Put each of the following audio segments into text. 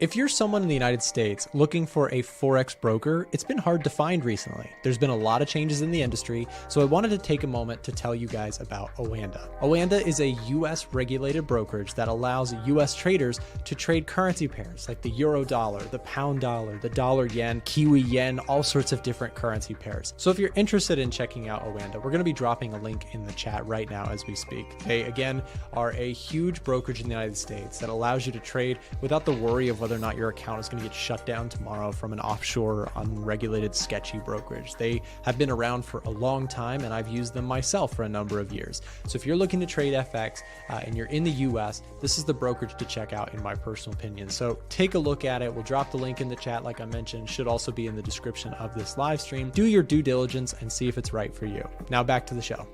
If you're someone in the United States looking for a Forex broker, it's been hard to find recently. There's been a lot of changes in the industry, so I wanted to take a moment to tell you guys about Oanda. Oanda is a US regulated brokerage that allows US traders to trade currency pairs like the euro dollar, the pound dollar, the dollar yen, Kiwi yen, all sorts of different currency pairs. So if you're interested in checking out Oanda, we're going to be dropping a link in the chat right now as we speak. They, again, are a huge brokerage in the United States that allows you to trade without the worry of whether or not your account is going to get shut down tomorrow from an offshore, unregulated, sketchy brokerage. They have been around for a long time, and I've used them myself for a number of years. So if you're looking to trade FX and you're in the US, this is the brokerage to check out in my personal opinion. So take a look at it. We'll drop the link in the chat, like I mentioned, should also be in the description of this live stream. Do your due diligence and see if it's right for you. Now back to the show.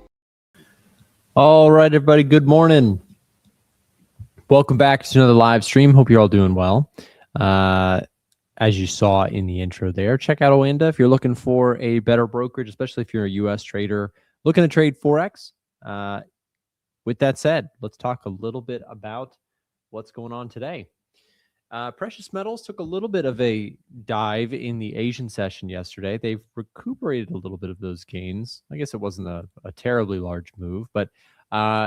All right, everybody, good morning. Welcome back to another live stream. Hope you're all doing well. As you saw in the intro there, check out Oanda if you're looking for a better brokerage, especially if you're a US trader looking to trade Forex. With that said, let's talk a little bit about what's going on today. Precious metals took a little bit of a dive in the Asian session yesterday. They've recuperated a little bit of those gains. I guess it wasn't a terribly large move, but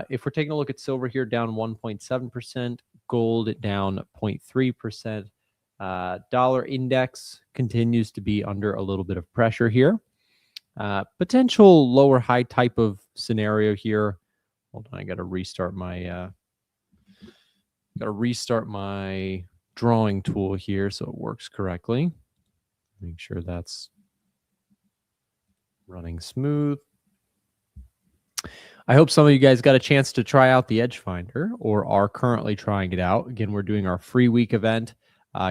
if we're taking a look at silver here, down 1.7%, gold down 0.3%. Dollar index continues to be under a little bit of pressure here. Potential lower high type of scenario here. Hold on, I got to restart my drawing tool here so it works correctly. Make sure that's running smooth. I hope some of you guys got a chance to try out the Edge Finder or are currently trying it out. Again, we're doing our free week event.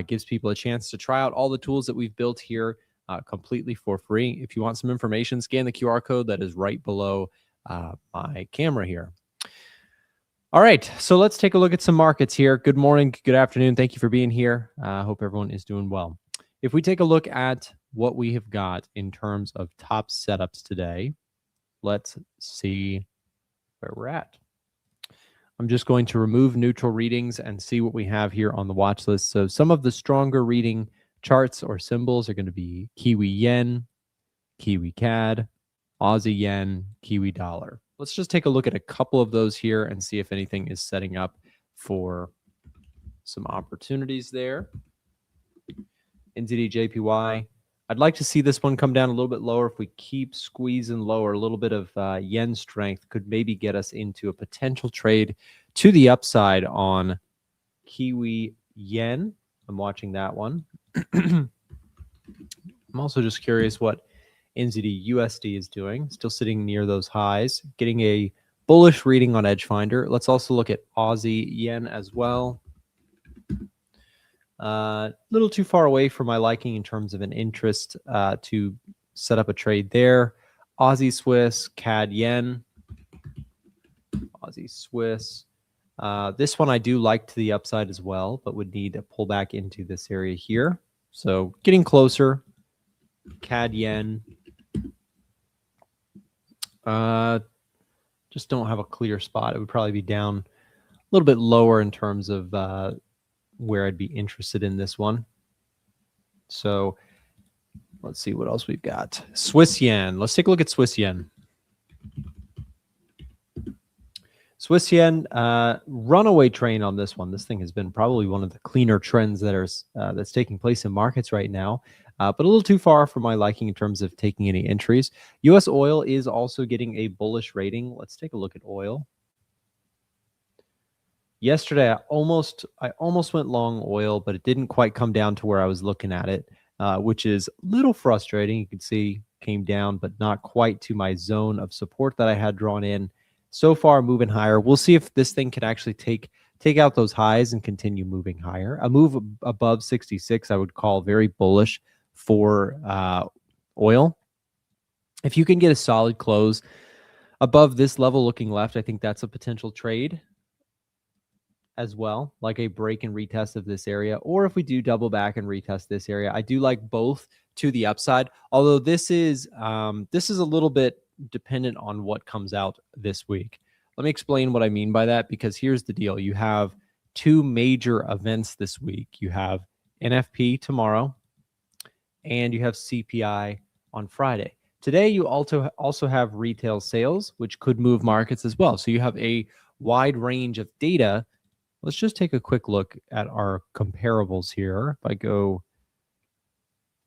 Gives people a chance to try out all the tools that we've built here completely for free. If you want some information, scan the QR code that is right below my camera here. All right, so let's take a look at some markets here. Good morning, good afternoon. Thank you for being here. I hope everyone is doing well. If we take a look at what we have got in terms of top setups today, let's see where we're at. I'm just going to remove neutral readings and see what we have here on the watch list. So some of the stronger reading charts or symbols are going to be Kiwi yen, Kiwi CAD, Aussie yen, Kiwi dollar. Let's just take a look at a couple of those here and see if anything is setting up for some opportunities there. NZD JPY. I'd like to see this one come down a little bit lower. If we keep squeezing lower, a little bit of yen strength could maybe get us into a potential trade to the upside on Kiwi yen. I'm watching that one. I'm also just curious what NZD USD is doing. Still sitting near those highs, getting a bullish reading on Edge Finder. Let's also look at Aussie yen as well. A little too far away for my liking in terms of an interest to set up a trade there. Aussie Swiss, CAD yen, Aussie Swiss. This one I do like to the upside as well, but would need to pull back into this area here. So getting closer. CAD yen. Just don't have a clear spot. It would probably be down a little bit lower in terms of where I'd be interested in this one. So let's see what else we've got. Swiss yen. Let's take a look at Swiss yen. Swiss yen, runaway train on this one. This thing has been probably one of the cleaner trends that are that's taking place in markets right now, but a little too far for my liking in terms of taking any entries. U.S. oil is also getting a bullish rating. Let's take a look at oil. Yesterday, I almost went long oil, but it didn't quite come down to where I was looking at it, which is a little frustrating. You can see came down, but not quite to my zone of support that I had drawn in. So far, moving higher. We'll see if this thing can actually take out those highs and continue moving higher. A move above 66, I would call very bullish for oil. If you can get a solid close above this level looking left, I think that's a potential trade as well, like a break and retest of this area. Or if we do double back and retest this area, I do like both to the upside. Although this is a little bit dependent on what comes out this week. Let me explain what I mean by that, because here's the deal. You have two major events this week. You have NFP tomorrow, and you have CPI on Friday. Today, you also have retail sales, which could move markets as well. So you have a wide range of data. Let's just take a quick look at our comparables here. If I go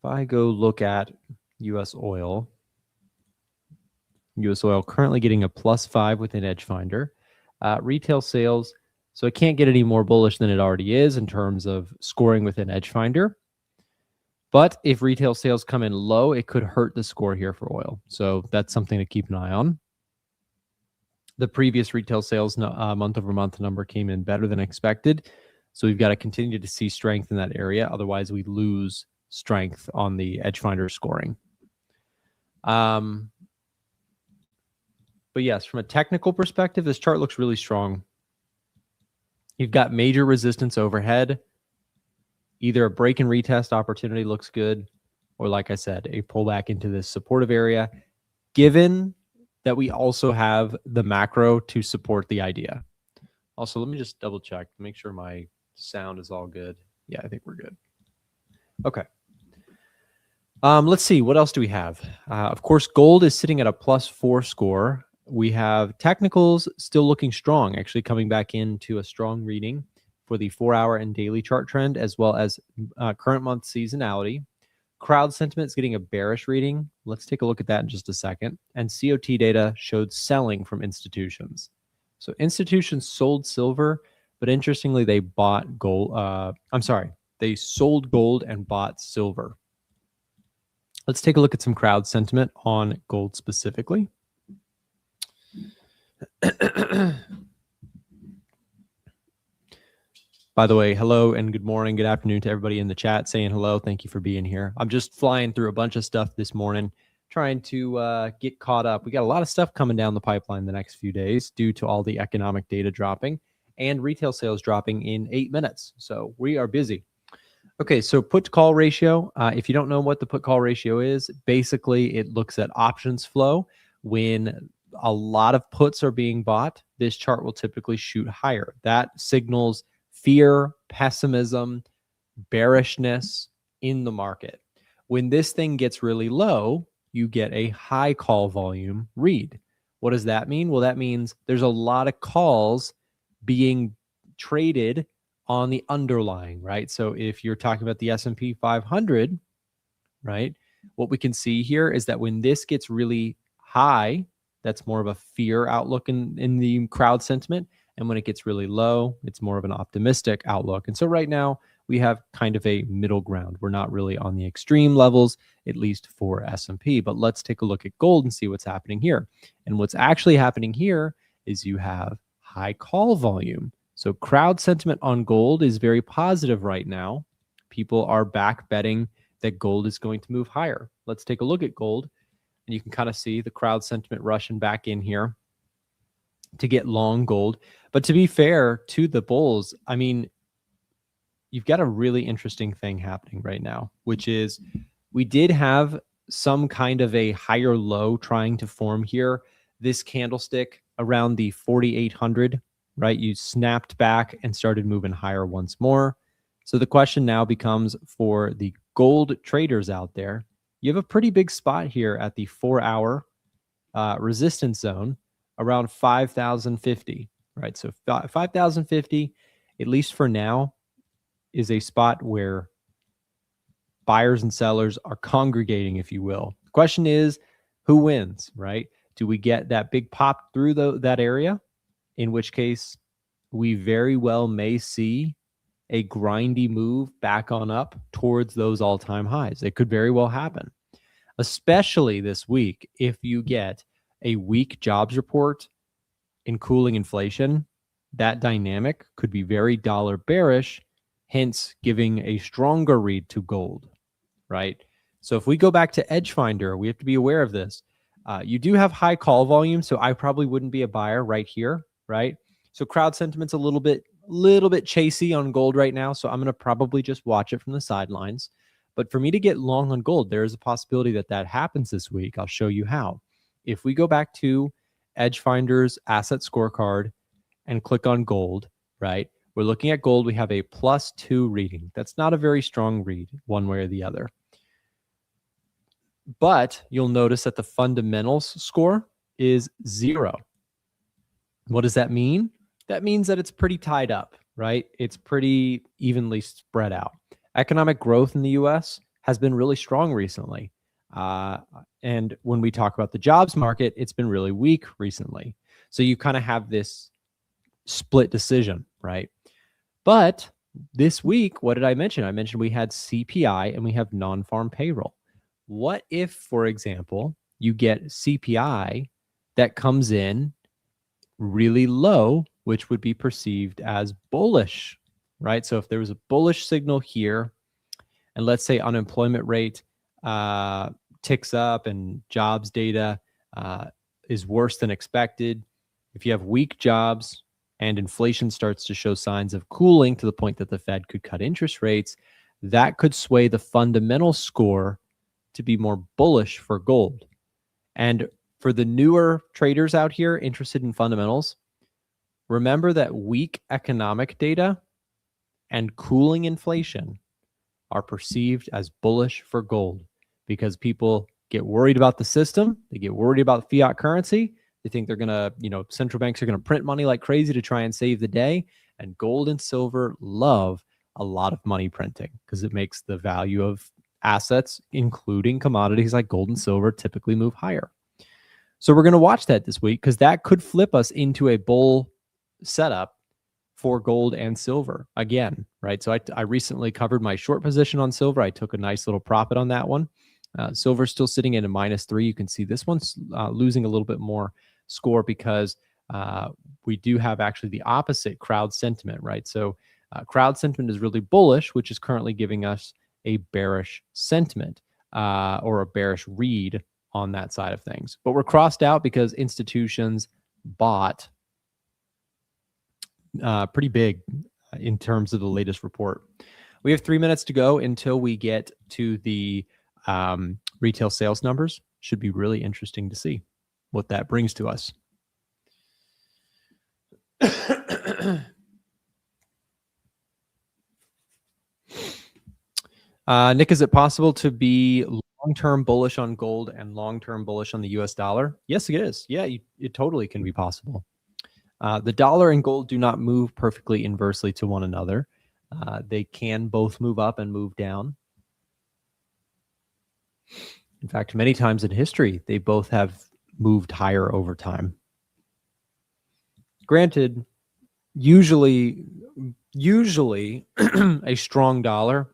look at US oil currently getting a +5 within Edgefinder. Retail sales, so it can't get any more bullish than it already is in terms of scoring within Edgefinder. But if retail sales come in low, it could hurt the score here for oil. So that's something to keep an eye on. The previous retail sales month over month number came in better than expected. So we've got to continue to see strength in that area. Otherwise, we lose strength on the Edgefinder scoring. But yes, from a technical perspective, this chart looks really strong. You've got major resistance overhead. Either a break and retest opportunity looks good, or like I said, a pullback into this supportive area, given that we also have the macro to support the idea. Also, let me just double check, make sure my sound is all good. Yeah, I think we're good. Okay. Let's see, what else do we have? Of course, gold is sitting at a +4 score. We have technicals still looking strong, actually coming back into a strong reading for the 4-hour and daily chart trend, as well as current month seasonality. Crowd sentiment is getting a bearish reading. Let's take a look at that in just a second. And COT data showed selling from institutions. So institutions sold silver, but interestingly, they bought gold. They sold gold and bought silver. Let's take a look at some crowd sentiment on gold specifically. By the way, hello and good morning, good afternoon to everybody in the chat saying hello. Thank you for being here. I'm just flying through a bunch of stuff this morning, trying to get caught up. We got a lot of stuff coming down the pipeline the next few days due to all the economic data dropping and retail sales dropping in 8 minutes. So we are busy. Okay, so put to call ratio. If you don't know what the put call ratio is, basically it looks at options flow. When a lot of puts are being bought, this chart will typically shoot higher. That signals fear, pessimism, bearishness in the market. When this thing gets really low, you get a high call volume read. What does that mean? Well, that means there's a lot of calls being traded on the underlying, right? So if you're talking about the SP500, right, what we can see here is that when this gets really high, that's more of a fear outlook in the crowd sentiment. And when it gets really low, it's more of an optimistic outlook. And so right now we have kind of a middle ground. We're not really on the extreme levels, at least for S&P, but let's take a look at gold and see what's happening here. And what's actually happening here is you have high call volume. So crowd sentiment on gold is very positive right now. People are back betting that gold is going to move higher. Let's take a look at gold, and you can kind of see the crowd sentiment rushing back in here to get long gold. But to be fair to the bulls, I mean, you've got a really interesting thing happening right now, which is we did have some kind of a higher low trying to form here. This candlestick around the 4,800, right? You snapped back and started moving higher once more. So the question now becomes for the gold traders out there, you have a pretty big spot here at the 4-hour resistance zone around 5,050, right? So 5,050, at least for now, is a spot where buyers and sellers are congregating, if you will. The question is, who wins, right? Do we get that big pop through that area? In which case, we very well may see a grindy move back on up towards those all-time highs. It could very well happen, especially this week. If you get a weak jobs report in cooling inflation, that dynamic could be very dollar bearish, hence giving a stronger read to gold, right? So if we go back to Edgefinder, we have to be aware of this. You do have high call volume, so I probably wouldn't be a buyer right here, right? So crowd sentiment's a little bit chasey on gold right now, so I'm going to probably just watch it from the sidelines. But for me to get long on gold, there is a possibility that that happens this week. I'll show you how. If we go back to Edgefinder's asset scorecard and click on gold, right, We're looking at gold. We have a +2 reading. That's not a very strong read one way or the other. But you'll notice that the fundamentals score is 0. What does that mean? That means that it's pretty tied up, right? It's pretty evenly spread out. Economic growth in the US has been really strong recently. And when we talk about the jobs market, it's been really weak recently. So you kind of have this split decision, right? But this week, what did I mention? I mentioned we had CPI and we have non-farm payroll. What if, for example, you get CPI that comes in really low, which would be perceived as bullish, right? So if there was a bullish signal here, and let's say unemployment rate ticks up and jobs data is worse than expected, if you have weak jobs and inflation starts to show signs of cooling to the point that the Fed could cut interest rates, that could sway the fundamental score to be more bullish for gold. And for the newer traders out here interested in fundamentals, remember that weak economic data and cooling inflation are perceived as bullish for gold because people get worried about the system. They get worried about fiat currency. They think they're going to, central banks are going to print money like crazy to try and save the day. And gold and silver love a lot of money printing because it makes the value of assets, including commodities like gold and silver, typically move higher. So we're going to watch that this week because that could flip us into a bull setup for gold and silver again, right? So I recently covered my short position on silver. I took a nice little profit on that one. Silver's still sitting at a -3. You can see this one's losing a little bit more score because we do have actually the opposite crowd sentiment, right? So crowd sentiment is really bullish, which is currently giving us a bearish sentiment or a bearish read on that side of things. But we're crossed out because institutions bought pretty big in terms of the latest report. We have 3 minutes to go until we get to the retail sales numbers. Should be really interesting to see what that brings to us. Nick, is it possible to be long-term bullish on gold and long-term bullish on the US dollar? Yes, it is. Yeah, it totally can be possible. The dollar and gold do not move perfectly inversely to one another. They can both move up and move down. In fact, many times in history, they both have moved higher over time. Granted, usually a strong dollar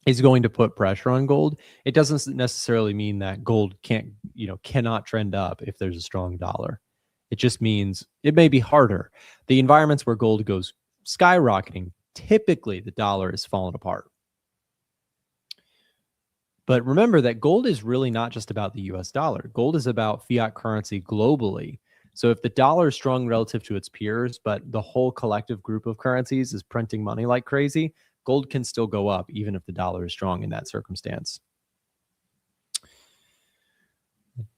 is going to put pressure on gold. It doesn't necessarily mean that gold cannot trend up if there's a strong dollar. It just means it may be harder. The environments where gold goes skyrocketing, typically the dollar is falling apart. But remember that gold is really not just about the US dollar. Gold is about fiat currency globally. So if the dollar is strong relative to its peers, but the whole collective group of currencies is printing money like crazy, gold can still go up even if the dollar is strong in that circumstance.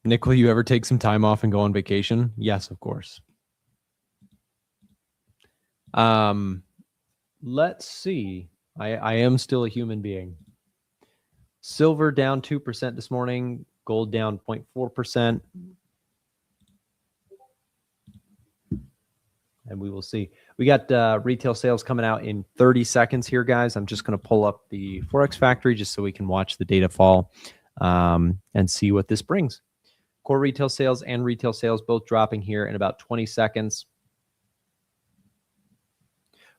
Nick, will you ever take some time off and go on vacation? Yes, of course. Let's see. I am still a human being. Silver down 2% this morning. Gold down 0.4%. And we will see. We got retail sales coming out in 30 seconds here, guys. I'm just going to pull up the Forex Factory just so we can watch the data fall and see what this brings. Core retail sales and retail sales both dropping here in about 20 seconds.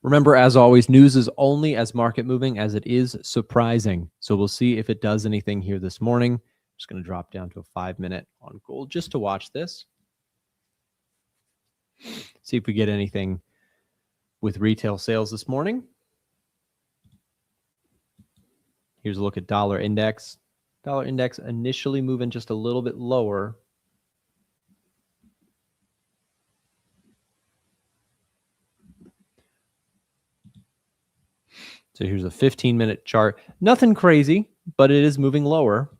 Remember, as always, news is only as market moving as it is surprising. So we'll see if it does anything here this morning. I'm just going to drop down to a 5-minute on gold just to watch this. See if we get anything with retail sales this morning. Here's a look at dollar index. Dollar index initially moving just a little bit lower. So here's a 15-minute chart. Nothing crazy, but it is moving lower.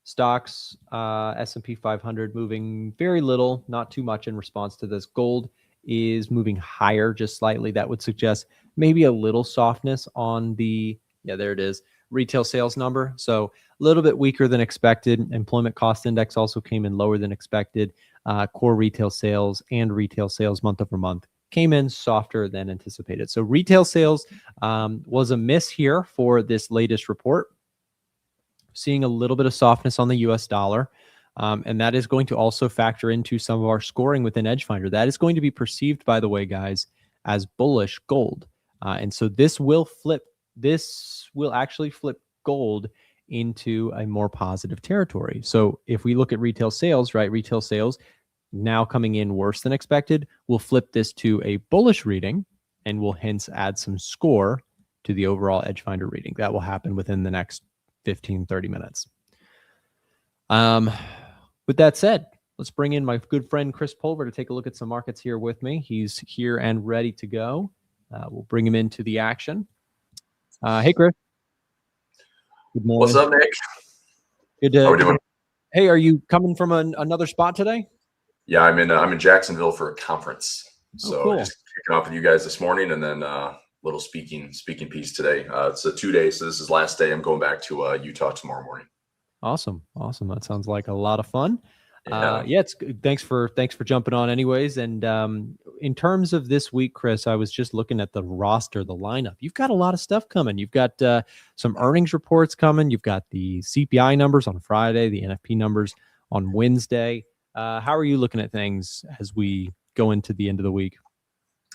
Stocks, S&P 500 moving very little, not too much in response to this. Gold is moving higher just slightly. That would suggest maybe a little softness on the, yeah, there it is, retail sales number. So a little bit weaker than expected. Employment cost index also came in lower than expected. Core retail sales and retail sales month over month came in softer than anticipated. So retail sales was a miss here for this latest report. Seeing a little bit of softness on the US dollar. And that is going to also factor into some of our scoring within Edgefinder. That is going to be perceived, by the way, guys, as bullish gold. And so this will actually flip gold into a more positive territory. So if we look at retail sales, right, retail sales now coming in worse than expected, we'll flip this to a bullish reading and will hence add some score to the overall Edgefinder reading. That will happen within the next 15, 30 minutes. With that said, let's bring in my good friend Chris Pulver to take a look at some markets here with me. He's here and ready to go. We'll bring him into the action. Hey, Chris. Good morning. What's up, Nick? Good. How we doing? Hey, are you coming from another spot today? Yeah, I'm in Jacksonville for a conference. So cool. Just kicking off with you guys this morning, and then little speaking piece today. It's a 2 day, so this is last day. I'm going back to Utah tomorrow morning. Awesome. That sounds like a lot of fun. Yeah, it's thanks for jumping on anyways. And in terms of this week, Chris, I was just looking at the roster, the lineup. You've got a lot of stuff coming. You've got some earnings reports coming. You've got the CPI numbers on Friday, the NFP numbers on Wednesday. How are you looking at things as we go into the end of the week?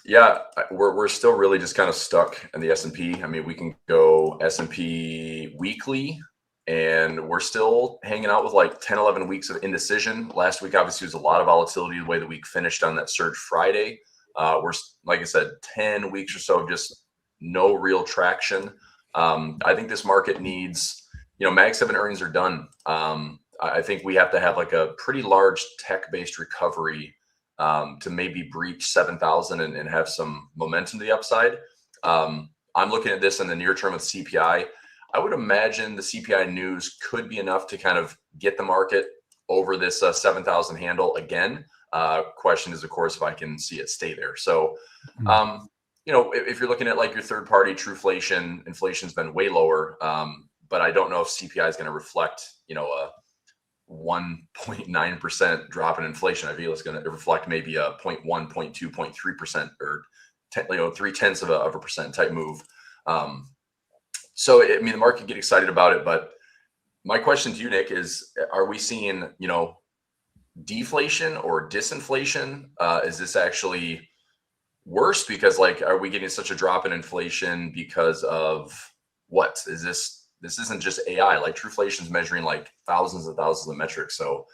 Yeah, we're still really just kind of stuck in the S&P. I mean, we can go S&P weekly, and we're still hanging out with like 10, 11 weeks of indecision. Last week, obviously, was a lot of volatility the way the week finished on that surge Friday. We're, like I said, 10 weeks or so of just no real traction. I think this market needs, Mag 7 earnings are done. I think we have to have like a pretty large tech-based recovery to maybe breach 7,000 and have some momentum to the upside. I'm looking at this in the near term with CPI. I would imagine the CPI news could be enough to kind of get the market over this 7,000 handle again. Question is, of course, if I can see it stay there. So, if you're looking at like your third party Trueflation, inflation's been way lower. But I don't know if CPI is going to reflect, a 1.9% drop in inflation. I feel it's going to reflect maybe a 0.1, 0.2, 0.3% or 0.3% type move. So, I mean, the market get excited about it, but my question to you, Nick, is, are we seeing, deflation or disinflation? Is this actually worse because are we getting such a drop in inflation because of what? This isn't just AI, like Trueflation's measuring like thousands and thousands of metrics. So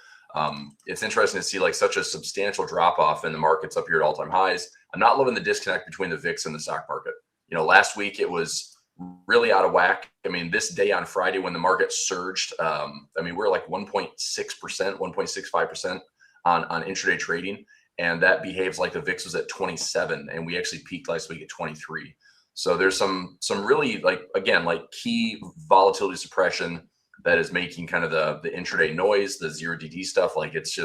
it's interesting to see like such a substantial drop off in the markets up here at all-time highs. I'm not loving the disconnect between the VIX and the stock market. Last week it was really out of whack. I mean, this day on Friday when the market surged, we're like 1.6%, 1.65% on intraday trading. And that behaves like the VIX was at 27. And we actually peaked last week at 23. So there's some really like key volatility suppression that is making kind of the intraday noise, the 0DD stuff. Like it's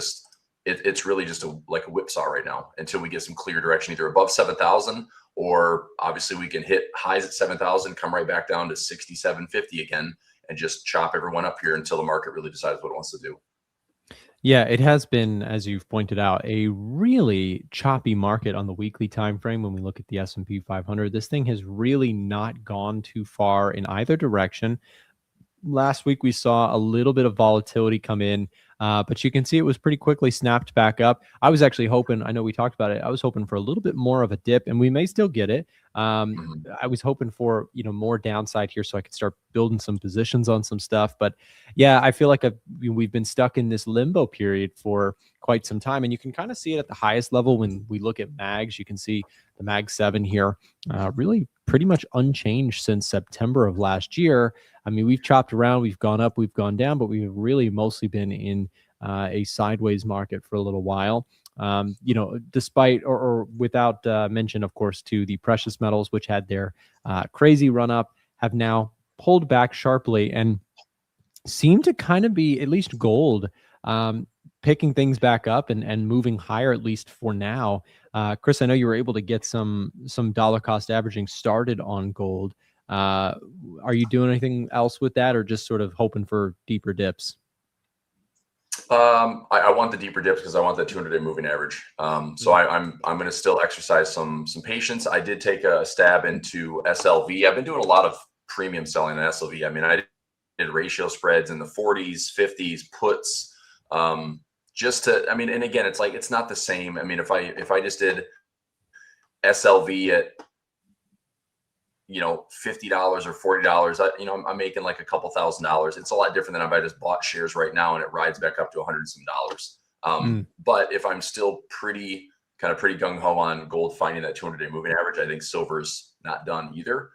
really just a whipsaw right now until we get some clear direction, either above 7,000 or obviously we can hit highs at 7,000, come right back down to 6,750 again and just chop everyone up here until the market really decides what it wants to do. Yeah, it has been, as you've pointed out, a really choppy market on the weekly time frame. When we look at the S&P 500, this thing has really not gone too far in either direction. Last week, we saw a little bit of volatility come in, but you can see it was pretty quickly snapped back up. I was actually hoping, I know we talked about it, I was hoping for a little bit more of a dip, and we may still get it. I was hoping for, more downside here so I could start building some positions on some stuff. But yeah, I feel like we've been stuck in this limbo period for quite some time. And you can kind of see it at the highest level when we look at mags. You can see the mag 7 here, really pretty much unchanged since September of last year. I mean, we've chopped around, we've gone up, we've gone down, but we've really mostly been in a sideways market for a little while. Despite or without mention, of course, to the precious metals, which had their crazy run up, have now pulled back sharply and seem to kind of be, at least gold, picking things back up and moving higher, at least for now. Chris, I know you were able to get some dollar cost averaging started on gold. Are you doing anything else with that, or just sort of hoping for deeper dips? I want the deeper dips because I want that 200-day moving average. So I'm going to still exercise some patience. I did take a stab into SLV. I've been doing a lot of premium selling in SLV. I mean, I did ratio spreads in the 40s, 50s, puts, just to, I mean, and again, it's like, it's not the same. I mean, if I just did SLV at, you know, $50 or $40, you know, I'm making like a couple $1,000s. It's a lot different than if I just bought shares right now and it rides back up to $100 and some dollars. But if I'm still pretty gung ho on gold finding that 200-day moving average, I think silver's not done either.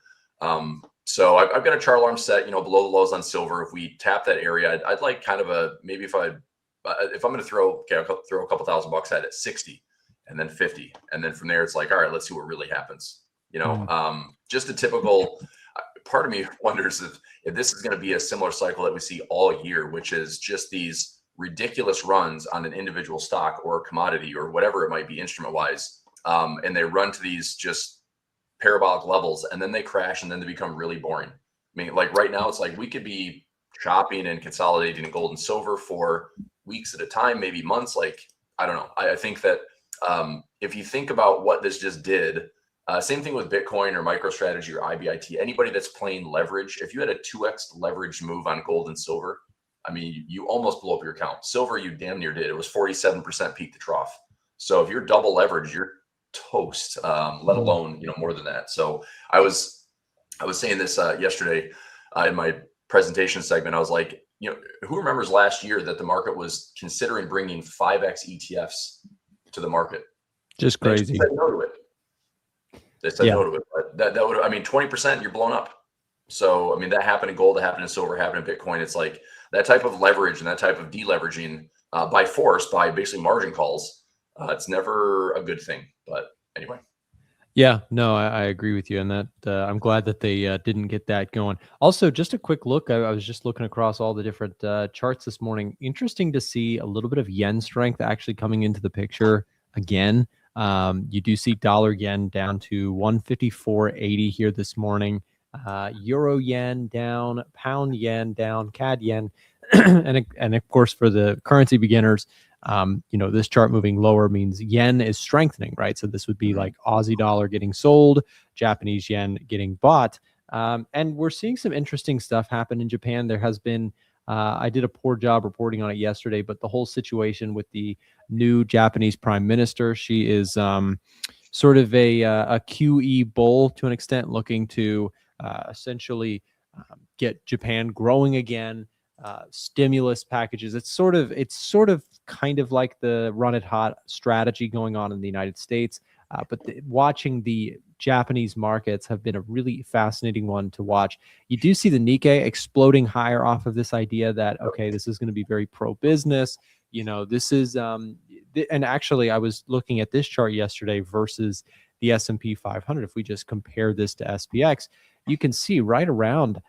So I've got a chart alarm set, you know, below the lows on silver. If we tap that area, I'd like kind of a, maybe if I'm going to throw, okay, I'll throw a couple $1,000 at it, 60 and then 50. And then from there, it's like, all right, let's see what really happens. You know, just a typical, part of me wonders if this is going to be a similar cycle that we see all year, which is just these ridiculous runs on an individual stock or commodity or whatever it might be instrument wise. And they run to these just parabolic levels and then they crash and then they become really boring. I mean, like right now, it's like we could be chopping and consolidating in gold and silver for weeks at a time, maybe months. Like, I don't know. I think that if you think about what this just did, same thing with Bitcoin or MicroStrategy or IBIT, anybody that's playing leverage, if you had a 2x leverage move on gold and silver, I mean, you almost blow up your account. Silver, you damn near did. It was 47% peak to trough. So if you're double leveraged, you're toast, let alone, you know, more than that. So I was saying this yesterday in my presentation segment. I was like, you know, who remembers last year that the market was considering bringing 5x ETFs to the market? Just crazy. They said no to it. They said no to it. But that would, I mean, 20%, you're blown up. So, I mean, that happened in gold, that happened in silver, happened in Bitcoin. It's like that type of leverage and that type of deleveraging by force, by basically margin calls, it's never a good thing. But anyway. Yeah, no, I agree with you. And that I'm glad that they didn't get that going. Also, just a quick look. I was just looking across all the different charts this morning. Interesting to see a little bit of yen strength actually coming into the picture again. You do see dollar yen down to 154.80 here this morning. Euro yen down, pound yen down, CAD yen, and of course for the currency beginners, you know, this chart moving lower means yen is strengthening, right? So this would be like Aussie dollar getting sold, Japanese yen getting bought, and we're seeing some interesting stuff happen in Japan. There has been, I did a poor job reporting on it yesterday, but the whole situation with the new Japanese prime minister, she is sort of a QE bull to an extent, looking to essentially get Japan growing again. Stimulus packages. It's sort of kind of like the run it hot strategy going on in the United States. But watching the Japanese markets have been a really fascinating one to watch. You do see the Nikkei exploding higher off of this idea that, okay, this is going to be very pro-business. You know, this is, and actually I was looking at this chart yesterday versus the S&P 500. If we just compare this to SPX, you can see right around,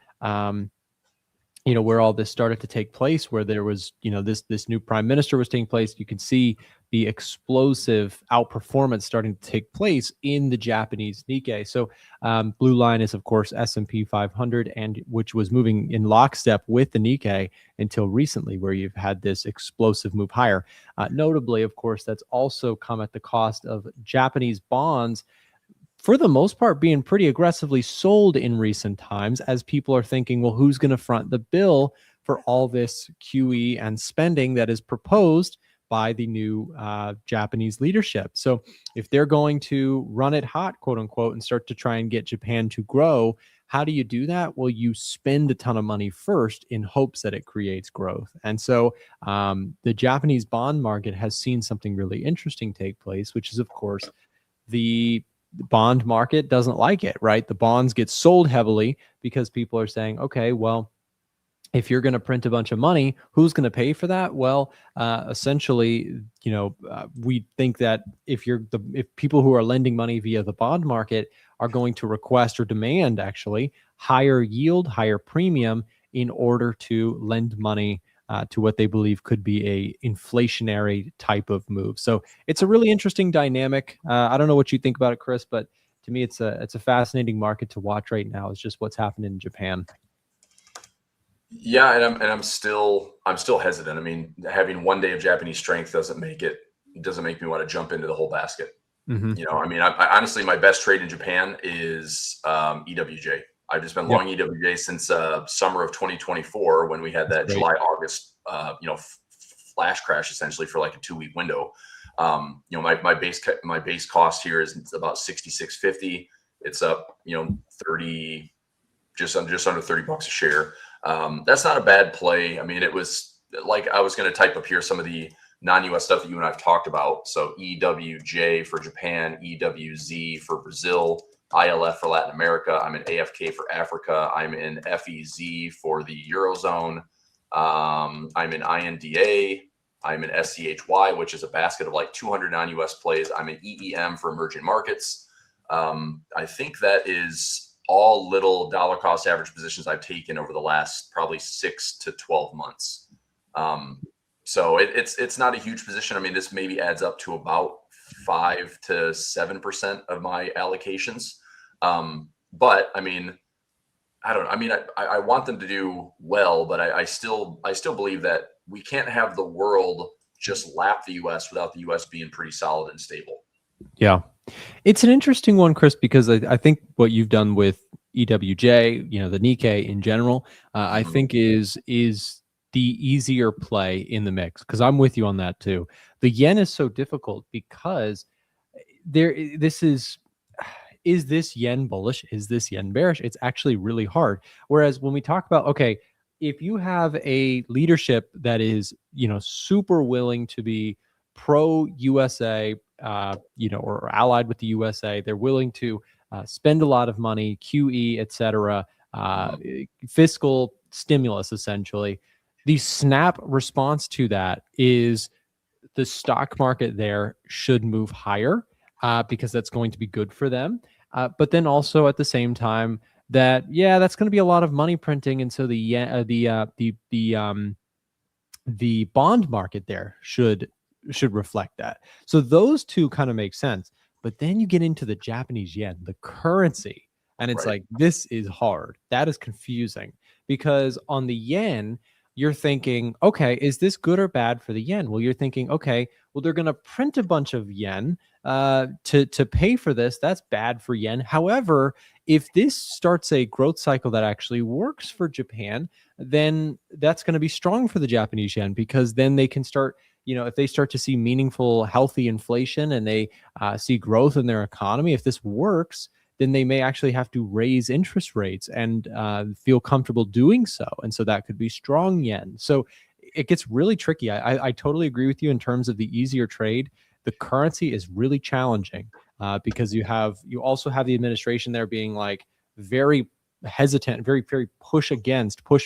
you know, where all this started to take place, where there was, you know, this new prime minister was taking place. You can see the explosive outperformance starting to take place in the Japanese Nikkei. So blue line is, of course, S&P 500, and which was moving in lockstep with the Nikkei until recently, where you've had this explosive move higher. Notably, of course, that's also come at the cost of Japanese bonds, for the most part, being pretty aggressively sold in recent times, as people are thinking, well, who's going to front the bill for all this QE and spending that is proposed by the new Japanese leadership? So if they're going to run it hot, quote unquote, and start to try and get Japan to grow, how do you do that? Well, you spend a ton of money first in hopes that it creates growth. And so the Japanese bond market has seen something really interesting take place, which is, of course, the bond market doesn't like it, right? The bonds get sold heavily because people are saying, okay, well, if you're going to print a bunch of money, who's going to pay for that? Well, essentially, you know, we think that if people who are lending money via the bond market are going to request or demand actually higher yield, higher premium in order to lend money to what they believe could be a inflationary type of move. So it's a really interesting dynamic. I don't know what you think about it, Chris, but to me, it's a fascinating market to watch right now. It's just what's happening in Japan. Yeah, and I'm still hesitant. I mean, having one day of Japanese strength doesn't make me want to jump into the whole basket. Mm-hmm. You know, I mean, I honestly, my best trade in Japan is EWJ. I've just been long EWJ since summer of 2024 when we had that July August flash crash essentially for like a 2-week window. My base cost here is about 66.50. It's up 30, just under $30 a share. That's not a bad play. I mean, it was like I was going to type up here some of the non-US stuff that you and I've talked about. So EWJ for Japan, EWZ for Brazil, ILF for Latin America. I'm in AFK for Africa. I'm in FEZ for the Eurozone. I'm in INDA. I'm in SCHY, which is a basket of like 200 non-US plays. I'm in EEM for emerging markets. I think that is all little dollar cost average positions I've taken over the last probably 6 to 12 months. So it's not a huge position. I mean, this maybe adds up to about 5 to 7% of my allocations. But I mean, I don't know. I mean, I want them to do well, but I still believe that we can't have the world just lap the US without the US being pretty solid and stable. Yeah. It's an interesting one, Chris, because I think what you've done with EWJ, the Nikkei in general, I think is the easier play in the mix, because I'm with you on that too. The yen is so difficult because is this yen bullish? Is this yen bearish? It's actually really hard. Whereas when we talk about, okay, if you have a leadership that is, super willing to be pro USA, or allied with the USA, they're willing to spend a lot of money, QE, etc., fiscal stimulus, essentially. The snap response to that is the stock market there should move higher because that's going to be good for them. But then also at the same time that's going to be a lot of money printing, and so the bond market there should reflect that. So those two kind of make sense. But then you get into the Japanese yen, the currency, and it's like, this is hard. That is confusing, because on the yen, you're thinking, okay, is this good or bad for the yen? Well, you're thinking, okay, well, they're going to print a bunch of yen to pay for this. That's bad for yen. However, if this starts a growth cycle that actually works for Japan, then that's going to be strong for the Japanese yen, because then they can start, if they start to see meaningful, healthy inflation and they see growth in their economy, if this works, then they may actually have to raise interest rates and feel comfortable doing so. And so that could be strong yen. So it gets really tricky. I totally agree with you in terms of the easier trade. The currency is really challenging because you also have the administration there being like very hesitant, very, very push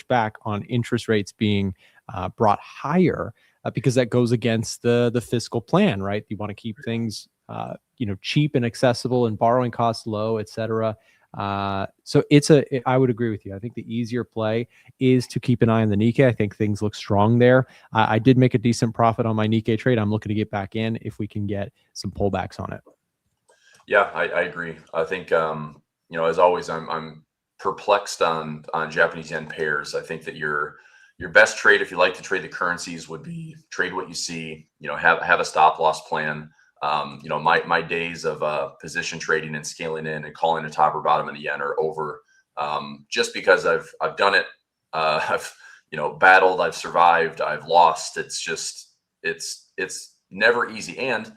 back on interest rates being brought higher because that goes against the fiscal plan, right? You want to keep things cheap and accessible and borrowing costs low, et cetera. So I would agree with you. I think the easier play is to keep an eye on the Nikkei. I think things look strong there. I did make a decent profit on my Nikkei trade. I'm looking to get back in if we can get some pullbacks on it. Yeah, I agree. I think, as always, I'm perplexed on Japanese yen pairs. I think that your best trade, if you like to trade the currencies, would be trade what you see, have a stop loss plan. My days of position trading and scaling in and calling the top or bottom of the yen are over. Just because I've done it, I've battled, I've survived, I've lost. It's never easy. And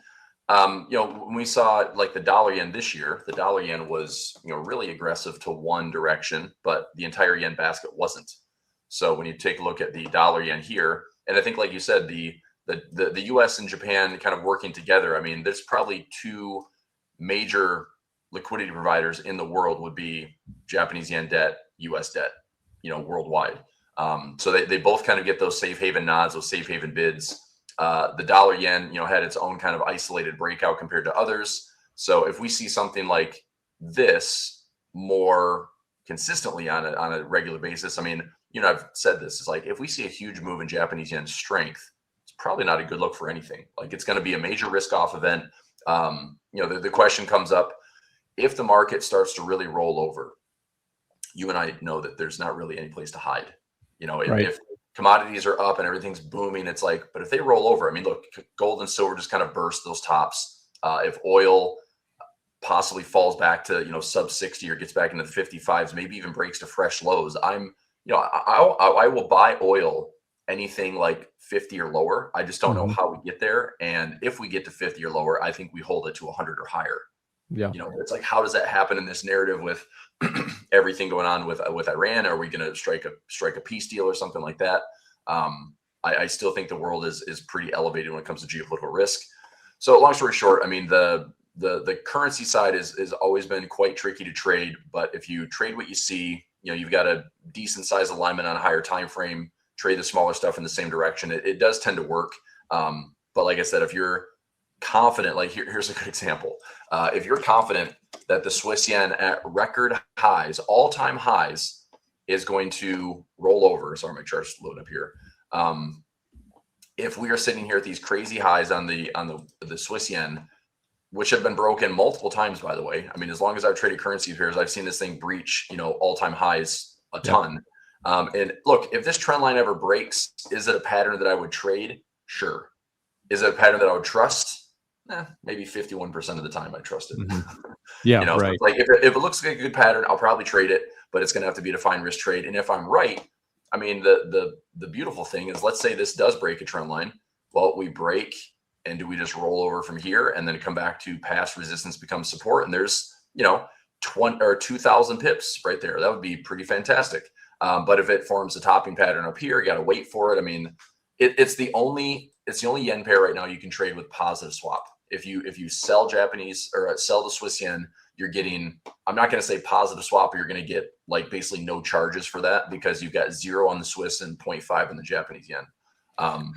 when we saw like the dollar yen this year, the dollar yen was really aggressive to one direction, but the entire yen basket wasn't. So when you take a look at the dollar yen here, and I think like you said, the US and Japan kind of working together. I mean, there's probably two major liquidity providers in the world would be Japanese yen debt, US debt, worldwide. So they both kind of get those safe haven nods, those safe haven bids. The dollar yen, had its own kind of isolated breakout compared to others. So if we see something like this more consistently on a regular basis, I mean, I've said this, is like, if we see a huge move in Japanese yen strength, it's probably not a good look for anything. Like, it's going to be a major risk off event. The question comes up, if the market starts to really roll over, you and I know that there's not really any place to hide. If commodities are up and everything's booming, it's like, but if they roll over, I mean, look, gold and silver just kind of burst those tops. If oil possibly falls back to, sub 60 or gets back into the 55s, maybe even breaks to fresh lows, I will buy oil anything like 50 or lower. I just don't know how we get there. And if we get to 50 or lower, I think we hold it to 100 or higher. Yeah. It's like, how does that happen in this narrative with everything going on with Iran? Are we going to strike a peace deal or something like that? I still think the world is pretty elevated when it comes to geopolitical risk. So long story short, I mean, the currency side is always been quite tricky to trade, but if you trade what you see, you've got a decent size alignment on a higher time frame, trade the smaller stuff in the same direction, it does tend to work. But like I said, if you're confident, like here's a good example. If you're confident that the Swiss yen at record highs, all-time highs, is going to roll over. Sorry, my chart's load up here. If we are sitting here at these crazy highs on the Swiss yen, which have been broken multiple times, by the way. I mean, as long as I've traded currency pairs, I've seen this thing breach, all-time highs a ton. And look, if this trend line ever breaks, is it a pattern that I would trade? Sure. Is it a pattern that I would trust? Maybe 51% of the time I trust it. Yeah, right. Like if it looks like a good pattern, I'll probably trade it, but it's going to have to be a defined risk trade. And if I'm right, I mean, the beautiful thing is, let's say this does break a trend line. Well, we break, and do we just roll over from here and then come back to past resistance becomes support? And there's 20 or 2,000 pips right there. That would be pretty fantastic. But if it forms a topping pattern up here, you got to wait for it. I mean, it's the only yen pair right now you can trade with positive swap. If you sell Japanese or sell the Swiss yen, you're getting, I'm not going to say positive swap, but you're going to get like basically no charges for that, because you've got 0 on the Swiss and 0.5 in the Japanese yen.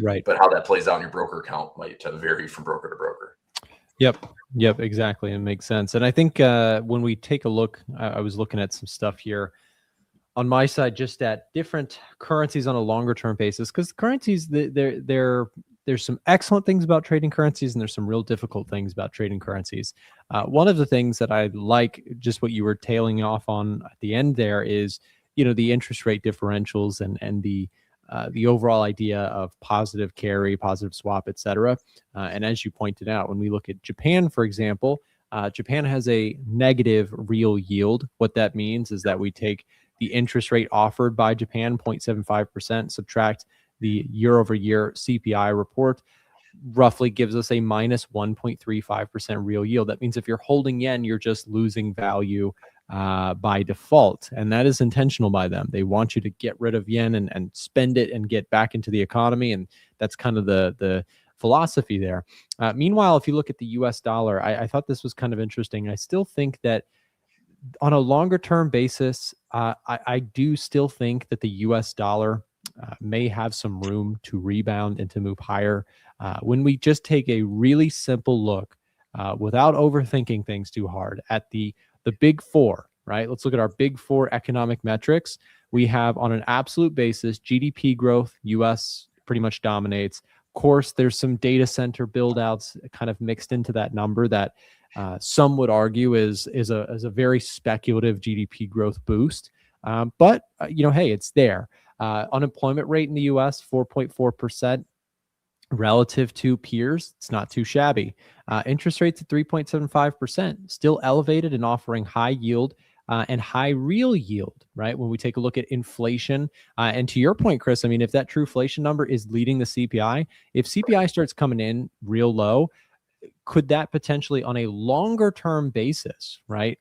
Right. But how that plays out in your broker account might vary from broker to broker. Yep, exactly. It makes sense. And I think when we take a look, I was looking at some stuff here on my side, just at different currencies on a longer term basis, because currencies, there's some excellent things about trading currencies, and there's some real difficult things about trading currencies. One of the things that I like, just what you were tailing off on at the end there, is the interest rate differentials and the overall idea of positive carry, positive swap, etc. And as you pointed out, when we look at Japan, for example, Japan has a negative real yield. What that means is that we take the interest rate offered by Japan, 0.75%, subtract the year-over-year CPI report, roughly gives us a minus 1.35% real yield. That means if you're holding yen, you're just losing value by default. And that is intentional by them. They want you to get rid of yen and spend it and get back into the economy. And that's kind of the philosophy there. Meanwhile, if you look at the US dollar, I thought this was kind of interesting. I still think that on a longer term basis, I do still think that the US dollar may have some room to rebound and to move higher. When we just take a really simple look, without overthinking things too hard, at the big four, right? Let's look at our big four economic metrics. We have, on an absolute basis, GDP growth, US pretty much dominates. Of course, there's some data center build outs kind of mixed into that number that some would argue is a very speculative GDP growth boost. But hey, it's there. Unemployment rate in the US, 4.4%. Relative to peers, it's not too shabby. Interest rates at 3.75%, still elevated and offering high yield and high real yield, right? When we take a look at inflation, and to your point, Chris, I mean, if that true inflation number is leading the CPI, if CPI starts coming in real low, could that potentially, on a longer term basis, right,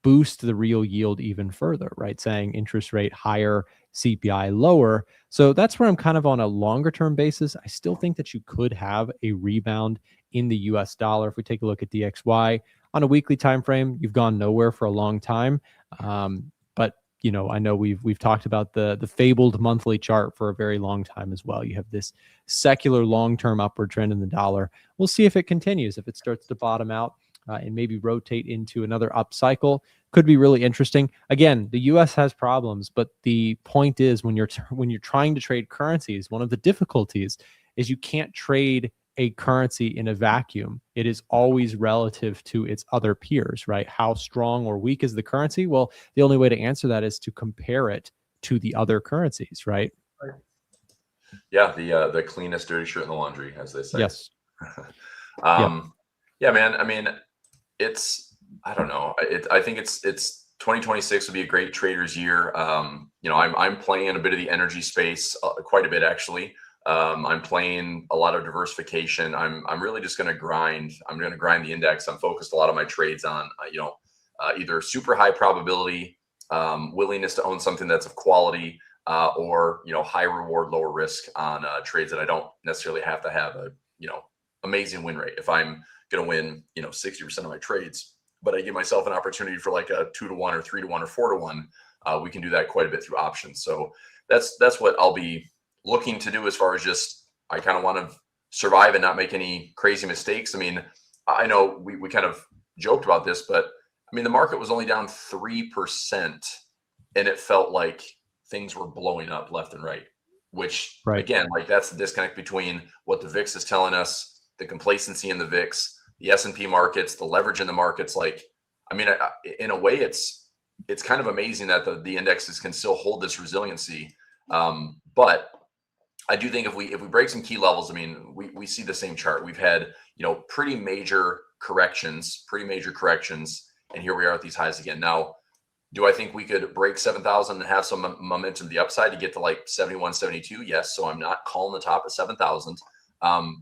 boost the real yield even further, right? Saying interest rate higher, CPI lower. So that's where I'm kind of on a longer term basis. I still think that you could have a rebound in the US dollar. If we take a look at DXY on a weekly time frame, you've gone nowhere for a long time. But I know we've talked about the fabled monthly chart for a very long time as well. You have this secular long-term upward trend in the dollar. We'll see if it continues, if it starts to bottom out and maybe rotate into another up cycle. could be really interesting. Again, the US has problems, but the point is when you're trying to trade currencies, one of the difficulties is you can't trade a currency in a vacuum. It is always relative to its other peers, right? How strong or weak is the currency? Well, the only way to answer that is to compare it to the other currencies, right? Yeah, the cleanest dirty shirt in the laundry, as they say. Yes. Yep. Yeah, man. I mean, I don't know. I think it's 2026 will be a great trader's year. You know, I'm playing in a bit of the energy space, quite a bit actually. I'm playing a lot of diversification. I'm really just going to grind. I'm going to grind the index. I'm focused a lot of my trades on, either super high probability, willingness to own something that's of quality, or, high reward, lower risk on trades that I don't necessarily have to have a, amazing win rate. If I'm going to win, 60% of my trades, but I give myself an opportunity for like a 2-to-1 or 3-to-1 or 4-to-1, we can do that quite a bit through options. So that's what I'll be looking to do as far as just, I kind of want to survive and not make any crazy mistakes. I mean, I know we kind of joked about this, but I mean, the market was only down 3% and it felt like things were blowing up left and right, which again, like that's the disconnect between what the VIX is telling us, the complacency in the VIX, the S&P markets, the leverage in the markets. Like, I mean, in a way, it's kind of amazing that the indexes can still hold this resiliency. But I do think if we break some key levels, I mean, we see the same chart. We've had, pretty major corrections, and here we are at these highs again. Now, do I think we could break 7,000 and have some momentum to the upside to get to like 71, 72? Yes. So I'm not calling the top at 7,000.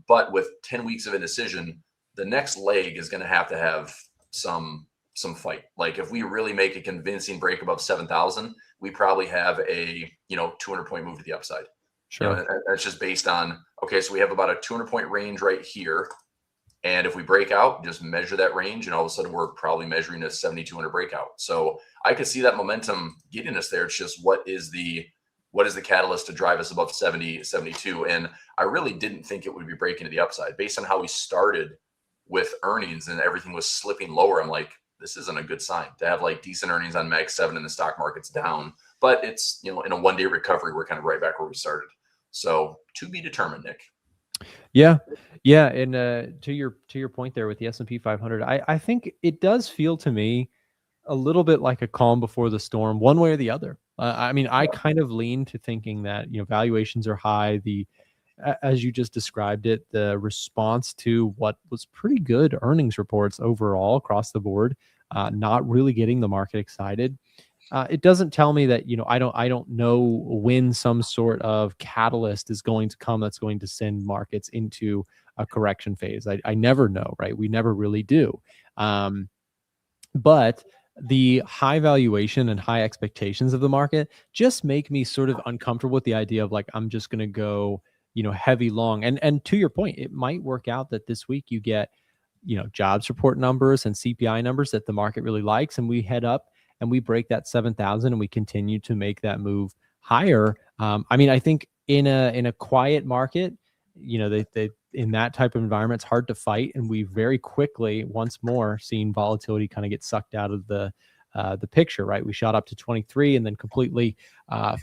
But with 10 weeks of indecision, the next leg is going to have some fight. Like if we really make a convincing break above 7,000, we probably have a 200-point move to the upside. Sure. That's just based on, okay, so we have about a 200-point range right here. And if we break out, just measure that range, and all of a sudden we're probably measuring a 7,200 breakout. So I could see that momentum getting us there. It's just what is the catalyst to drive us above 70, 72? And I really didn't think it would be breaking to the upside based on how we started with earnings and everything was slipping lower. I'm like, this isn't a good sign to have like decent earnings on Mag 7 and the stock market's down. But it's, in a one-day recovery, we're kind of right back where we started. So to be determined, Nick. Yeah. And to your point there with the S&P 500, I think it does feel to me a little bit like a calm before the storm, one way or the other. I mean, I kind of lean to thinking that, valuations are high. As you just described it, the response to what was pretty good earnings reports overall across the board, not really getting the market excited. It doesn't tell me that, I don't know when some sort of catalyst is going to come that's going to send markets into a correction phase. I never know, right? We never really do. But the high valuation and high expectations of the market just make me sort of uncomfortable with the idea of like, I'm just going to go, heavy long. And to your point, it might work out that this week you get, jobs report numbers and CPI numbers that the market really likes, and we head up and we break that 7,000 and we continue to make that move higher. I mean, I think in a quiet market, they in that type of environment, it's hard to fight. And we very quickly, once more, seen volatility kind of get sucked out of the picture, right? We shot up to 23 and then completely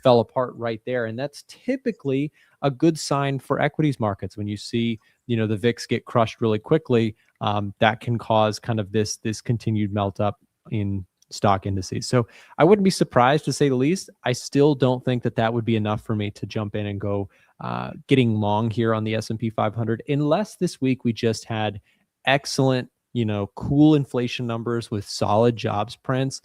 fell apart right there. And that's typically a good sign for equities markets. When you see, the VIX get crushed really quickly, that can cause kind of this continued melt up in stock indices. So I wouldn't be surprised, to say the least. I still don't think that would be enough for me to jump in and go getting long here on the S&P 500, unless this week we just had excellent, cool inflation numbers with solid jobs prints,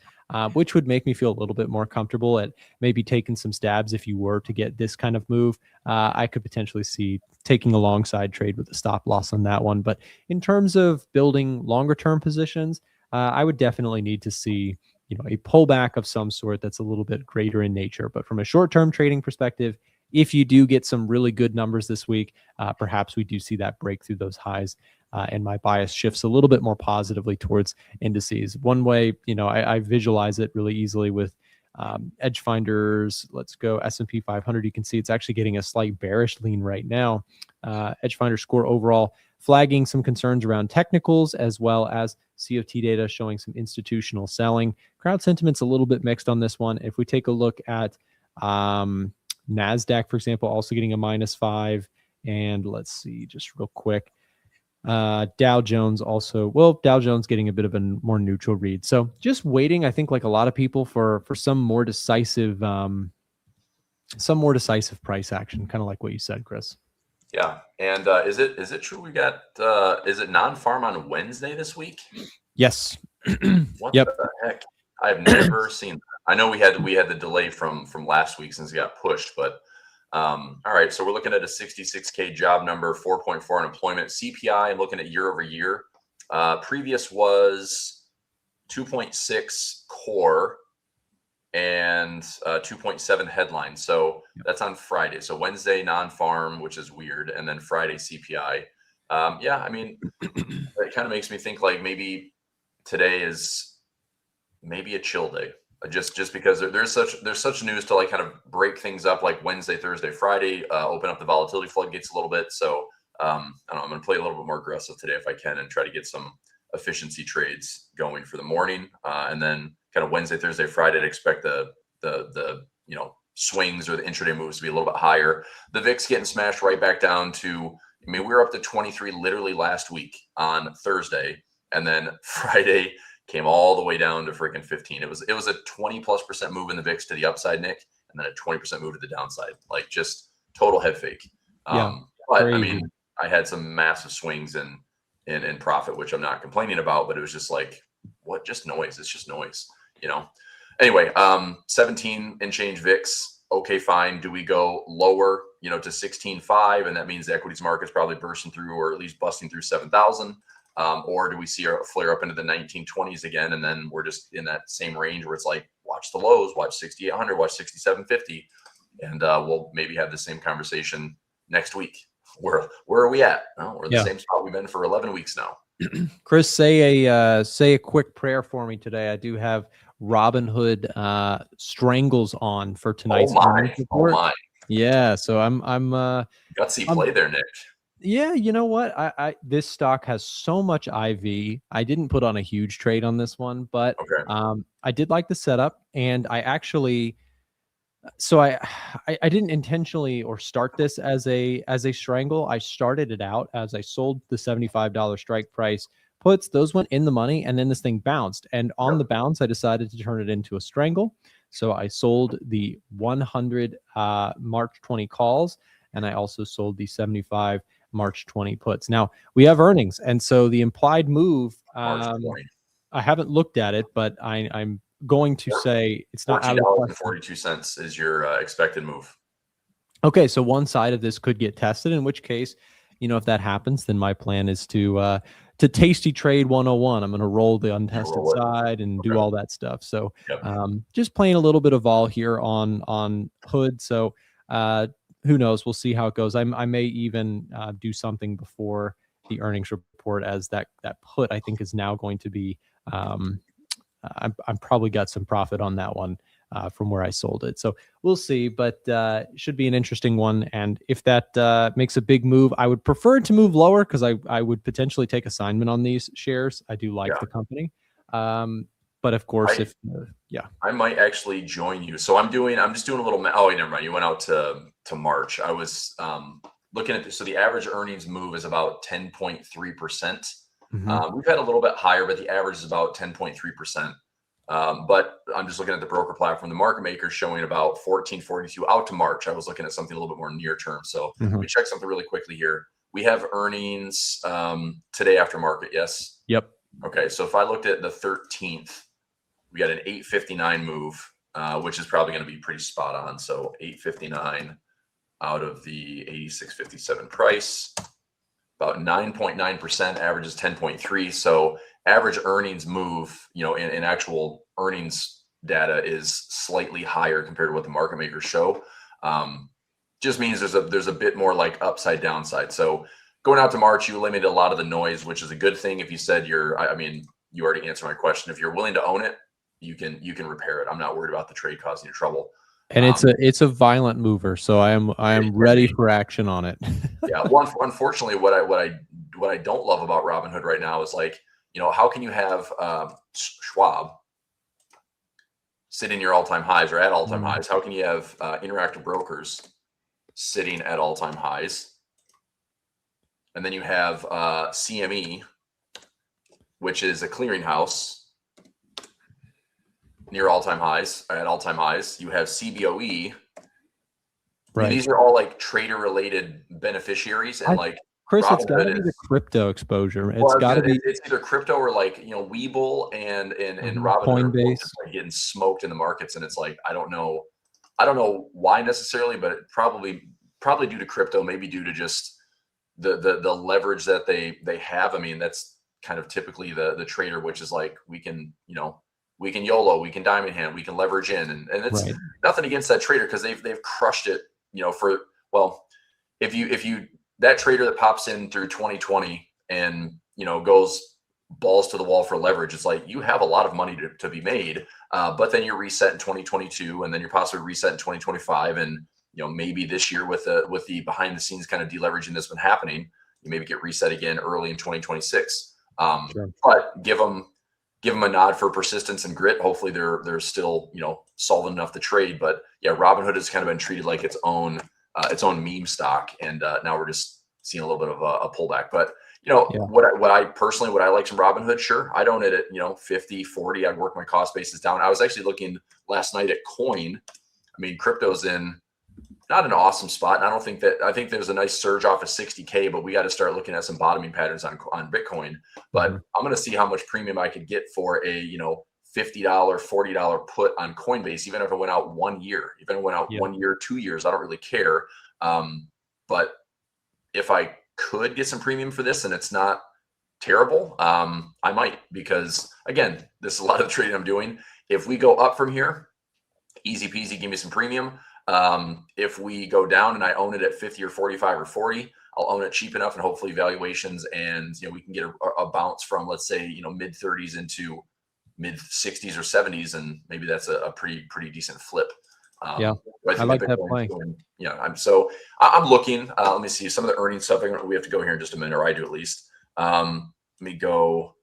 which would make me feel a little bit more comfortable at maybe taking some stabs. If you were to get this kind of move, I could potentially see taking a long side trade with a stop loss on that one. But in terms of building longer term positions, I would definitely need to see, a pullback of some sort that's a little bit greater in nature. But from a short-term trading perspective, if you do get some really good numbers this week, perhaps we do see that break through those highs, and my bias shifts a little bit more positively towards indices. One way, I visualize it really easily with edge finders. Let's go S&P 500. You can see it's actually getting a slight bearish lean right now. Edge finder score overall flagging some concerns around technicals, as well as COT data showing some institutional selling. Crowd sentiment's a little bit mixed on this one. If we take a look at NASDAQ, for example, also getting a -5. And let's see, just real quick. Dow Jones also, well, Dow Jones getting a bit of a more neutral read. So just waiting, I think, like a lot of people, for some more decisive price action, kind of like what you said, Chris. Yeah. And is it true we got is it non-farm on Wednesday this week? Yes. What Yep. the heck? I've never seen that. I know we had the delay from last week since it got pushed, but all right. So we're looking at a 66K job number, 4.4 unemployment. CPI, I'm looking at year over year. Previous was 2.6 core and 2.7 headline. So that's on Friday. So Wednesday non-farm, which is weird, and then Friday CPI. Yeah, I mean, it kind of makes me think like maybe today is maybe a chill day. Just because there's such news to like kind of break things up, like Wednesday, Thursday, Friday, open up the volatility floodgates a little bit. So I don't know, I'm going to play a little bit more aggressive today if I can, and try to get some efficiency trades going for the morning, and then kind of Wednesday, Thursday, Friday, I'd expect the swings or the intraday moves to be a little bit higher. The VIX getting smashed right back down to, I mean, we were up to 23 literally last week on Thursday, and then Friday came all the way down to freaking 15. It was a 20+% move in the VIX to the upside, Nick, and then a 20% move to the downside. Like just total head fake. But crazy. I mean, I had some massive swings in profit, which I'm not complaining about, but it was just like, what? Just noise. It's just noise, Anyway, 17 and change VIX. Okay, fine. Do we go lower, to 16.5, and that means the equities market's probably bursting through, or at least busting through 7,000? Or do we see a flare up into the 1920s again, and then we're just in that same range where it's like, watch the lows, watch 6,800, watch 6,750, and we'll maybe have the same conversation next week. Where are we at? Well, we're in the same spot we've been for 11 weeks now. Chris, say a quick prayer for me today. I do have Robinhood strangles on for tonight's earnings report. Oh my! Yeah, so I'm gutsy play there, Nick. Yeah, you know what? I this stock has so much IV. I didn't put on a huge trade on this one, but I did like the setup, and I actually, so I didn't intentionally or start this as a strangle. I started it out as I sold the $75 strike price puts. Those went in the money, and then this thing bounced, and on the bounce, I decided to turn it into a strangle. So I sold the 100 March 20 calls, and I also sold the 75 March 20 puts. Now we have earnings, and so the implied move, I haven't looked at it, but I'm going to say it's not out of $14.42 is your expected move. Okay, so one side of this could get tested, in which case, if that happens, then my plan is to tasty trade 101. I'm going to roll the untested side and do all that stuff. So just playing a little bit of vol here on Hood. So who knows? We'll see how it goes. I may even do something before the earnings report, as that put, I think, is now going to be, I'm probably got some profit on that one from where I sold it. So we'll see, but should be an interesting one. And if that makes a big move, I would prefer it to move lower, because I would potentially take assignment on these shares. I do like the company. But of course, I might actually join you. So I'm just doing a little, oh, never mind. You went out to March. I was looking at this. So the average earnings move is about 10.3%. We've had a little bit higher, but the average is about 10.3%. But I'm just looking at the broker platform. The market maker is showing about 14.42 out to March. I was looking at something a little bit more near term. So let me check something really quickly here. We have earnings today after market. Yes. Yep. Okay. So if I looked at the 13th, we got an 8.59 move, which is probably going to be pretty spot on. So 8.59 out of the 86.57 price, about 9.9%, average is 10.3. So average earnings move, in actual earnings data is slightly higher compared to what the market makers show. Just means there's a bit more like upside downside. So going out to March, you eliminated a lot of the noise, which is a good thing. If you said you already answered my question. If you're willing to own it, you can repair it. I'm not worried about the trade causing you trouble. And it's a violent mover, so I am ready for action on it. Yeah. Unfortunately, what I don't love about Robinhood right now is like, how can you have Schwab sitting near all-time highs or at all-time highs? How can you have Interactive Brokers sitting at all-time highs? And then you have CME, which is a clearinghouse, near all-time highs, at all-time highs. You have CBOE. Right. These are all like trader-related beneficiaries, and like Chris, it's got to be the crypto exposure. It's got to be. It's either crypto or like Webull and Robinhood are just like getting smoked in the markets, and it's like I don't know why necessarily, but it probably due to crypto, maybe due to just the leverage that they have. I mean, that's kind of typically the trader, which is like we can YOLO, we can diamond hand, we can leverage in, and it's nothing against that trader because they've crushed it. If you that trader that pops in through 2020 and goes balls to the wall for leverage, it's like you have a lot of money to be made, but then you're reset in 2022, and then you're possibly reset in 2025, and maybe this year with the behind the scenes kind of deleveraging that's been happening, you maybe get reset again early in 2026. Sure. But give them a nod for persistence and grit. Hopefully they're still solvent enough to trade. But yeah, Robinhood has kind of been treated like its own meme stock, and now we're just seeing a little bit of a pullback. But what I like from Robinhood, sure, I'd own it at 50, 40. I'd work my cost basis down. I was actually looking last night at coin. I mean, crypto's in not an awesome spot, and I think there's a nice surge off of 60K, but we got to start looking at some bottoming patterns on Bitcoin. But I'm going to see how much premium I could get for a $50, $40 put on Coinbase, even if it went out 1 year, even if it went out 1 year, 2 years, I don't really care. But if I could get some premium for this and it's not terrible, I might, because again, this is a lot of the trading I'm doing. If we go up from here, easy peasy, give me some premium. If we go down and I own it at 50 or 45 or 40, I'll own it cheap enough, and hopefully valuations and we can get a bounce from, let's say, mid 30s into mid 60s or 70s, and maybe that's a pretty decent flip. I like that play. I'm looking. Let me see some of the earnings stuff. We have to go here in just a minute, or I do at least. Let me go.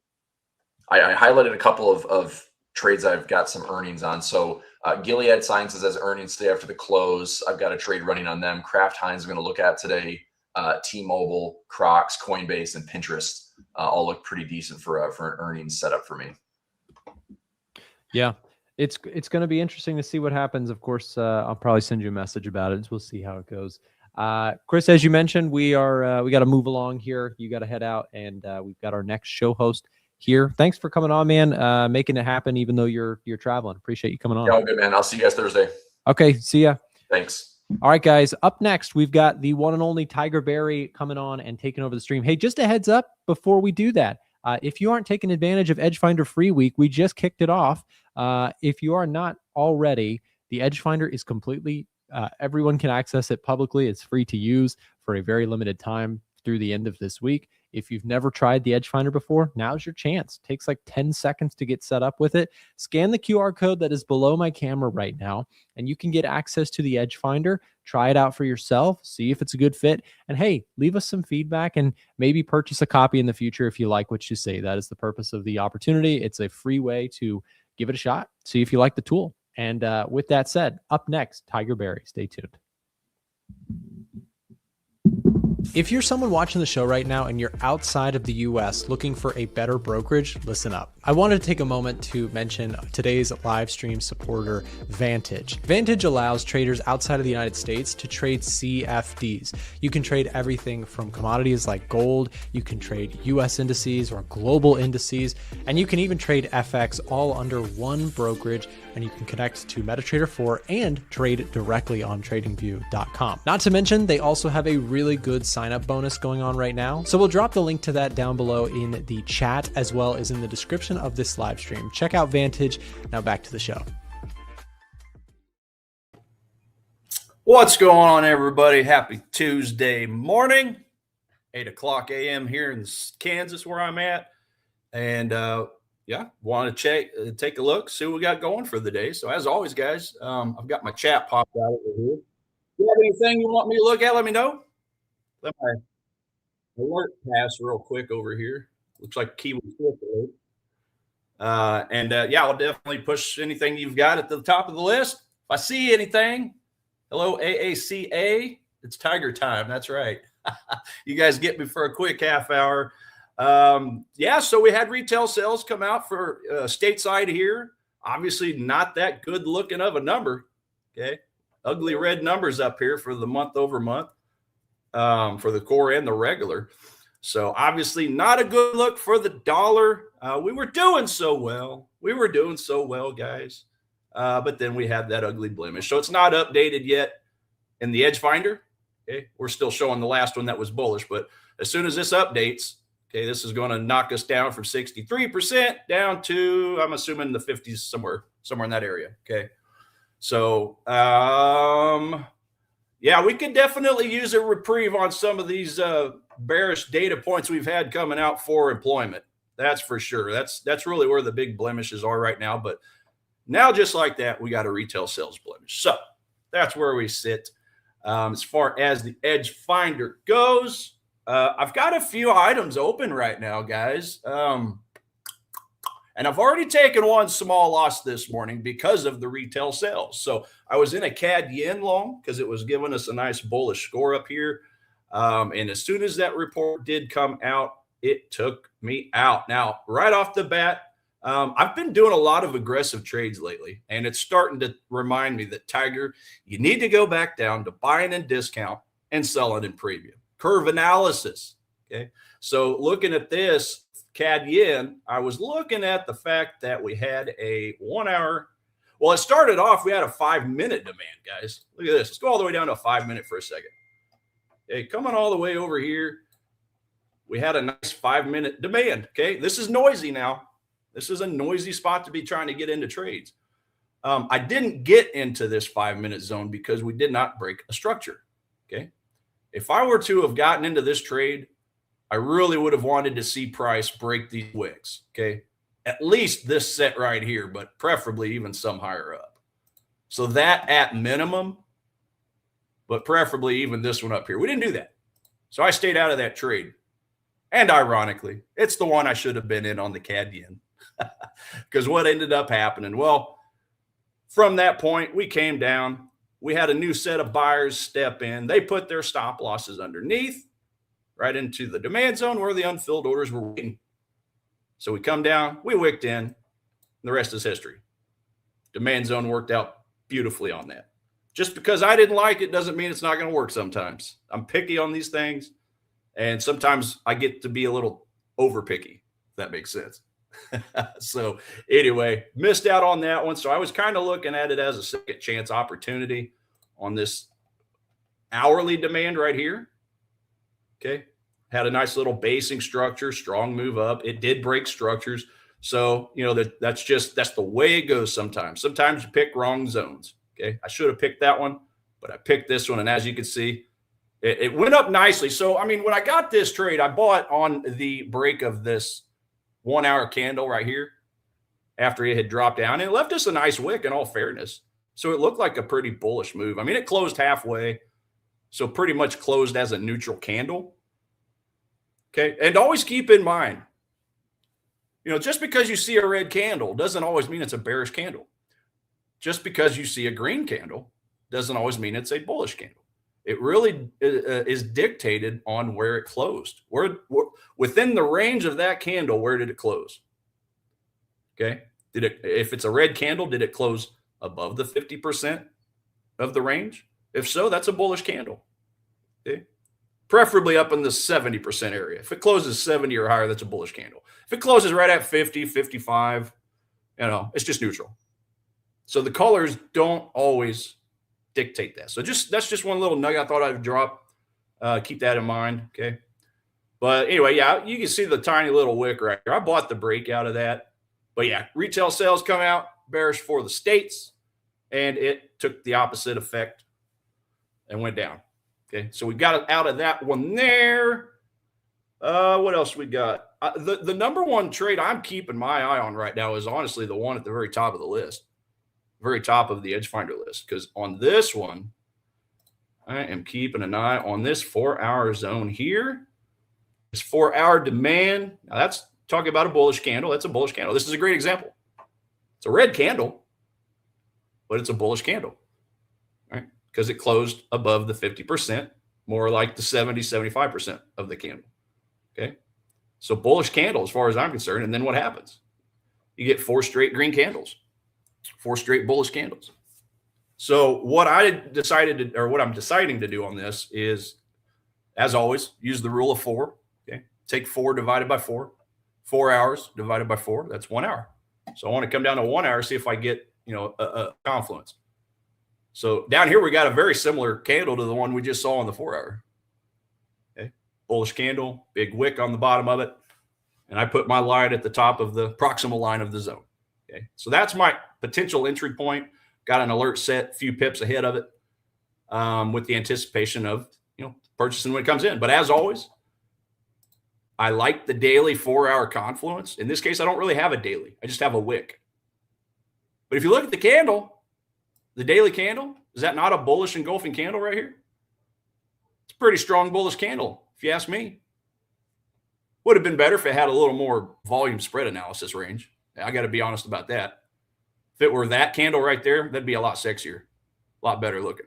I highlighted a couple of trades I've got some earnings on. So Gilead Sciences has earnings today after the close. I've got a trade running on them. Kraft Heinz I'm going to look at today. T-Mobile, Crocs, Coinbase, and Pinterest all look pretty decent for an earnings setup for me. Yeah, it's going to be interesting to see what happens. Of course, I'll probably send you a message about it. We'll see how it goes. Chris, as you mentioned, we got to move along here. You got to head out, and we've got our next show host here. Thanks for coming on, man. Making it happen, even though you're traveling. Appreciate you coming on. Yeah, good, man. I'll see you guys Thursday. Okay, see ya. Thanks. All right, guys. Up next, we've got the one and only Tiger Berry coming on and taking over the stream. Hey, just a heads up before we do that. If you aren't taking advantage of Edge Finder Free Week, we just kicked it off. If you are not already, the Edge Finder is completely, everyone can access it publicly. It's free to use for a very limited time through the end of this week. If you've never tried the Edge Finder before, now's your chance. It takes like 10 seconds to get set up with it. Scan the QR code that is below my camera right now, and you can get access to the Edge Finder. Try it out for yourself, see if it's a good fit, and hey, leave us some feedback and maybe purchase a copy in the future if you like what you see. That is the purpose of the opportunity. It's a free way to give it a shot, see if you like the tool. And with that said, up next, Tiger Berry. Stay tuned. If you're someone watching the show right now and you're outside of the US looking for a better brokerage, listen up. I wanted to take a moment to mention today's live stream supporter, Vantage. Vantage allows traders outside of the United States to trade CFDs. You can trade everything from commodities like gold, you can trade US indices or global indices, and you can even trade FX all under one brokerage, and you can connect to MetaTrader 4 and trade directly on tradingview.com. Not to mention, they also have a really good sign-up bonus going on right now. So we'll drop the link to that down below in the chat as well as in the description of this live stream. Check out Vantage. Now back to the show. What's going on, everybody? Happy Tuesday morning, 8 o'clock a.m. here in Kansas where I'm at. And yeah, want to take a look, see what we got going for the day. So as always, guys, I've got my chat popped out over here. If you have anything you want me to look at, let me know. Let my alert pass real quick over here. Looks like key was alert. Yeah, I'll definitely push anything you've got at the top of the list. If I see anything, hello, AACA. It's Tiger time. That's right. You guys get me for a quick half hour. Yeah, so we had retail sales come out for stateside here. Obviously not that good looking of a number. Okay. Ugly red numbers up here for the month over month for the core and the regular. So obviously not a good look for the dollar. We were doing so well. We were doing so well, guys. But then we had that ugly blemish. So it's not updated yet in the Edge Finder. Okay. We're still showing the last one that was bullish, but as soon as this updates, okay, this is going to knock us down from 63% down to, I'm assuming, the 50s, somewhere in that area. Okay. So, yeah, we could definitely use a reprieve on some of these bearish data points we've had coming out for employment. That's for sure. That's really where the big blemishes are right now. But now, just like that, we got a retail sales blemish. So that's where we sit. As far as the Edge Finder goes, I've got a few items open right now, guys. And I've already taken one small loss this morning because of the retail sales. So I was in a CAD yen long because it was giving us a nice bullish score up here. And as soon as that report did come out, it took me out. Now, right off the bat, I've been doing a lot of aggressive trades lately, and it's starting to remind me that, Tiger, you need to go back down to buying in discount and selling in premium. Curve analysis. Okay. So looking at this CAD yen, I was looking at the fact that we had a 1 hour. Well, it started off, we had a 5-minute demand, guys. Look at this. Let's go all the way down to a 5-minute for a second. Okay. Coming all the way over here, we had a nice 5-minute demand. Okay. This is noisy now. This is a noisy spot to be trying to get into trades. I didn't get into this 5-minute zone because we did not break a structure. Okay. If I were to have gotten into this trade, I really would have wanted to see price break these wicks. Okay. At least this set right here, but preferably even some higher up. So that at minimum, but preferably even this one up here. We didn't do that. So I stayed out of that trade. And ironically, it's the one I should have been in on the CAD yen. Because what ended up happening? Well, from that point, we came down. We had a new set of buyers step in. They put their stop losses underneath, right into the demand zone where the unfilled orders were waiting. So we come down, we wicked in, and the rest is history. Demand zone worked out beautifully on that. Just because I didn't like it doesn't mean it's not going to work sometimes. I'm picky on these things, and sometimes I get to be a little over picky, if that makes sense. So anyway, missed out on that one. So I was kind of looking at it as a second chance opportunity on this hourly demand right here. Okay. Had a nice little basing structure, strong move up. It did break structures. So, you know, that's the way it goes sometimes. Sometimes you pick wrong zones. Okay. I should have picked that one, but I picked this one. And as you can see, it went up nicely. So, I mean, when I got this trade, I bought on the break of this 1 hour candle right here after it had dropped down. And it left us a nice wick in all fairness. So it looked like a pretty bullish move. I mean, it closed halfway. So pretty much closed as a neutral candle. Okay. And always keep in mind, you know, just because you see a red candle doesn't always mean it's a bearish candle. Just because you see a green candle doesn't always mean it's a bullish candle. It really is dictated on where it closed. Within the range of that candle, where did it close? Okay. If it's a red candle, did it close above the 50% of the range? If so, that's a bullish candle. Okay. Preferably up in the 70% area. If it closes 70 or higher, that's a bullish candle. If it closes right at 50, 55, you know, it's just neutral. So the colors don't always dictate that. So that's just one little nugget I thought I'd drop. Keep that in mind. Okay. But anyway, yeah, you can see the tiny little wick right here. I bought the breakout of that. But yeah, retail sales come out bearish for the states, and it took the opposite effect and went down. Okay. So we got out of that one there. What else we got? The number one trade I'm keeping my eye on right now is honestly the one at the very top of the list, very top of the Edge Finder list. Because on this one, I am keeping an eye on this 4-hour zone here. This 4-hour demand. Now that's talking about a bullish candle. That's a bullish candle. This is a great example. It's a red candle, but it's a bullish candle, right? Because it closed above the 50%, more like the 70-75% of the candle. Okay. So bullish candle as far as I'm concerned. And then what happens? You get 4 straight green candles, 4 straight bullish candles. So what I'm deciding to do on this is, as always, use the rule of 4. Okay. Take 4 divided by 4, 4 hours divided by 4. That's 1 hour. So I want to come down to 1 hour, see if I get, a confluence. So down here, we got a very similar candle to the one we just saw on the 4-hour. Bullish candle, big wick on the bottom of it. And I put my line at the top of the proximal line of the zone. Okay. So that's my potential entry point. Got an alert set, a few pips ahead of it, with the anticipation of, purchasing when it comes in. But as always, I like the daily 4-hour confluence. In this case, I don't really have a daily. I just have a wick. But if you look at the candle, the daily candle, is that not a bullish engulfing candle right here? It's a pretty strong bullish candle. If you ask me, would have been better if it had a little more volume spread analysis range. I got to be honest about that. If it were that candle right there, that'd be a lot sexier, a lot better looking.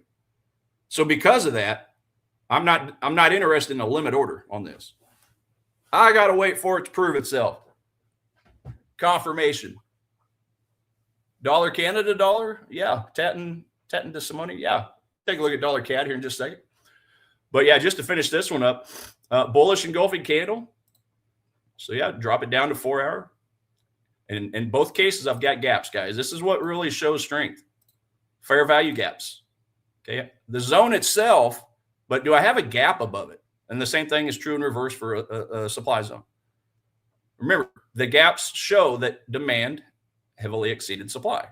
So because of that, I'm not interested in a limit order on this. I got to wait for it to prove itself. Confirmation. Dollar Canada dollar, yeah. Tatting to some money, yeah. Take a look at dollar CAD here in just a second. But yeah, just to finish this one up, bullish engulfing candle. So yeah, drop it down to 4-hour. And in both cases, I've got gaps, guys. This is what really shows strength. Fair value gaps. Okay. The zone itself, but do I have a gap above it? And the same thing is true in reverse for a supply zone. Remember, the gaps show that demand heavily exceeded supply.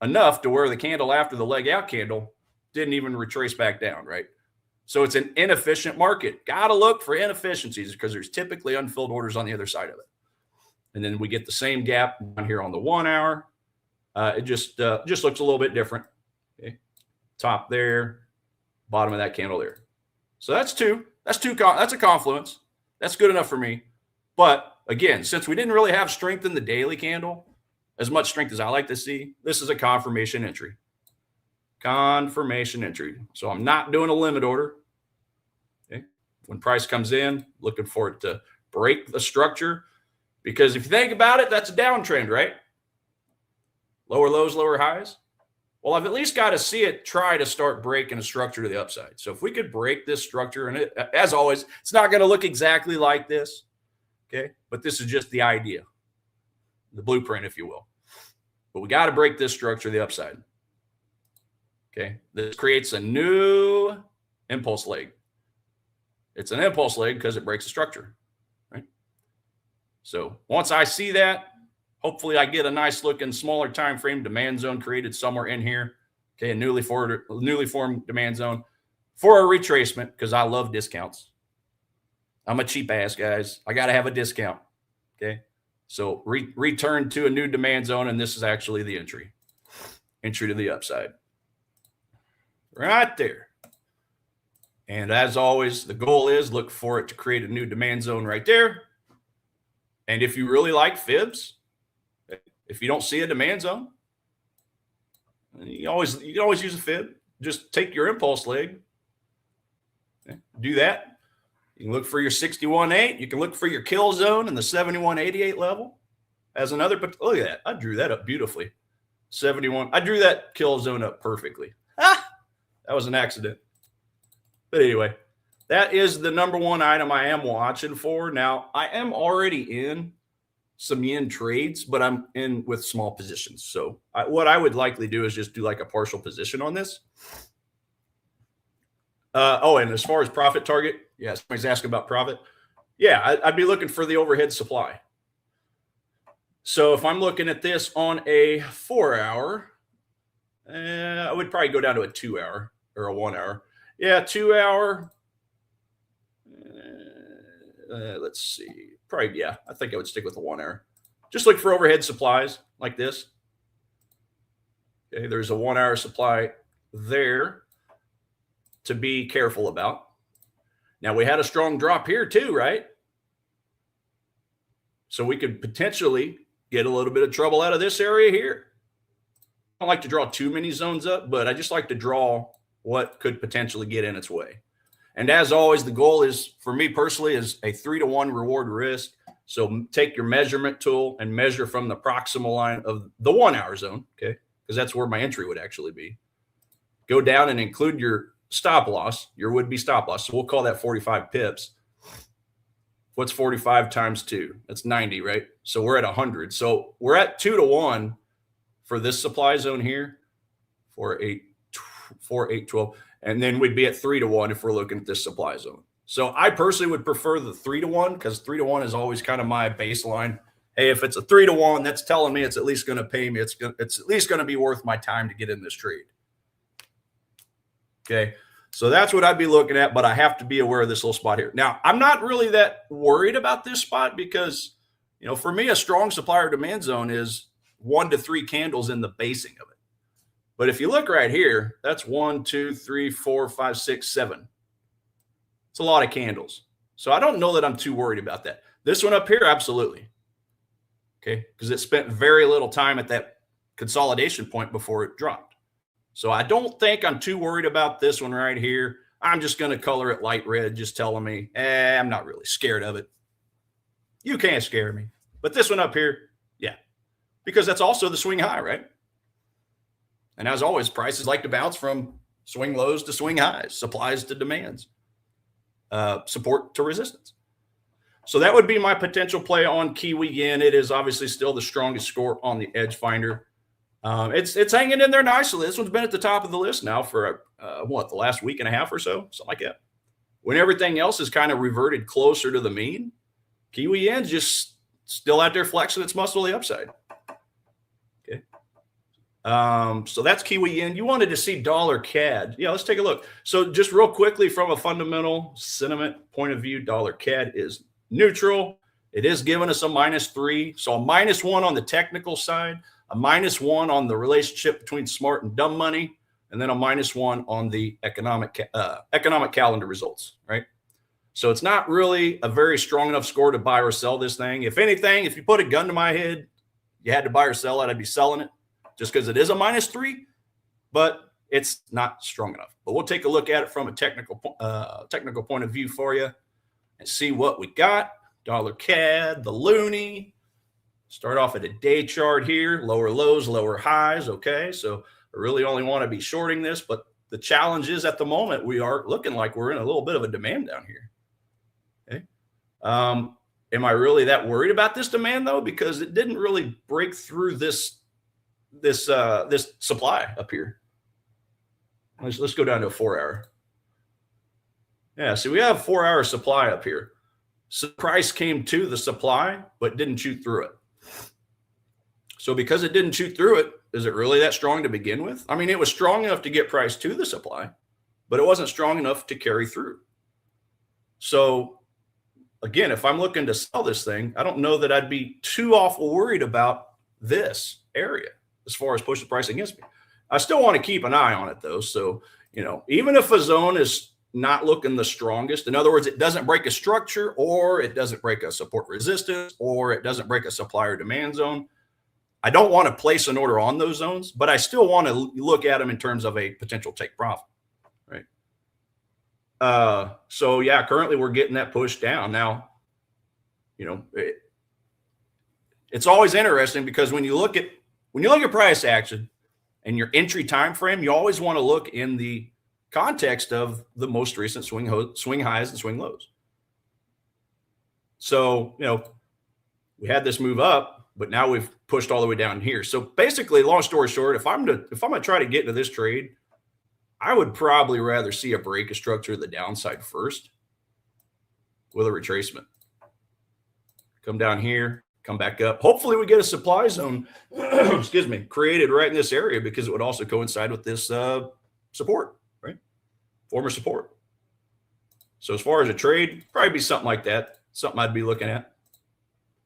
Enough to where the candle after the leg out candle didn't even retrace back down, right? So it's an inefficient market. Got to look for inefficiencies because there's typically unfilled orders on the other side of it. And then we get the same gap down here on the 1 hour. It just looks a little bit different. Okay. Top there, bottom of that candle there. So that's a confluence. That's good enough for me. But again, since we didn't really have strength in the daily candle, as much strength as I like to see, this is a confirmation entry. Confirmation entry. So I'm not doing a limit order. Okay. When price comes in, looking for it to break the structure. Because if you think about it, that's a downtrend, right? Lower lows, lower highs. Well, I've at least got to see it try to start breaking a structure to the upside. So if we could break this structure, and as always, it's not going to look exactly like this. Okay. But this is just the idea, the blueprint, if you will. But we got to break this structure to the upside. Okay, this creates a new impulse leg. It's an impulse leg because it breaks the structure, right? So once I see that, hopefully I get a nice looking smaller time frame demand zone created somewhere in here. Okay, a newly formed demand zone for a retracement because I love discounts. I'm a cheap ass, guys. I got to have a discount. Okay, so return to a new demand zone, and this is actually the entry to the upside. Right there. And as always, the goal is look for it to create a new demand zone right there. And if you really like fibs, if you don't see a demand zone, you can always use a fib. Just take your impulse leg. Okay, do that. You can look for your 61.8. You can look for your kill zone in the 71.88 level as another. But look at that. I drew that up beautifully. 71. I drew that kill zone up perfectly. That was an accident. But anyway, that is the number one item I am watching for. Now, I am already in some yen trades, but I'm in with small positions. So what I would likely do is just do like a partial position on this. And as far as profit target, yeah, somebody's asking about profit. Yeah, I'd be looking for the overhead supply. So if I'm looking at this on a 4-hour, I would probably go down to a 2-hour or a 1 hour. Yeah, 2 hour. let's see. Probably, yeah, I think I would stick with the 1 hour. Just look for overhead supplies like this. Okay, there's a 1 hour supply there to be careful about. Now, we had a strong drop here too, right? So we could potentially get a little bit of trouble out of this area here. I don't like to draw too many zones up, but I just like to draw what could potentially get in its way. And as always, the goal is, for me personally, is a 3-to-1 reward risk. So take your measurement tool and measure from the proximal line of the 1 hour zone, okay? Because that's where my entry would actually be. Go down and include your stop loss, your would-be stop loss. So we'll call that 45 pips. What's 45 times 2? That's 90, right? So we're at 100. So we're at 2-to-1 for this supply zone here, 4, 8, 12. And then we'd be at 3-to-1 if we're looking at this supply zone. So I personally would prefer the 3-to-1 because 3-to-1 is always kind of my baseline. Hey, if it's a 3-to-1, that's telling me it's at least going to pay me. It's at least going to be worth my time to get in this trade. Okay, so that's what I'd be looking at, but I have to be aware of this little spot here. Now, I'm not really that worried about this spot because, you know, for me, a strong supplier demand zone is 1 to 3 candles in the basing of it. But if you look right here, that's 1, 2, 3, 4, 5, 6, 7. It's a lot of candles. So I don't know that I'm too worried about that. This one up here, absolutely. Okay, because it spent very little time at that consolidation point before it dropped. So I don't think I'm too worried about this one right here. I'm just going to color it light red, just telling me, I'm not really scared of it. You can't scare me. But this one up here, yeah, because that's also the swing high, right? And as always, prices like to bounce from swing lows to swing highs, supplies to demands, support to resistance. So that would be my potential play on Kiwi yen. It is obviously still the strongest score on the edge finder. It's hanging in there nicely. This one's been at the top of the list now for the last week and a half or so, something like that. When everything else is kind of reverted closer to the mean, Kiwi yen's just still out there flexing its muscle to the upside. Okay. So that's Kiwi yen. You wanted to see dollar CAD. Yeah, let's take a look. So just real quickly from a fundamental sentiment point of view, dollar CAD is neutral. It is giving us a -3. So a -1 on the technical side, a -1 on the relationship between smart and dumb money, and then a -1 on the economic calendar results, right? So it's not really a very strong enough score to buy or sell this thing. If anything, if you put a gun to my head, you had to buy or sell it, I'd be selling it just because it is a -3, but it's not strong enough. But we'll take a look at it from a technical point of view for you and see what we got. Dollar CAD, the loonie. Start off at a day chart here, lower lows, lower highs. Okay, so I really only want to be shorting this, but the challenge is at the moment we are looking like we're in a little bit of a demand down here. Okay, am I really that worried about this demand though? Because it didn't really break through this supply up here. Let's go down to a 4 hour. Yeah, so we have 4 hour supply up here. So price came to the supply, but didn't shoot through it. So because it didn't shoot through it, is it really that strong to begin with? I mean, it was strong enough to get price to the supply, but it wasn't strong enough to carry through. So again, if I'm looking to sell this thing, I don't know that I'd be too awful worried about this area as far as push the price against me. I still want to keep an eye on it though. So, you know, even if a zone is not looking the strongest, in other words, it doesn't break a structure, or it doesn't break a support resistance, or it doesn't break a supplier demand zone, I don't want to place an order on those zones, but I still want to look at them in terms of a potential take profit, right? So yeah, currently we're getting that push down. Now, you know, it's always interesting because when you look at price action and your entry time frame, you always want to look in the context of the most recent swing highs and swing lows. So, you know, we had this move up, but now we've pushed all the way down here. So basically, long story short, if I'm gonna try to get into this trade, I would probably rather see a break of structure to the downside first with a retracement. Come down here, come back up. Hopefully we get a supply zone, excuse me, created right in this area, because it would also coincide with this support, right? Former support. So as far as a trade, probably be something like that. something I'd be looking at.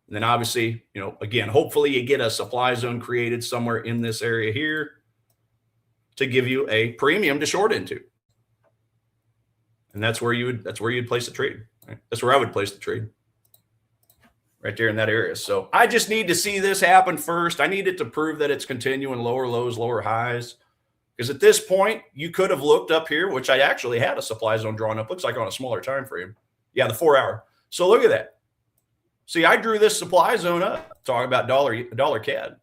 And then obviously, you know, again, hopefully you get a supply zone created somewhere in this area here to give you a premium to short into. And that's where you'd place the trade. Right? That's where I would place the trade. Right there in that area. So I just need to see this happen first. I need it to prove that it's continuing lower lows, lower highs. Because at this point, you could have looked up here, which I actually had a supply zone drawn up. Looks like on a smaller time frame. Yeah, the 4 hour. So look at that. See, I drew this supply zone up. Talking about dollar CAD.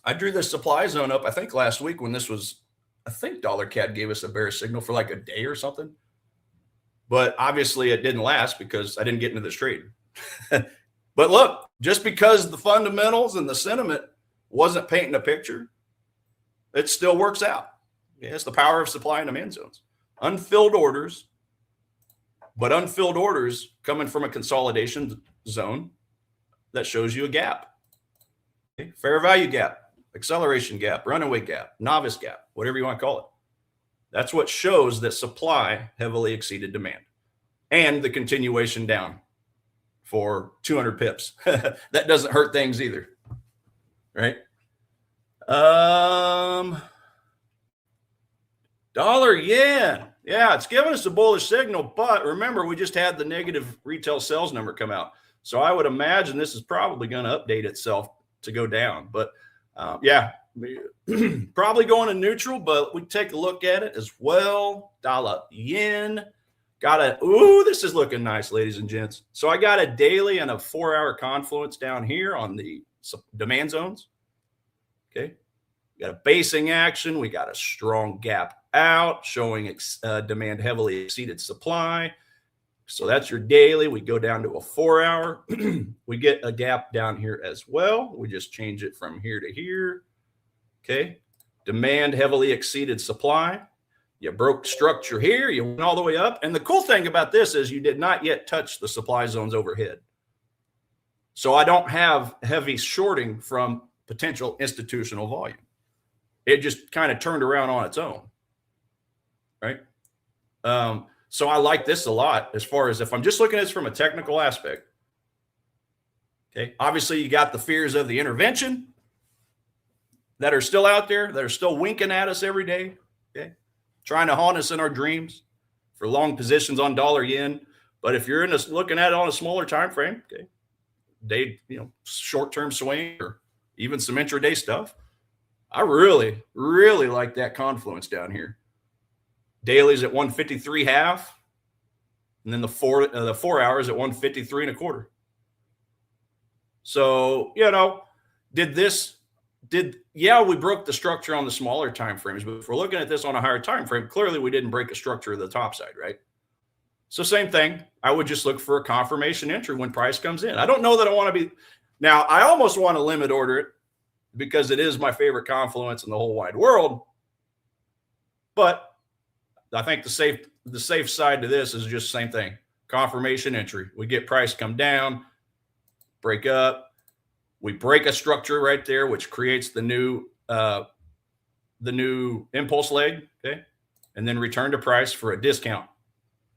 I drew this supply zone up, I think last week when this was, I think dollar CAD gave us a bearish signal for like a day or something. But obviously it didn't last because I didn't get into this trade. But look, just because the fundamentals and the sentiment wasn't painting a picture, it still works out. Yeah, it's the power of supply and demand zones. Unfilled orders, but unfilled orders coming from a consolidation zone that shows you a gap. Okay? Fair value gap, acceleration gap, runaway gap, novice gap, whatever you want to call it. That's what shows that supply heavily exceeded demand and the continuation down for 200 pips. That doesn't hurt things either, right? Dollar yen. Yeah, it's giving us a bullish signal, but remember, we just had the negative retail sales number come out. So I would imagine this is probably going to update itself to go down. But yeah, probably going to neutral, but we take a look at it as well. Dollar yen. Ooh, this is looking nice, ladies and gents. So I got a daily and a 4 hour confluence down here on the demand zones. Okay. We got a basing action. We got a strong gap out showing demand heavily exceeded supply. So that's your daily. We go down to a 4 hour. We get a gap down here as well. We just change it from here to here. Okay. Demand heavily exceeded supply. You broke structure here. You went all the way up. And the cool thing about this is you did not yet touch the supply zones overhead. So I don't have heavy shorting from potential institutional volume. It just kind of turned around on its own. Right. So I like this a lot as far as if I'm just looking at this from a technical aspect. Okay. Obviously, you got the fears of the intervention that are still out there, that are still winking at us every day. Okay. Trying to haunt us in our dreams for long positions on dollar yen. But if you're looking at it on a smaller time frame, okay, day, short-term swing or even some intraday stuff, I really, really like that confluence down here. Dailies at 153.5, and then the 4 hours at 153.25. So, we broke the structure on the smaller time frames, but if we're looking at this on a higher time frame, clearly we didn't break a structure of the top side, right? So same thing. I would just look for a confirmation entry when price comes in. I don't know that I want to be now. I almost want to limit order it because it is my favorite confluence in the whole wide world. But I think the safe side to this is just the same thing. Confirmation entry. We get price come down, break up. We break a structure right there, which creates the new impulse leg, okay? And then return to price for a discount,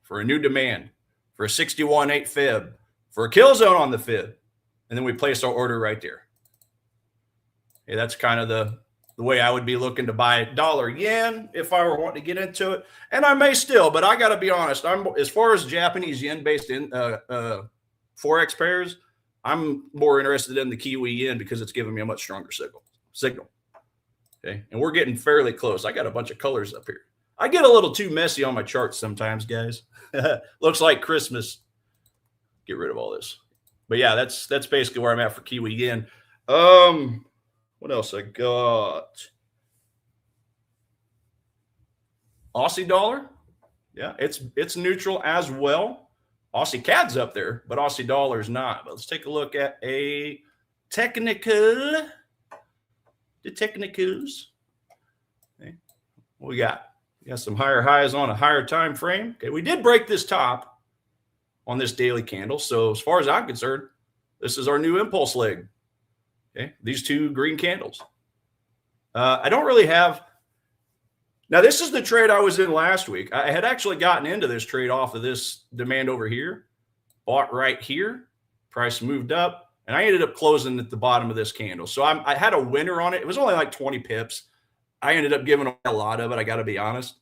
for a new demand, for a 61.8 fib, for a kill zone on the fib. And then we place our order right there. Okay, that's kind of the way I would be looking to buy dollar yen if I were wanting to get into it. And I may still, but I got to be honest. As far as Japanese yen-based Forex pairs, I'm more interested in the Kiwi yen because it's giving me a much stronger signal. Okay. And we're getting fairly close. I got a bunch of colors up here. I get a little too messy on my charts sometimes, guys. Looks like Christmas. Get rid of all this. But yeah, that's basically where I'm at for Kiwi yen. What else I got? Aussie dollar. Yeah, it's neutral as well. Aussie CAD's up there, but Aussie dollar is not. But let's take a look at a technical. The technicals. Okay. What we got? We got some higher highs on a higher time frame. Okay, we did break this top on this daily candle. So as far as I'm concerned, this is our new impulse leg. Okay, these two green candles. I don't really have. Now, this is the trade I was in last week. I had actually gotten into this trade off of this demand over here. bought right here. Price moved up, and I ended up closing at the bottom of this candle. So I had a winner on it. It was only like 20 pips. I ended up giving away a lot of it, I got to be honest,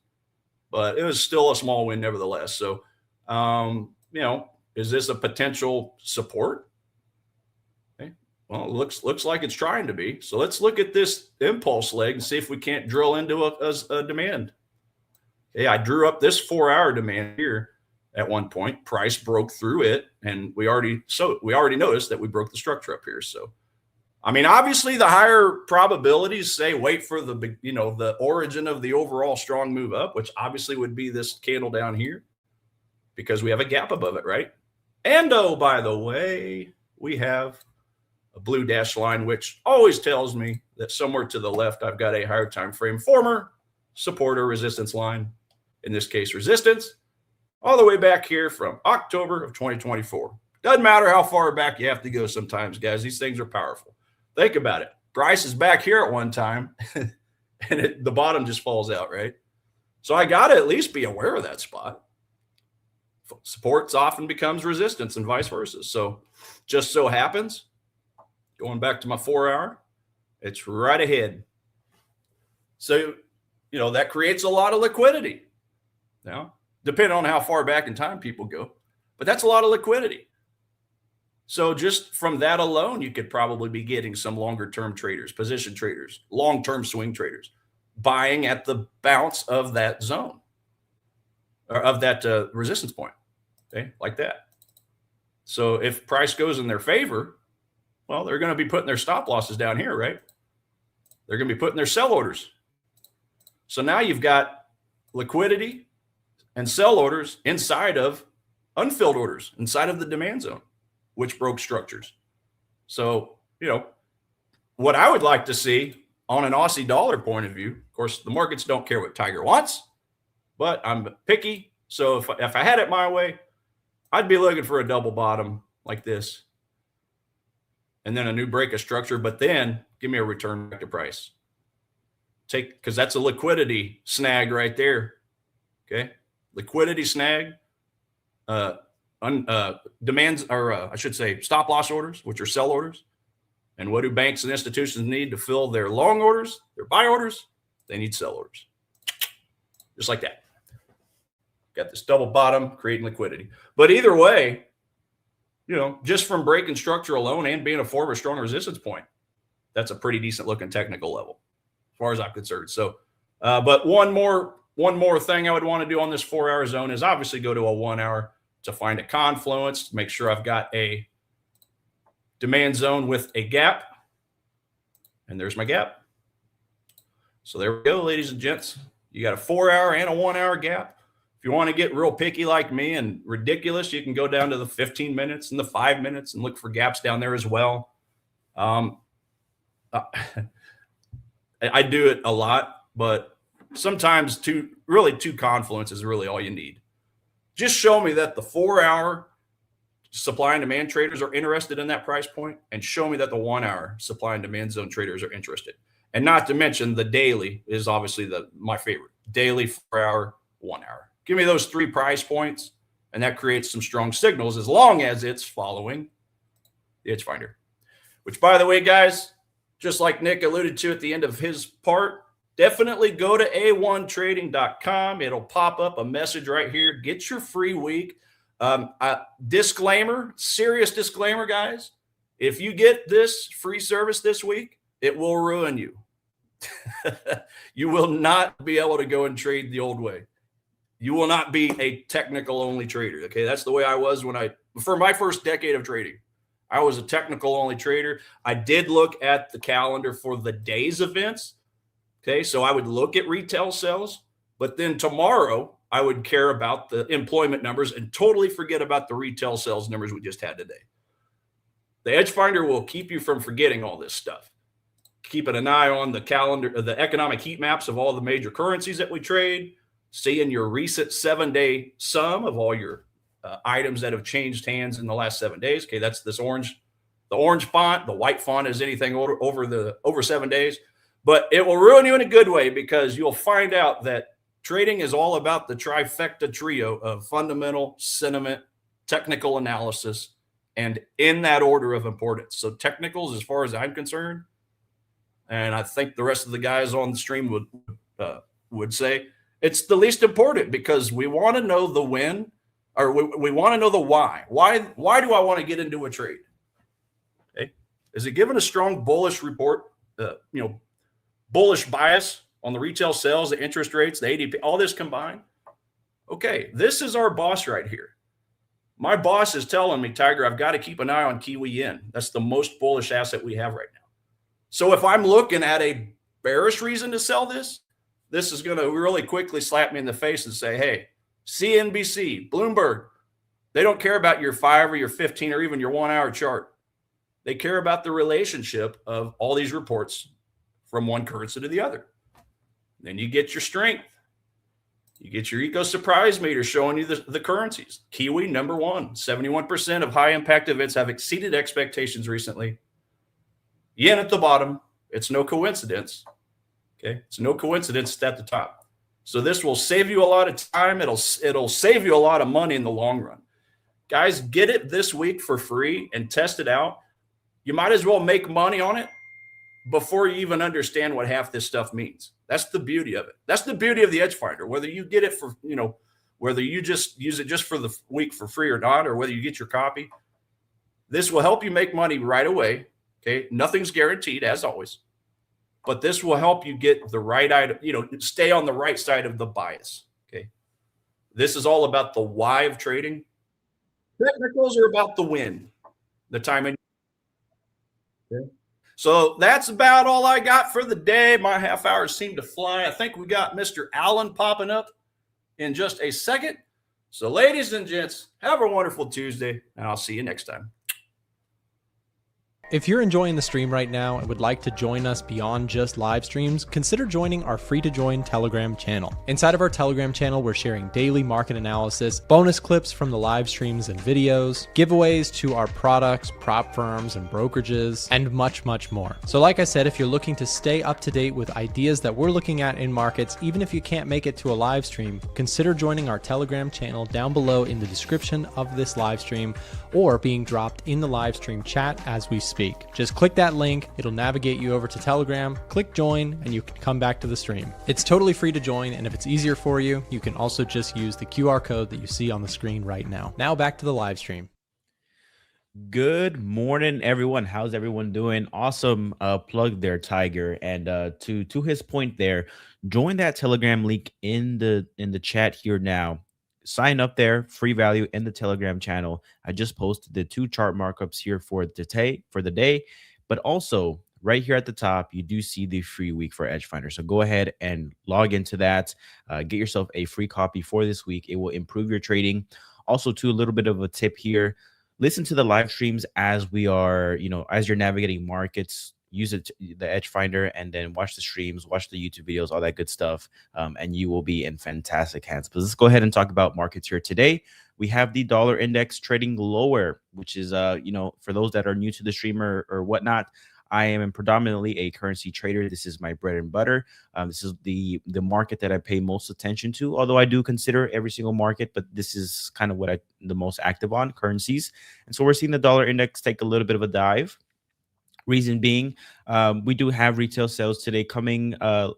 but it was still a small win nevertheless. So, you know, is this a potential support? Okay. Well, it looks like it's trying to be. So let's look at this impulse leg and see if we can't drill into a demand. Okay, I drew up this 4-hour demand here at one point. Price broke through it, and we already noticed that we broke the structure up here. So, I mean, obviously the higher probabilities say wait for the, you know, the origin of the overall strong move up, which obviously would be this candle down here because we have a gap above it, right? And oh, by the way, we have a blue dashed line, which always tells me that somewhere to the left, I've got a higher time frame former support or resistance line. In this case, resistance, all the way back here from October of 2024. Doesn't matter how far back you have to go sometimes, guys. These things are powerful. Think about it. Price is back here at one time, and the bottom just falls out, right? So I got to at least be aware of that spot. Supports often becomes resistance and vice versa. So just so happens, going back to my 4-hour, it's right ahead. So, you know, that creates a lot of liquidity. Now, depending on how far back in time people go, but that's a lot of liquidity. So just from that alone, you could probably be getting some longer term traders, position traders, long-term swing traders, buying at the bounce of that zone or of that resistance point, okay, like that. So if price goes in their favor, well, they're going to be putting their stop losses down here, right? They're going to be putting their sell orders. So now you've got liquidity and sell orders inside of unfilled orders, inside of the demand zone, which broke structures. So, you know, what I would like to see on an Aussie dollar point of view, of course, the markets don't care what Tiger wants, but I'm picky. So if I had it my way, I'd be looking for a double bottom like this, and then a new break of structure, but then give me a return back to price. Because that's a liquidity snag right there. Okay. Liquidity snag, demands, or I should say stop loss orders, which are sell orders. And what do banks and institutions need to fill their long orders, their buy orders? They need sell orders. Just like that. Got this double bottom creating liquidity. But either way, you know, just from breaking structure alone and being a forward strong resistance point, that's a pretty decent looking technical level as far as I'm concerned. So, but one more thing I would want to do on this 4-hour zone is obviously go to a 1-hour to find a confluence, to make sure I've got a demand zone with a gap. And there's my gap. So there we go, ladies and gents. You got a 4-hour and a 1-hour gap. If you want to get real picky like me and ridiculous, you can go down to the 15 minutes and the 5 minutes and look for gaps down there as well. I do it a lot, but sometimes two confluences is really all you need. Just show me that the 4-hour supply and demand traders are interested in that price point, and show me that the 1-hour supply and demand zone traders are interested. And not to mention the daily is obviously my favorite. Daily, 4-hour, 1-hour. Give me those 3 price points, and that creates some strong signals as long as it's following the edge finder. Which, by the way, guys, just like Nick alluded to at the end of his part, definitely go to a1trading.com. It'll pop up a message right here. Get your free week. Disclaimer, serious disclaimer, guys. If you get this free service this week, it will ruin you. You will not be able to go and trade the old way. You will not be a technical only trader. Okay. That's the way I was for my first decade of trading. I was a technical only trader. I did look at the calendar for the day's events. Okay. So I would look at retail sales, but then tomorrow I would care about the employment numbers and totally forget about the retail sales numbers we just had today. The Edge Finder will keep you from forgetting all this stuff. Keeping an eye on the calendar, the economic heat maps of all the major currencies that we trade, seeing your recent 7-day sum of all your items that have changed hands in the last 7 days. Okay, that's this orange, the orange font. The white font is anything over 7 days. But it will ruin you in a good way, because you'll find out that trading is all about the trifecta trio of fundamental, sentiment, technical analysis, and in that order of importance. So technicals, as far as I'm concerned, and I think the rest of the guys on the stream would say, it's the least important, because we want to know the when, or we want to know the why. Why do I want to get into a trade? Okay. Is it given a strong bullish report, bullish bias on the retail sales, the interest rates, the ADP, all this combined? Okay, this is our boss right here. My boss is telling me, Tiger, I've got to keep an eye on Kiwi Yen. That's the most bullish asset we have right now. So if I'm looking at a bearish reason to sell this, this is going to really quickly slap me in the face and say, hey, CNBC, Bloomberg, they don't care about your 5 or your 15 or even your 1 hour chart. They care about the relationship of all these reports from one currency to the other. Then you get your strength. You get your eco surprise meter showing you the currencies. Kiwi, number 1, 71% of high impact events have exceeded expectations recently. Yen at the bottom. It's no coincidence. Okay. It's no coincidence it's at the top. So this will save you a lot of time. It'll save you a lot of money in the long run. Guys, get it this week for free and test it out. You might as well make money on it before you even understand what half this stuff means. That's the beauty of it. That's the beauty of the Edge Finder. Whether you get it for, whether you just use it just for the week for free or not, or whether you get your copy, this will help you make money right away. Okay. Nothing's guaranteed, as always, but this will help you get the right item, stay on the right side of the bias. Okay. This is all about the why of trading. Technicals are about the win, the timing. Okay. So that's about all I got for the day. My half hours seem to fly. I think we got Mr. Allen popping up in just a second. So ladies and gents, have a wonderful Tuesday, and I'll see you next time. If you're enjoying the stream right now and would like to join us beyond just live streams, consider joining our free-to-join Telegram channel. Inside of our Telegram channel, we're sharing daily market analysis, bonus clips from the live streams and videos, giveaways to our products, prop firms, and brokerages, and much, much more. So like I said, if you're looking to stay up to date with ideas that we're looking at in markets, even if you can't make it to a live stream, consider joining our Telegram channel down below in the description of this live stream, or being dropped in the live stream chat as we speak. Just click that link, it'll navigate you over to Telegram, click join, and you can come back to the stream. It's totally free to join, and if it's easier for you, you can also just use the QR code that you see on the screen right now. Now back to the live stream. Good morning, everyone. How's everyone doing? Awesome plug there, Tiger. And to his point there, join that Telegram link in the chat here now. Sign up there, free value in the Telegram channel. I just posted the 2 chart markups here for the day, but also right here at the top, you do see the free week for Edge Finder. So go ahead and log into that. Get yourself a free copy for this week. It will improve your trading. Also, too, a little bit of a tip here. Listen to the live streams as we are, as you're navigating markets. Use it, the Edge Finder, and then watch the streams, watch the YouTube videos, all that good stuff, and you will be in fantastic hands. But let's go ahead and talk about markets here today. We have the dollar index trading lower, which is, for those that are new to the stream or whatnot, I am predominantly a currency trader. This is my bread and butter. This is the market that I pay most attention to, although I do consider every single market, but this is kind of what I'm the most active on, currencies. And so we're seeing the dollar index take a little bit of a dive. Reason being, we do have retail sales today coming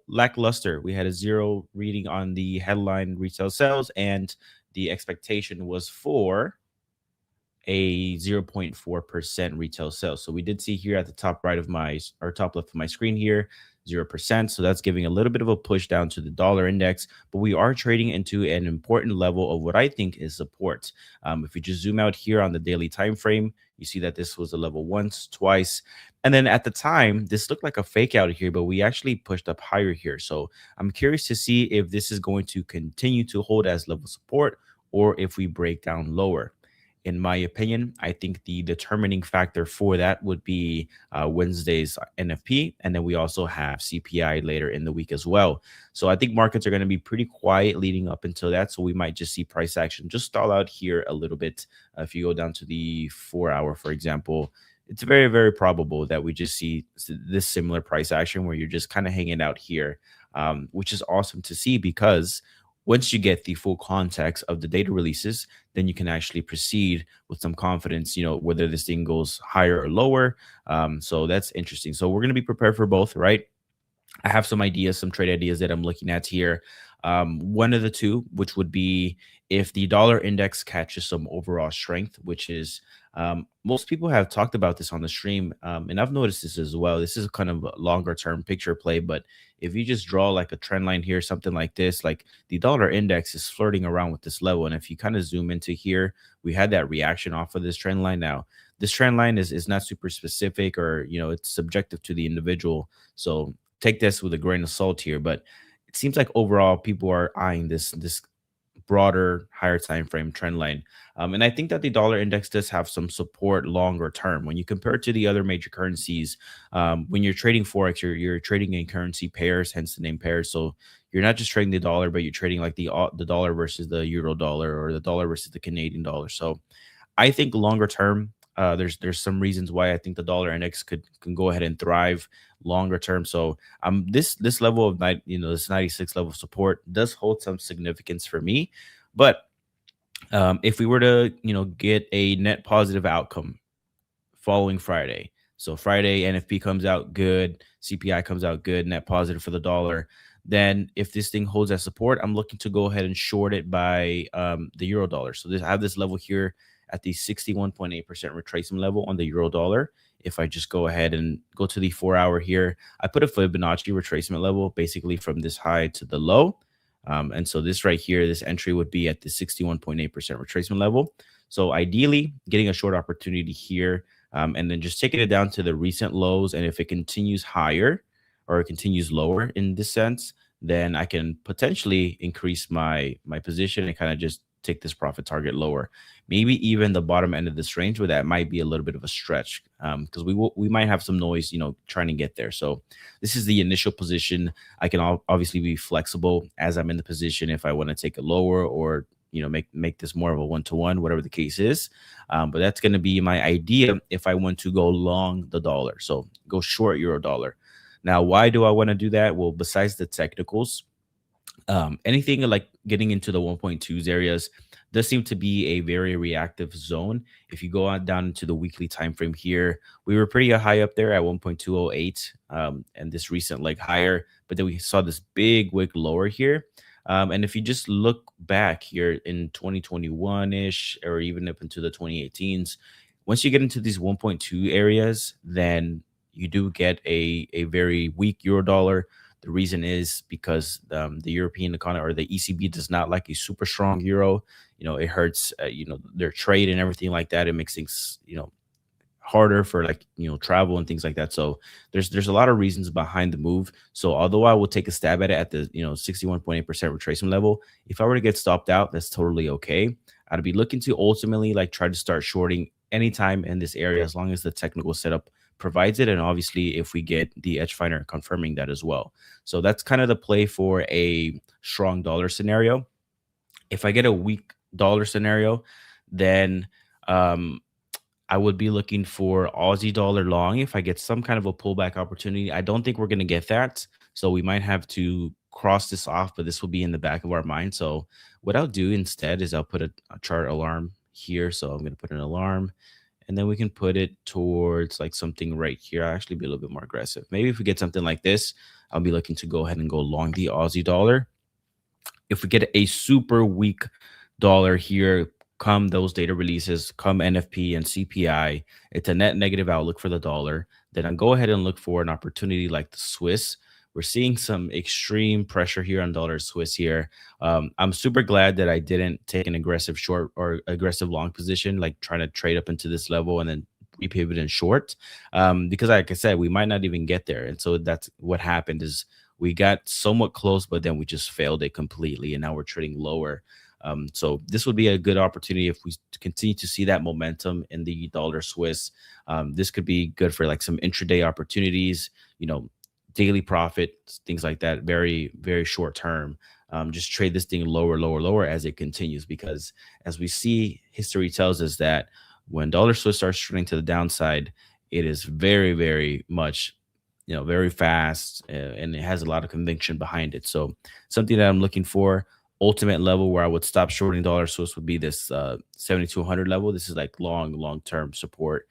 lackluster. We had a 0 reading on the headline retail sales, and the expectation was for a 0.4% retail sales. So we did see here at the top right of top left of my screen here, 0%. So that's giving a little bit of a push down to the dollar index, but we are trading into an important level of what I think is support. If you just zoom out here on the daily time frame, you see that this was a level once, twice, and then at the time, this looked like a fake out here, but we actually pushed up higher here. So I'm curious to see if this is going to continue to hold as level support or if we break down lower. In my opinion, I think the determining factor for that would be Wednesday's NFP. And then we also have CPI later in the week as well. So I think markets are going to be pretty quiet leading up until that. So we might just see price action just stall out here a little bit. If you go down to the 4 hour, for example, it's very, very probable that we just see this similar price action where you're just kind of hanging out here, which is awesome to see because once you get the full context of the data releases, then you can actually proceed with some confidence, whether this thing goes higher or lower. So that's interesting. So we're going to be prepared for both, right? I have some ideas, some trade ideas that I'm looking at here. One of the two, which would be if the dollar index catches some overall strength, which is most people have talked about this on the stream, and I've noticed this as well. This is kind of a longer term picture play, but if you just draw like a trend line here, something like this, like the dollar index is flirting around with this level. And if you kind of zoom into here, we had that reaction off of this trend line. Now, this trend line is not super specific, or it's subjective to the individual. So take this with a grain of salt here, but it seems like overall people are eyeing this broader, higher time frame trend line. And I think that the dollar index does have some support longer term. When you compare it to the other major currencies, when you're trading Forex, you're trading in currency pairs, hence the name pairs. So you're not just trading the dollar, but you're trading like the dollar versus the euro dollar, or the dollar versus the Canadian dollar. So I think longer term, there's some reasons why I think the dollar index can go ahead and thrive longer term. So this level of this 96 level of support does hold some significance for me. But if we were to get a net positive outcome following Friday, so Friday NFP comes out good, CPI comes out good, net positive for the dollar, then if this thing holds that support, I'm looking to go ahead and short it by the euro dollar. So I have this level here at the 61.8% retracement level on the euro dollar. If I just go ahead and go to the 4-hour here, I put a Fibonacci retracement level basically from this high to the low. And so this right here, this entry would be at the 61.8% retracement level. So ideally getting a short opportunity here, and then just taking it down to the recent lows. And if it continues higher or it continues lower in this sense, then I can potentially increase my position and kind of just take this profit target lower, maybe even the bottom end of this range, where that might be a little bit of a stretch, because we might have some noise, trying to get there. So this is the initial position. I can obviously be flexible as I'm in the position if I want to take it lower, or make this more of a one-to-one, whatever the case is. But that's going to be my idea if I want to go long the dollar. So go short euro dollar. Now, why do I want to do that? Well, besides the technicals, anything like getting into the 1.2s areas does seem to be a very reactive zone. If you go on down into the weekly time frame here, we were pretty high up there at 1.208, and this recent leg higher, but then we saw this big wick lower here. And if you just look back here in 2021-ish, or even up into the 2018s, once you get into these 1.2 areas, then you do get a very weak euro dollar. The reason is because the European economy, or the ECB, does not like a super strong euro. It hurts, their trade and everything like that. It makes things, harder for travel and things like that. So there's a lot of reasons behind the move. So although I will take a stab at it at the 61.8% retracement level, if I were to get stopped out, that's totally okay. I'd be looking to ultimately try to start shorting anytime in this area, as long as the technical setup provides it, and obviously if we get the edge finder confirming that as well. So that's kind of the play for a strong dollar scenario. If I get a weak dollar scenario, then I would be looking for Aussie dollar long if I get some kind of a pullback opportunity. I don't think we're going to get that, so we might have to cross this off, but this will be in the back of our mind. So what I'll do instead is I'll put a chart alarm here. So I'm going to put an alarm, and then we can put it towards something right here. I'll actually be a little bit more aggressive. Maybe if we get something like this, I'll be looking to go ahead and go long the Aussie dollar. If we get a super weak dollar here, come those data releases, come NFP and CPI, it's a net negative outlook for the dollar, then I'll go ahead and look for an opportunity like the Swiss. We're seeing some extreme pressure here on dollar Swiss here. I'm super glad that I didn't take an aggressive short or aggressive long position, trying to trade up into this level and then repivot in short, because like I said, we might not even get there. And so that's what happened, is we got somewhat close, but then we just failed it completely, and now we're trading lower. So this would be a good opportunity if we continue to see that momentum in the dollar Swiss. This could be good for some intraday opportunities, daily profit, things like that, very, very short term. Just trade this thing lower, lower, lower as it continues, because as we see, history tells us that when dollar Swiss starts trending to the downside, it is very, very much, very fast, and it has a lot of conviction behind it. So something that I'm looking for ultimate level where I would stop shorting dollar Swiss would be this 7,200 level. This is like long term support.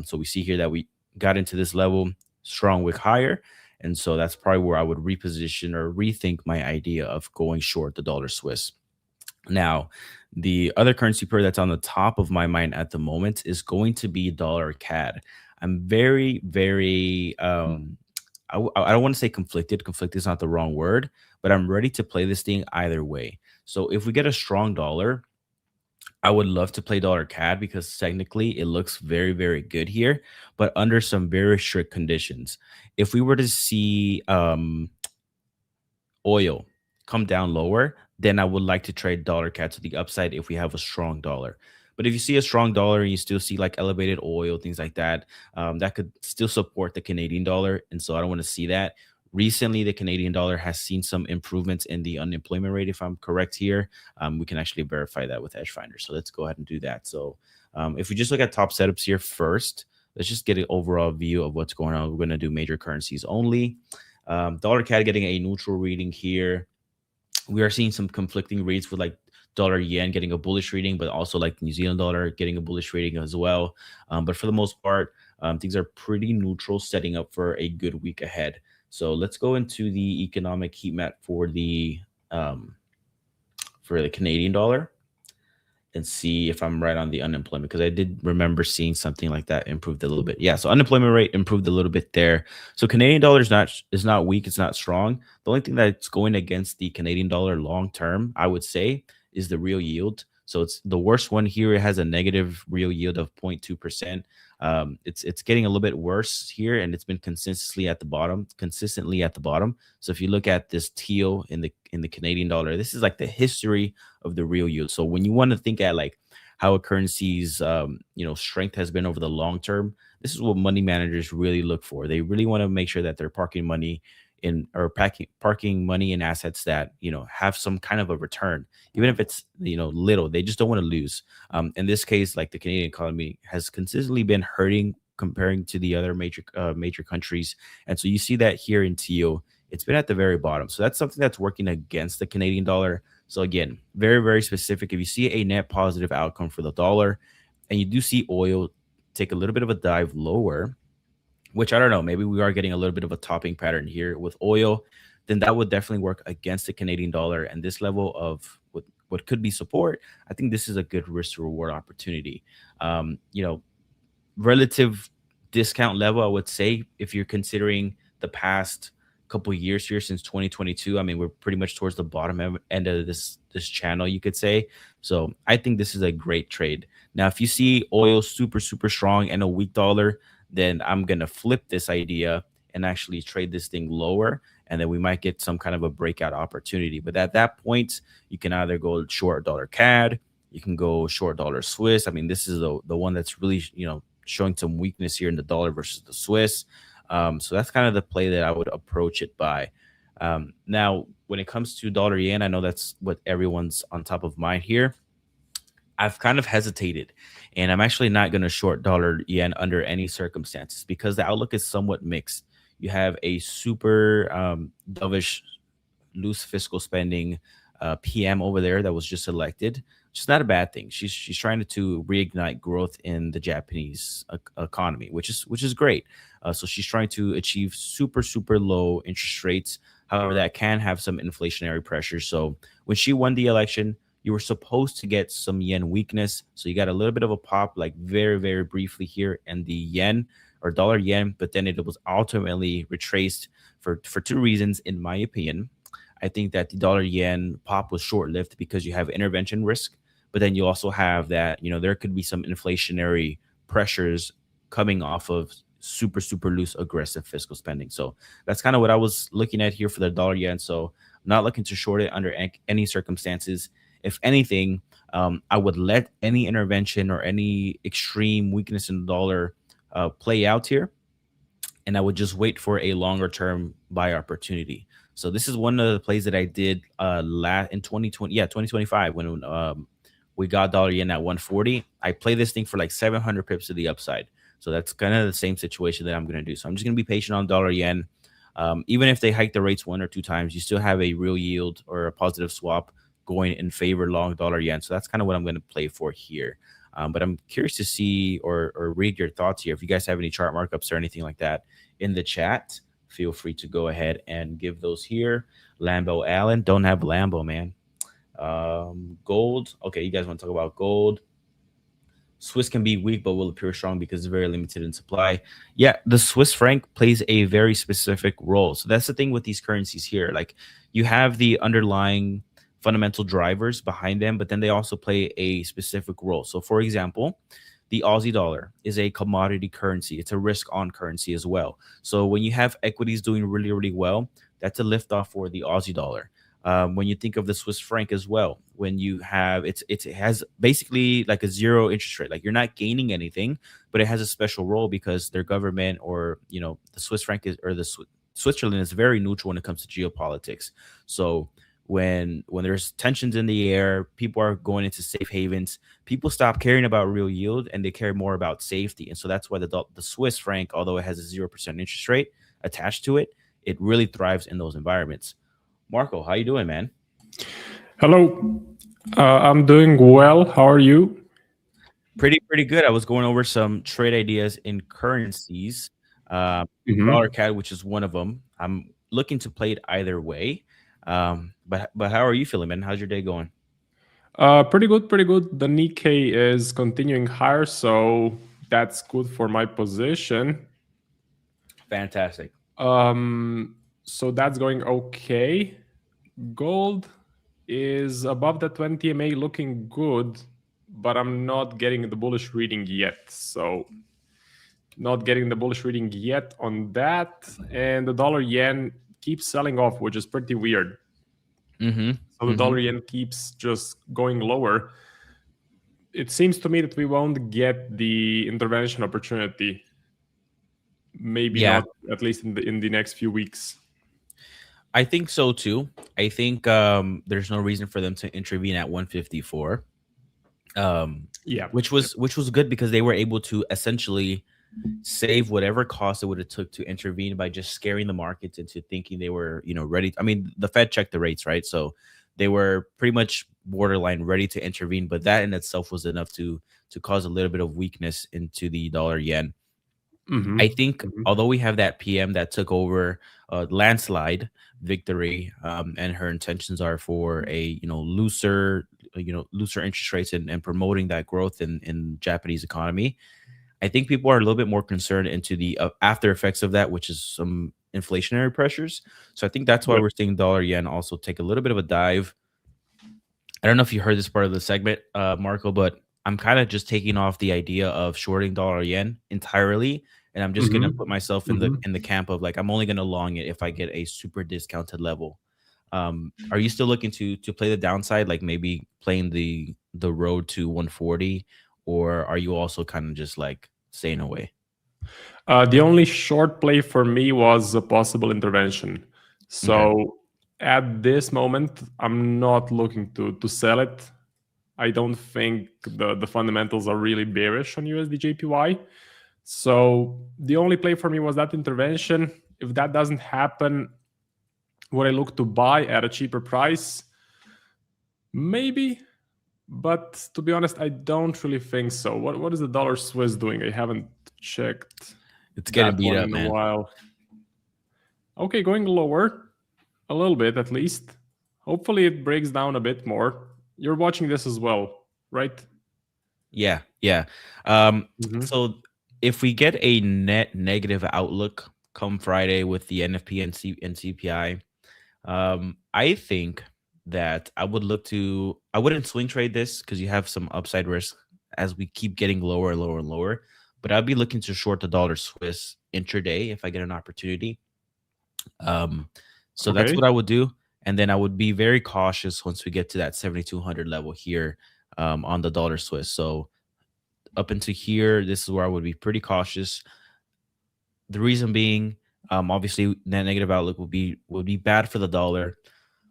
So we see here that we got into this level, strong wick higher. And so that's probably where I would reposition or rethink my idea of going short the dollar Swiss. Now, the other currency pair that's on the top of my mind at the moment is going to be dollar CAD. I'm very I don't want to say conflicted. Conflict is not the wrong word, but I'm ready to play this thing either way. So if we get a strong dollar, I would love to play dollar CAD because technically it looks very good here, but under some very strict conditions. If we were to see oil come down lower, then I would like to trade dollar CAD to the upside if we have a strong dollar. But if you see a strong dollar and you still see like elevated oil, things like that, that could still support the Canadian dollar. And so I don't want to see that. Recently, the Canadian dollar has seen some improvements in the unemployment rate, if I'm correct here. We can actually verify that with Edgefinder. So let's go ahead and do that. So if we just look at top setups here first, let's just get an overall view of what's going on. We're going to do major currencies only. Dollar CAD getting a neutral reading here. We are seeing some conflicting reads with like dollar yen getting a bullish reading, but also like New Zealand dollar getting a bullish reading as well. But for the most part, things are pretty neutral, setting up for a good week ahead. So let's go into the economic heat map for the Canadian dollar and see if I'm right on the unemployment, because I did remember seeing something like that improved a little bit. Yeah, so unemployment rate improved a little bit there. So Canadian dollar is not weak, it's not strong. The only thing that's going against the Canadian dollar long term, I would say, is the real yield. So it's the worst one here. It has a negative real yield of 0.2%. It's getting a little bit worse here, and it's been consistently at the bottom. So if you look at this teal in the Canadian dollar, this is like the history of the real yield. So when you want to think at like how a currency's strength has been over the long term, this is what money managers really look for. They really want to make sure that they're parking money money in assets that have some kind of a return, even if it's little. They just don't want to lose. In this case, like the Canadian economy has consistently been hurting comparing to the other major countries, and so you see that here in teal, it's been at the very bottom. So that's something that's working against the Canadian dollar. So again, very specific. If you see a net positive outcome for the dollar, and you do see oil take a little bit of a dive lower, which I don't know, maybe we are getting a little bit of a topping pattern here with oil, then that would definitely work against the Canadian dollar. And this level of what could be support, I think this is a good risk to reward opportunity. Relative discount level, I would say, if you're considering the past couple of years here since 2022, I mean, we're pretty much towards the bottom end of this channel, you could say. So I think this is a great trade. Now, if you see oil super strong and a weak dollar, then I'm going to flip this idea and actually trade this thing lower, and then we might get some kind of a breakout opportunity. But at that point, you can either go short dollar CAD, you can go short dollar Swiss. I mean, this is the one that's really, showing some weakness here in the dollar versus the Swiss. So that's kind of the play that I would approach it by. Now, when it comes to dollar yen, I know that's what everyone's on top of mind here. I've kind of hesitated, and I'm actually not going to short dollar yen under any circumstances because the outlook is somewhat mixed. You have a super dovish, loose fiscal spending PM over there that was just elected, which is not a bad thing. She's trying to reignite growth in the Japanese economy, which is great. So she's trying to achieve super low interest rates. However, that can have some inflationary pressure. So when she won the election, you were supposed to get some yen weakness. So you got a little bit of a pop, like very briefly here in the yen or dollar yen, but then it was ultimately retraced for two reasons, in my opinion. I think that the dollar yen pop was short-lived because you have intervention risk, but then you also have that, there could be some inflationary pressures coming off of super loose aggressive fiscal spending. So that's kind of what I was looking at here for the dollar yen. So I'm not looking to short it under any circumstances. If anything, I would let any intervention or any extreme weakness in the dollar play out here, and I would just wait for a longer term buy opportunity. So this is one of the plays that I did in 2025 when we got dollar yen at 140. I played this thing for like 700 pips to the upside. So that's kind of the same situation that I'm going to do. So I'm just going to be patient on dollar yen. Even if they hike the rates 1 or 2 times, you still have a real yield or a positive swap going in favor long dollar yen. So that's kind of what I'm going to play for here. But I'm curious to see or read your thoughts here. If you guys have any chart markups or anything like that in the chat, feel free to go ahead and give those here. Lambo Allen, don't have Lambo, man. Gold. Okay, you guys want to talk about gold? Swiss can be weak, but will appear strong because it's very limited in supply. Yeah, the Swiss franc plays a very specific role. So that's the thing with these currencies here. Like, you have the underlying fundamental drivers behind them, but then they also play a specific role. So, for example, the Aussie dollar is a commodity currency. It's a risk-on currency as well. So when you have equities doing really, really well, that's a liftoff for the Aussie dollar. When you think of the Swiss franc as well, when you have it has basically like a zero interest rate. Like, you're not gaining anything, but it has a special role because their government, or the Swiss franc is, or Switzerland is very neutral when it comes to geopolitics. So when there's tensions in the air, people are going into safe havens. People stop caring about real yield and they care more about safety. And so that's why the Swiss franc, although it has a 0% interest rate attached to it, it really thrives in those environments. Marco, how you doing, man? Hello. I'm doing well. How are you? Pretty good. I was going over some trade ideas in currencies. Dollar CAD, which is one of them. I'm looking to play it either way. But how are you feeling, man? How's your day going? Pretty good. The Nikkei is continuing higher, so that's good for my position. Fantastic. So that's going okay. Gold is above the 20 MA, looking good, but I'm not getting the bullish reading yet. So not getting the bullish reading yet on that. And the dollar yen keeps selling off, which is pretty weird. So the dollar yen keeps just going lower. It seems to me that we won't get the intervention opportunity. Maybe not, at least in the next few weeks. I think so too. I think there's no reason for them to intervene at 154. Which was good because they were able to essentially save whatever cost it would have took to intervene by just scaring the markets into thinking they were, ready. I mean, the Fed checked the rates, right? So they were pretty much borderline ready to intervene, but that in itself was enough to cause a little bit of weakness into the dollar yen. I think although we have that PM that took over landslide victory, and her intentions are for a looser interest rates and promoting that growth in Japanese economy, I think people are a little bit more concerned into the after effects of that, which is some inflationary pressures. So I think that's why we're seeing dollar yen also take a little bit of a dive. I don't know if you heard this part of the segment, Marco, but I'm kind of just taking off the idea of shorting dollar yen entirely. And I'm just going to put myself in the camp of like, I'm only going to long it if I get a super discounted level. Are you still looking to play the downside, like maybe playing the road to 140, or are you also kind of just like staying away? The only short play for me was a possible intervention. So at this moment, I'm not looking to sell it. I don't think the fundamentals are really bearish on USD JPY. So the only play for me was that intervention. If that doesn't happen, would I look to buy at a cheaper price? Maybe, but to be honest, I don't really think so. What is the dollar Swiss doing? I haven't checked. It's getting beat up, in man. A while. Okay, going lower, a little bit at least. Hopefully it breaks down a bit more. You're watching this as well, right? Yeah. So if we get a net negative outlook come Friday with the NFP and CPI, I think that I wouldn't swing trade this because you have some upside risk as we keep getting lower and lower and lower. But I'd be looking to short the dollar Swiss intraday if I get an opportunity. So that's what I would do. And then I would be very cautious once we get to that 7,200 level here on the dollar Swiss. So up into here, this is where I would be pretty cautious. The reason being, obviously, net negative outlook would be bad for the dollar.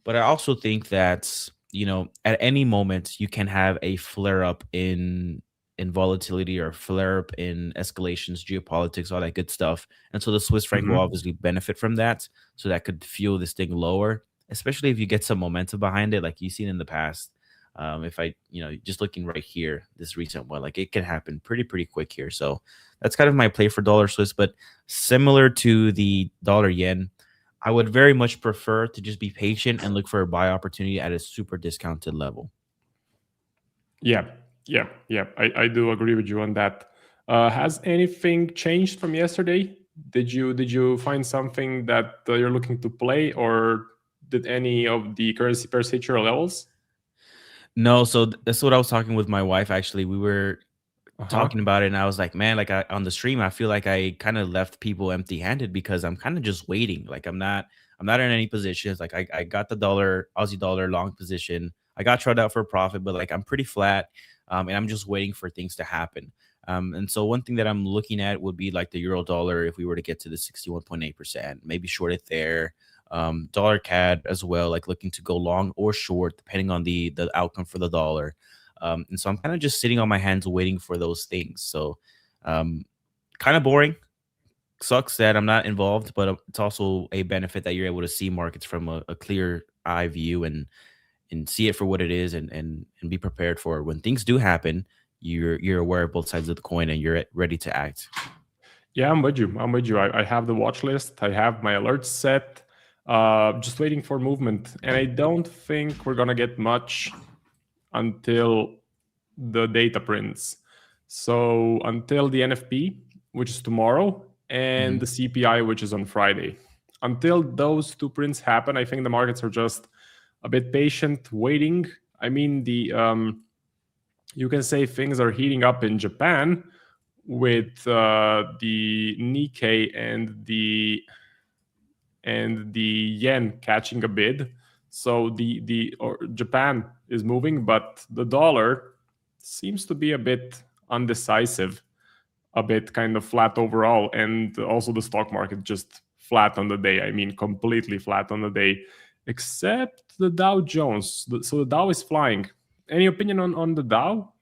But I also think that, at any moment you can have a flare up in volatility or flare up in escalations, geopolitics, all that good stuff. And so the Swiss franc will obviously benefit from that. So that could fuel this thing lower. especially if you get some momentum behind it, like you've seen in the past. If I, just looking right here, this recent one, like it can happen pretty quick here. So that's kind of my play for dollar Swiss. But similar to the dollar yen, I would very much prefer to just be patient and look for a buy opportunity at a super discounted level. Yeah. I do agree with you on that. Has anything changed from yesterday? Did you find something that you're looking to play, or did any of the currency pairs hit your levels? No, so that's what I was talking with my wife. Actually, we were Uh-huh. talking about it, and I was like, man, like on the stream, I feel like I kind of left people empty-handed because I'm kind of just waiting. Like I'm not in any positions. Like I got the Aussie dollar long position. I got tried out for a profit, but like I'm pretty flat, and I'm just waiting for things to happen. And so one thing that I'm looking at would be like the euro dollar. If we were to get to the 61.8%, maybe short it there. Dollar CAD as well, like looking to go long or short depending on the outcome for the dollar. And so I'm kind of just sitting on my hands waiting for those things. So kind of boring. Sucks that I'm not involved, but it's also a benefit that you're able to see markets from a clear eye view and see it for what it is, and be prepared for when things do happen. You're aware of both sides of the coin and you're ready to act. Yeah, I'm with you. I have the watch list. I have my alerts set. Just waiting for movement. And I don't think we're going to get much until the data prints. So until the NFP, which is tomorrow, and the CPI, which is on Friday. Until those two prints happen, I think the markets are just a bit patient, waiting. I mean, you can say things are heating up in Japan with the Nikkei and the yen catching a bid. So Japan is moving, but the dollar seems to be a bit undecisive, a bit kind of flat overall, and also the stock market just flat on the day. I mean, completely flat on the day, except the Dow Jones. So the Dow is flying. Any opinion on the Dow?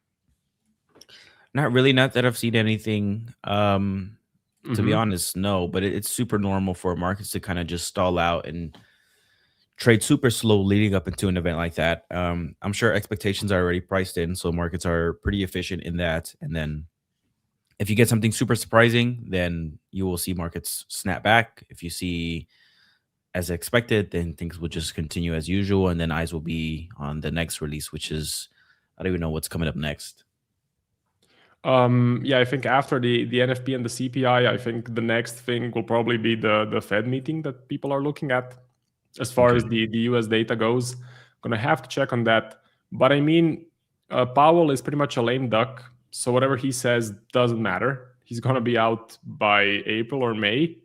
Not really, not that I've seen anything. To be honest, no, but it's super normal for markets to kind of just stall out and trade super slow leading up into an event like that. I'm sure expectations are already priced in, so markets are pretty efficient in that. And then if you get something super surprising, then you will see markets snap back. If you see as expected, then things will just continue as usual, and then eyes will be on the next release, which is, I don't even know what's coming up next. Yeah, I think after the NFP and the CPI, I think the next thing will probably be the Fed meeting that people are looking at. As far as the US data goes, gonna have to check on that. But I mean, Powell is pretty much a lame duck, so whatever he says doesn't matter. He's gonna be out by April or May.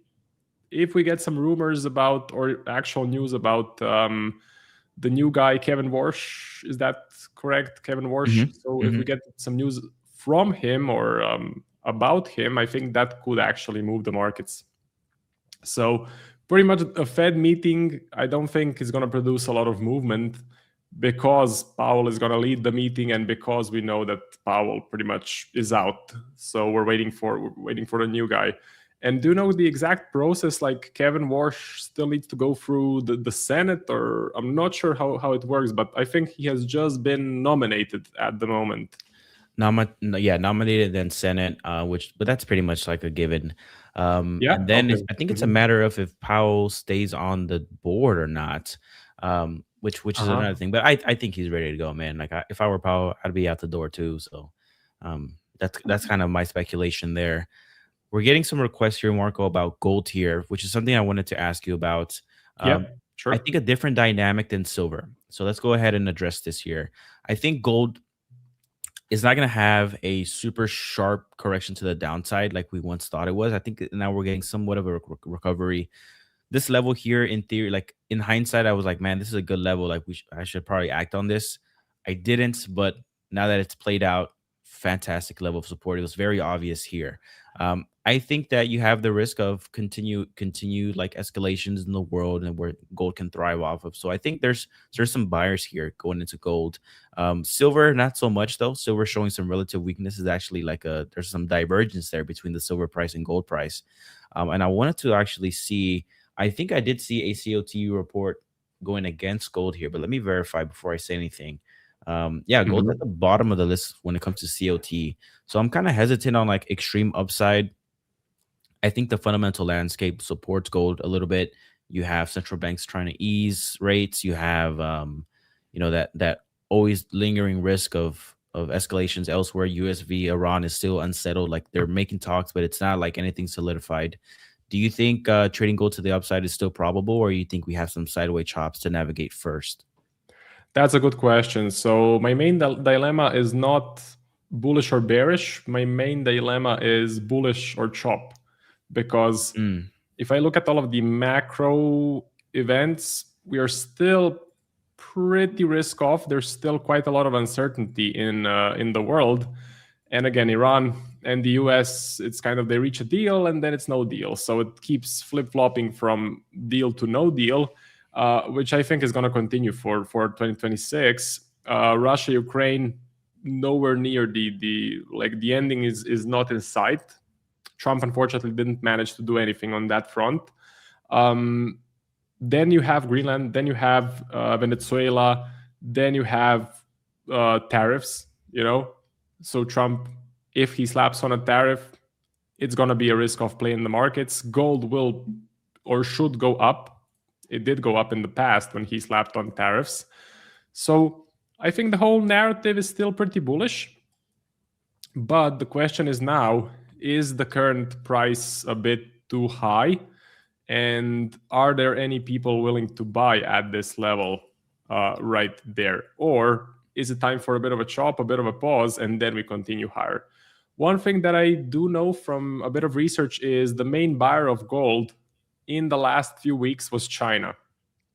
If we get some rumors about, or actual news about the new guy, Kevin Warsh, is that correct? Kevin Warsh. So if we get some news from him or about him, I think that could actually move the markets. So pretty much a Fed meeting, I don't think is going to produce a lot of movement because Powell is going to lead the meeting and because we know that Powell pretty much is out. So we're waiting for the new guy. And do you know the exact process? Like Kevin Warsh still needs to go through the Senate, or I'm not sure how it works, but I think he has just been nominated at the moment. Nominated, then Senate, but that's pretty much like a given. And then I think it's a matter of if Powell stays on the board or not, which is another thing. But I think he's ready to go, man. Like if I were Powell, I'd be out the door too. So that's kind of my speculation there. We're getting some requests here, Marco, about gold here, which is something I wanted to ask you about. Sure. I think a different dynamic than silver. So let's go ahead and address this here. I think gold is not going to have a super sharp correction to the downside like we once thought it was. I think now we're getting somewhat of a recovery. This level here, in theory, like in hindsight, I was like, man, this is a good level. Like I should probably act on this. I didn't, but now that it's played out, fantastic level of support. It was very obvious here. I think that you have the risk of continued like escalations in the world and where gold can thrive off of. So I think there's some buyers here going into gold. Silver, not so much though. Silver showing some relative weaknesses. Actually, like there's some divergence there between the silver price and gold price. And I wanted to actually see. I think I did see a COTU report going against gold here, but let me verify before I say anything. Yeah, gold's at the bottom of the list when it comes to COT. So I'm kind of hesitant on like extreme upside. I think the fundamental landscape supports gold a little bit. You have central banks trying to ease rates. You have, that always lingering risk of escalations elsewhere. USV Iran is still unsettled. Like they're making talks, but it's not like anything solidified. Do you think trading gold to the upside is still probable, or you think we have some sideways chops to navigate first? That's a good question. So my main dilemma is not bullish or bearish. My main dilemma is bullish or chop, because if I look at all of the macro events, we are still pretty risk off. There's still quite a lot of uncertainty in the world. And again, Iran and the US, it's kind of they reach a deal and then it's no deal. So it keeps flip-flopping from deal to no deal, which I think is going to continue for 2026. Russia, Ukraine, nowhere near the ending is not in sight. Trump unfortunately didn't manage to do anything on that front. Then you have Greenland, then you have Venezuela, then you have tariffs, So Trump, if he slaps on a tariff, it's going to be a risk-off play in the markets. Gold will or should go up. It did go up in the past when he slapped on tariffs. So I think the whole narrative is still pretty bullish. But the question is now, is the current price a bit too high? And are there any people willing to buy at this level right there? Or is it time for a bit of a chop, a bit of a pause, and then we continue higher? One thing that I do know from a bit of research is the main buyer of gold in the last few weeks was China.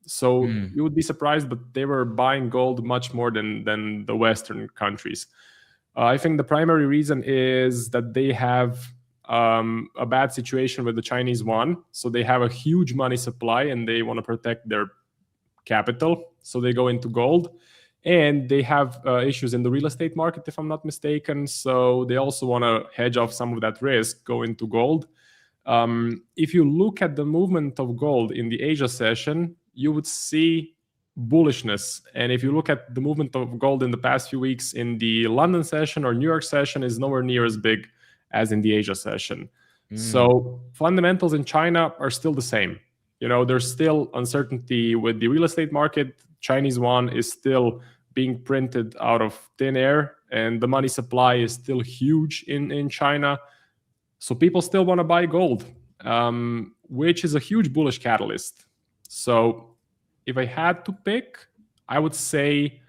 So you would be surprised, but they were buying gold much more than the Western countries. I think the primary reason is that they have a bad situation with the Chinese yuan. So they have a huge money supply and they want to protect their capital. So they go into gold. And they have issues in the real estate market, if I'm not mistaken. So they also want to hedge off some of that risk, go into gold. If you look at the movement of gold in the Asia session, you would see bullishness. And if you look at the movement of gold in the past few weeks in the London session or New York session, is nowhere near as big as in the Asia session. So fundamentals in China are still the same. There's still uncertainty with the real estate market. Chinese yuan is still being printed out of thin air, and the money supply is still huge in China. So people still want to buy gold, which is a huge bullish catalyst. So if I had to pick, I would say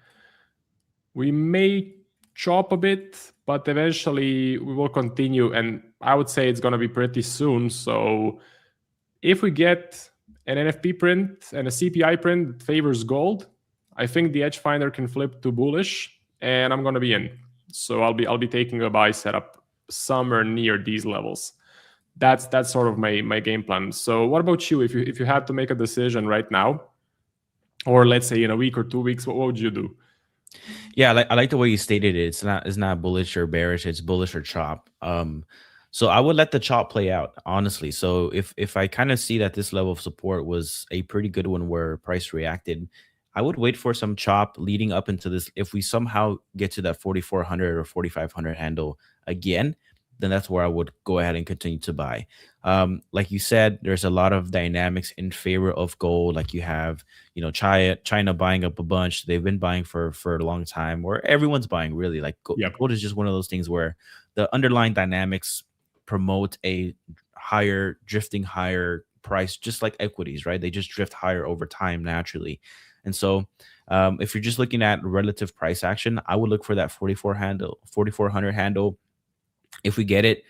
we may chop a bit, but eventually we will continue. And I would say it's going to be pretty soon. So if we get an NFP print and a CPI print that favors gold, I think the edge finder can flip to bullish, and I'm going to be in. So I'll be taking a buy setup somewhere near these levels. That's sort of my game plan. So what about you? If you had to make a decision right now, or let's say in a week or 2 weeks, what would you do? Yeah, I like the way you stated it. It's not bullish or bearish. It's bullish or chop. So I would let the chop play out, honestly. So if I kind of see that this level of support was a pretty good one where price reacted, I would wait for some chop leading up into this. If we somehow get to that 4,400 or 4,500 handle again, then that's where I would go ahead and continue to buy. Like you said, there's a lot of dynamics in favor of gold. Like you have, China buying up a bunch. They've been buying for a long time, or everyone's buying really. Like gold is just one of those things where the underlying dynamics promote a drifting higher price, just like equities, right? They just drift higher over time naturally. And so if you're just looking at relative price action, I would look for that 4,400 handle. If we get it,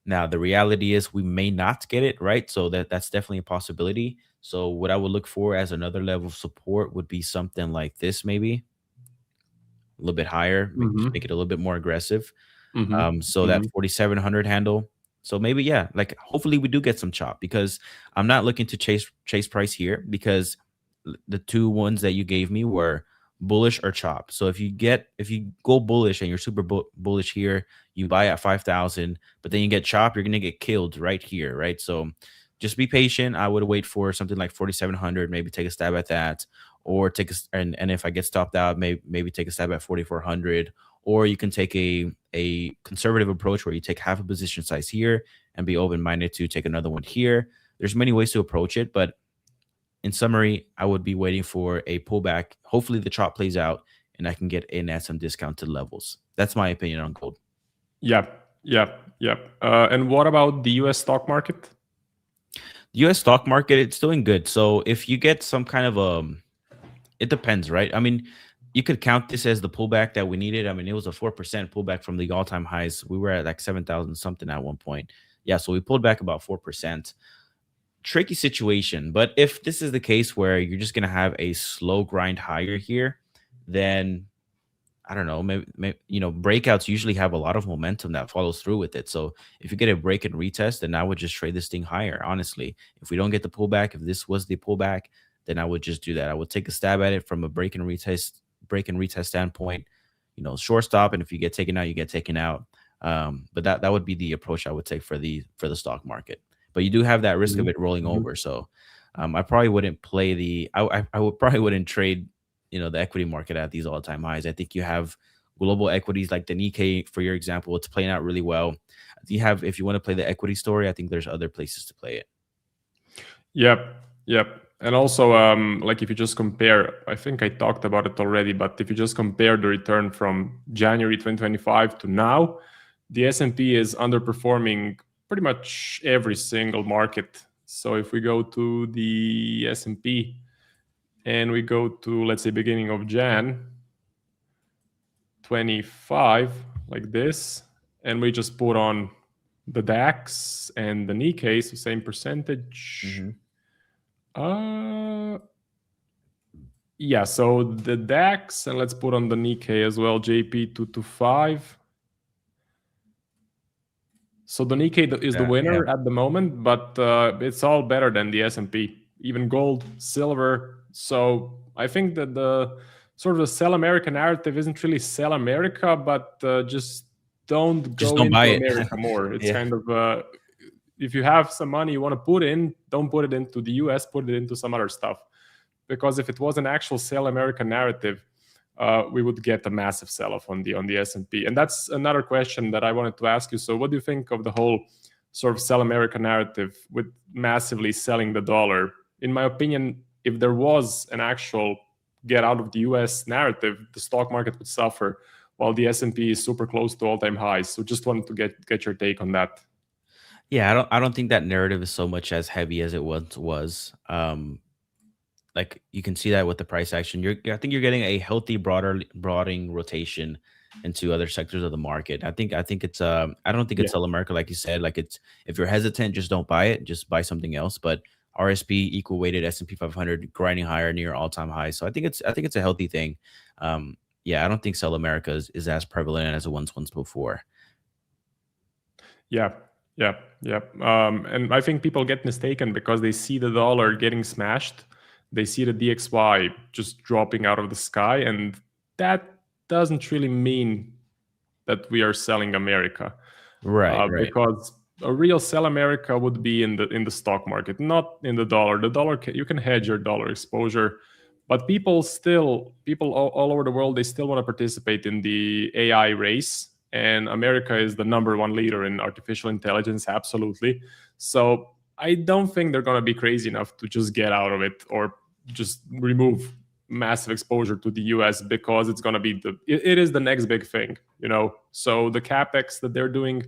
now the reality is we may not get it, right? So that's definitely a possibility. So what I would look for as another level of support would be something like this, maybe a little bit higher, make it a little bit more aggressive. So that 4,700 handle. So maybe, yeah, like hopefully we do get some chop, because I'm not looking to chase price here, because the two ones that you gave me were bullish or chop. So if you go bullish and you're super bullish here, you buy at 5,000, but then you get chop, you're going to get killed right here, right? So just be patient. I would wait for something like 4,700, maybe take a stab at that. or and if I get stopped out, maybe take a stab at 4,400. Or you can take a conservative approach where you take half a position size here and be open-minded to take another one here. There's many ways to approach it, but in summary, I would be waiting for a pullback. Hopefully the chart plays out and I can get in at some discounted levels. That's my opinion on gold. Yep. And what about the US stock market? The US stock market, it's doing good. So if you get some kind of it depends, right? I mean, you could count this as the pullback that we needed. I mean, it was a 4% pullback from the all-time highs. We were at like 7,000 something at one point. Yeah, so we pulled back about 4%. Tricky situation. But if this is the case where you're just going to have a slow grind higher here, then I don't know, maybe breakouts usually have a lot of momentum that follows through with it. So if you get a break and retest, then I would just trade this thing higher. Honestly, if we don't get the pullback, if this was the pullback, then I would just do that. I would take a stab at it from a break and retest standpoint, short stop. And if you get taken out, you get taken out. But that would be the approach I would take for the stock market. But you do have that risk of it rolling over. So I probably wouldn't play I would probably wouldn't trade the equity market at these all-time highs. I think you have global equities like the Nikkei, for your example, it's playing out really well. If you want to play the equity story, I think there's other places to play it. Yep. And also, like if you just compare, I think I talked about it already, but if you just compare the return from January 2025 to now, the S&P is underperforming pretty much every single market. So if we go to the S&P and we go to, let's say, beginning of Jan 25, like this, and we just put on the DAX and the Nikkei, so same percentage. Yeah, so the DAX, and let's put on the Nikkei as well, JP225. So the Nikkei is the winner at the moment, but it's all better than the S&P, even gold, silver. So I think that the sort of the sell America narrative isn't really sell America, but just don't go into America more. It's kind of, if you have some money you want to put in, don't put it into the US, put it into some other stuff. Because if it was an actual sell America narrative, we would get a massive sell-off on the S&P. And that's another question that I wanted to ask you. So what do you think of the whole sort of sell America narrative with massively selling the dollar? In my opinion, if there was an actual get out of the US narrative, the stock market would suffer while the S&P is super close to all-time highs. So just wanted to get your take on that. Yeah, I don't think that narrative is so much as heavy as it once was. Like you can see that with the price action. I think you're getting a healthy broadening rotation into other sectors of the market. I think it's I don't think it's sell America, like you said. Like it's, if you're hesitant, just don't buy it. Just buy something else. But RSP equal weighted S&P 500 grinding higher near all-time highs. So I think it's a healthy thing. Yeah, I don't think sell America is as prevalent as it once before. Yeah. And I think people get mistaken because they see the dollar getting smashed. They see the DXY just dropping out of the sky, and that doesn't really mean that we are selling America, right? Because a real sell America would be in the stock market, not in the dollar. The dollar, you can hedge your dollar exposure, but people all over the world, they still want to participate in the AI race, and America is the #1 leader in artificial intelligence, absolutely. So I don't think they're going to be crazy enough to just get out of it or just remove massive exposure to the US, because it's going to be it is the next big thing, So the capex that they're doing,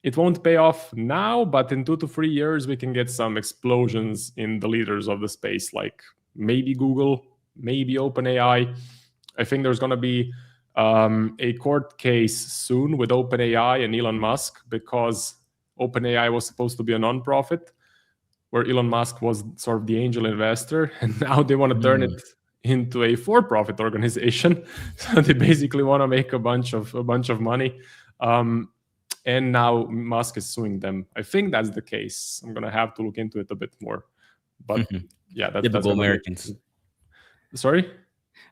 it won't pay off now, but in 2 to 3 years, we can get some explosions in the leaders of the space, like maybe Google, maybe OpenAI. I think there's going to be a court case soon with OpenAI and Elon Musk, because OpenAI was supposed to be a non-profit where Elon Musk was sort of the angel investor, and now they want to turn it into a for-profit organization. So they basically want to make a bunch of money. And now Musk is suing them. I think that's the case. I'm going to have to look into it a bit more. But yeah, that's typical Americans. Sorry?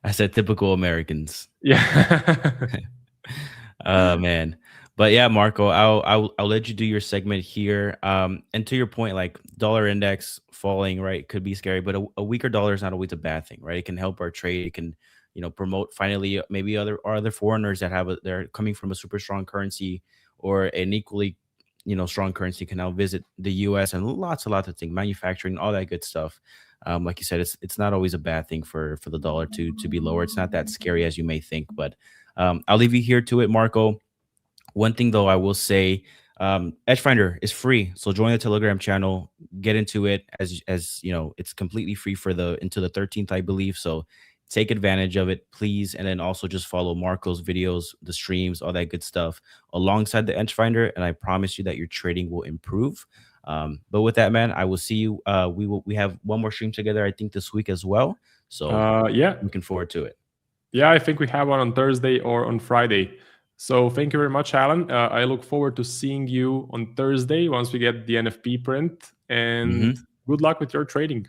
I said typical Americans. Yeah. Man. But yeah, Marco, I'll let you do your segment here. And to your point, like dollar index falling, right, could be scary, but a weaker dollar is not always a bad thing, right? It can help our trade. It can, promote finally maybe other foreigners that they're coming from a super strong currency or an equally, strong currency can now visit the U.S. and lots of things, manufacturing, all that good stuff. Like you said, it's not always a bad thing for the dollar to be lower. It's not that scary as you may think, but I'll leave you here to it, Marco. One thing though, I will say, Edgefinder is free, so join the Telegram channel, get into it. As you know, it's completely free for into the 13th, I believe. So take advantage of it, please, and then also just follow Marco's videos, the streams, all that good stuff alongside the Edgefinder, and I promise you that your trading will improve. But with that, man, I will see you. We have one more stream together, I think, this week as well. So Yeah, looking forward to it. Yeah, I think we have one on Thursday or on Friday. So thank you very much, Alan. I look forward to seeing you on Thursday once we get the NFP print. And good luck with your trading.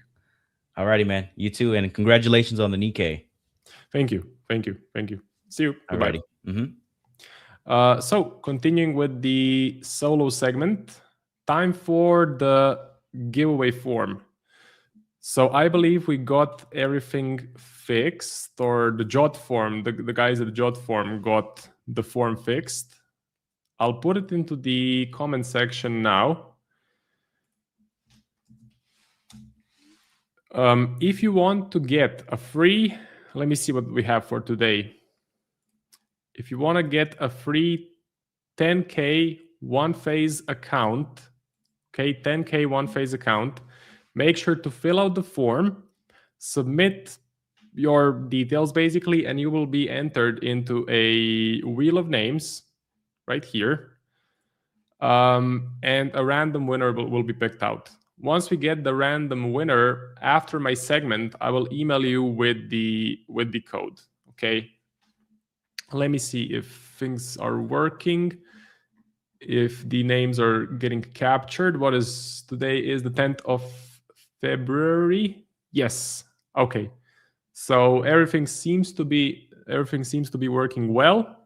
Alrighty, man. You too, and congratulations on the Nikkei. Thank you. See you. Alrighty. Goodbye. So continuing with the solo segment, time for the giveaway form. So I believe we got everything fixed, or the JOT form, the guys at the JOT form got the form fixed. I'll put it into the comment section now. If you want to get a free, let me see what we have for today. If you want to get a free 10K one-phase account, okay, 10K one-phase account, make sure to fill out the form, submit your details basically, and you will be entered into a wheel of names right here. And a random winner will be picked out. Once we get the random winner, after my segment, I will email you with the code. Okay. Let me see if things are working. If the names are getting captured. What is today? Is the 10th of February? Yes. Okay. So everything seems to be working well.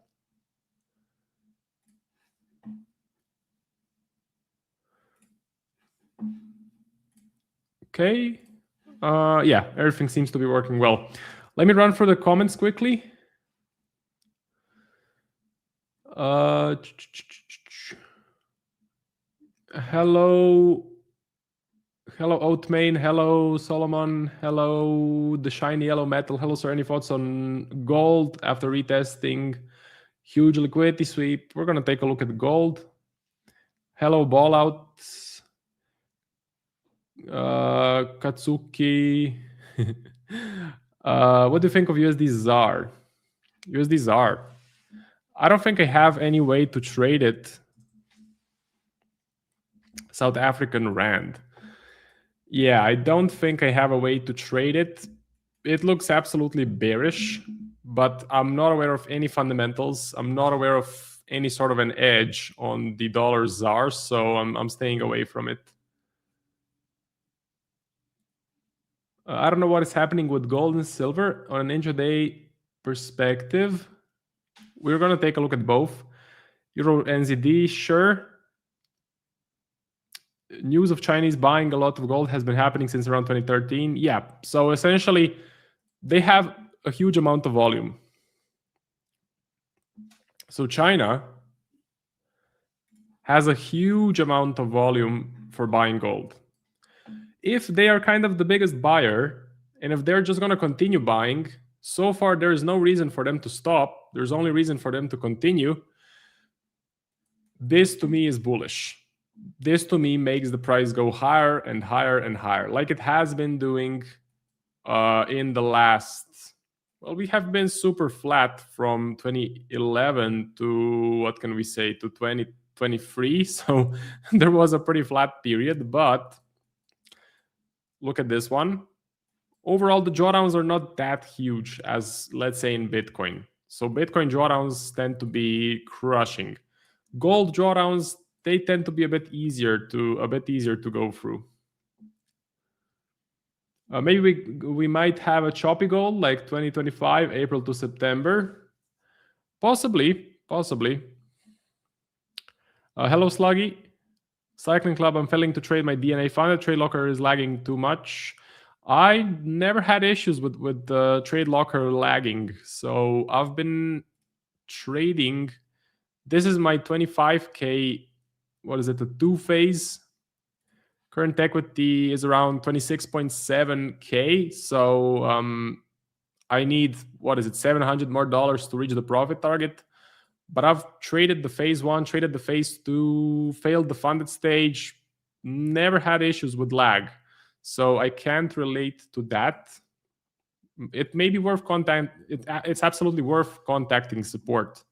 Okay. Yeah, everything seems to be working well. Let me run through the comments quickly. Hello, Oatmain. Hello, Solomon. Hello, the shiny yellow metal. Hello, sir. Any thoughts on gold after retesting? Huge liquidity sweep. We're gonna take a look at gold. Hello, ball out. Katsuki. What do you think of USD ZAR? USD ZAR. I don't think I have any way to trade it. South African Rand. Yeah, I don't think I have a way to trade it. It looks absolutely bearish, but I'm not aware of any fundamentals. I'm not aware of any sort of an edge on the dollar ZAR, so I'm staying away from it. I don't know what is happening with gold and silver on an intraday perspective. We're going to take a look at both. Euro NZD, sure. News of Chinese buying a lot of gold has been happening since around 2013. Yeah, so essentially, they have a huge amount of volume. So China has a huge amount of volume for buying gold. If they are kind of the biggest buyer, and if they're just going to continue buying, so far there is no reason for them to stop. There's only reason for them to continue. This to me is bullish. This to me makes the price go higher and higher and higher, like it has been doing in the last, well, we have been super flat from 2011 to, what can we say, to 2023. So there was a pretty flat period, but look at this one. Overall, the drawdowns are not that huge as, let's say, in Bitcoin. So Bitcoin drawdowns tend to be crushing. Gold drawdowns, they tend to be a bit easier to go through. Maybe we might have a choppy gold like 2025, April to September. Possibly. Hello, Sluggy. Cycling Club, I'm failing to trade my DNA fund. The trade locker is lagging too much. I never had issues with the trade locker lagging. So I've been trading. This is my 25K. What is it? The 2-phase. Current equity is around 26.7K. So I need, what is it, $700 more to reach the profit target. But I've traded the phase 1, traded the phase 2, failed the funded stage, never had issues with lag. So I can't relate to that. It may be worth it's absolutely worth contacting support.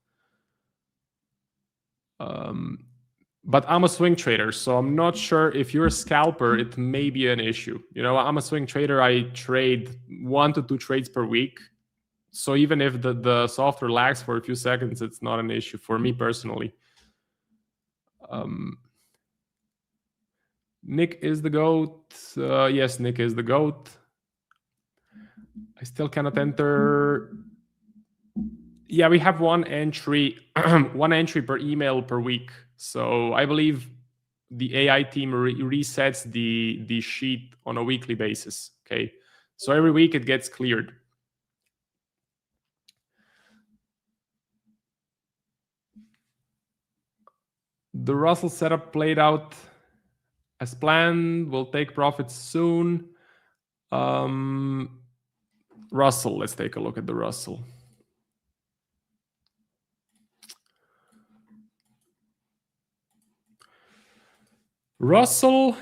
But I'm a swing trader, so I'm not sure if you're a scalper, it may be an issue. You know, I'm a swing trader. I trade 1 to 2 trades per week. So even if the software lags for a few seconds, it's not an issue for me personally. Nick is the GOAT. Yes, Nick is the GOAT. I still cannot enter. Yeah, we have one entry, one entry per email per week. So I believe the AI team resets the sheet on a weekly basis. Okay, so every week it gets cleared. The Russell setup played out as planned. We'll take profits soon. Russell, let's take a look at the Russell. Russell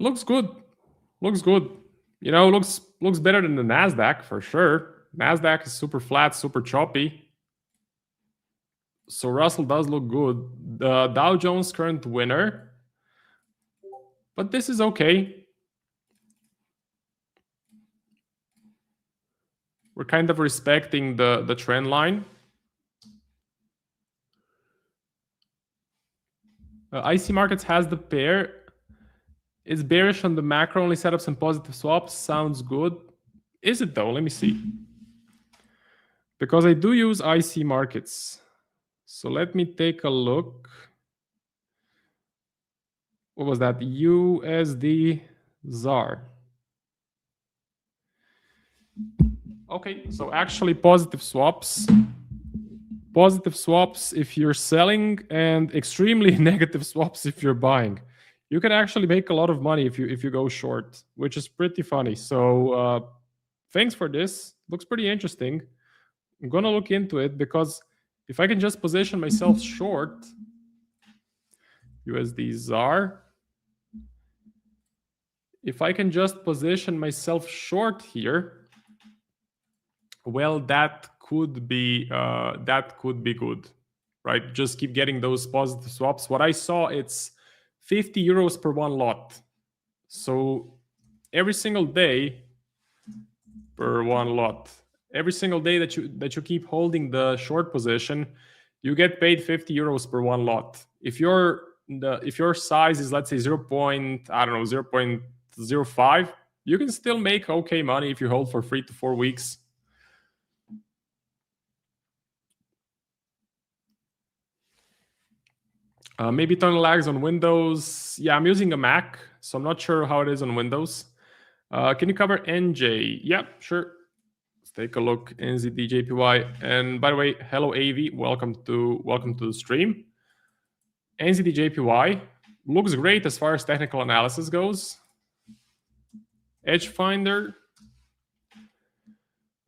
looks good. Looks good. You know, looks better than the NASDAQ for sure. NASDAQ is super flat, super choppy. So Russell does look good. The Dow Jones current winner. But this is okay. We're kind of respecting the trend line. IC Markets has the pair. It's bearish on the macro, only setups and positive swaps. Sounds good. Is it though? Let me see. Because I do use IC Markets. So let me take a look. What was that? USD ZAR. Okay, so actually positive swaps. Positive swaps if you're selling, and extremely negative swaps if you're buying. You can actually make a lot of money if you go short, which is pretty funny. So thanks for this. Looks pretty interesting. I'm gonna look into it because if I can just position myself short, USD ZAR. If I can just position myself short here, well, that could be good, right? Just keep getting those positive swaps. What I saw, it's 50 euros per one lot. So every single day per one lot, every single day that you keep holding the short position, you get paid 50 euros per one lot. If your size is, let's say, 0.05, you can still make okay money if you hold for 3 to 4 weeks. Maybe tunnel lags on Windows. Yeah, I'm using a Mac, so I'm not sure how it is on Windows. Can you cover NJ? Yeah, sure. Let's take a look. NZDJPY. And by the way, hello AV. Welcome to the stream. NZDJPY looks great as far as technical analysis goes. Edge Finder,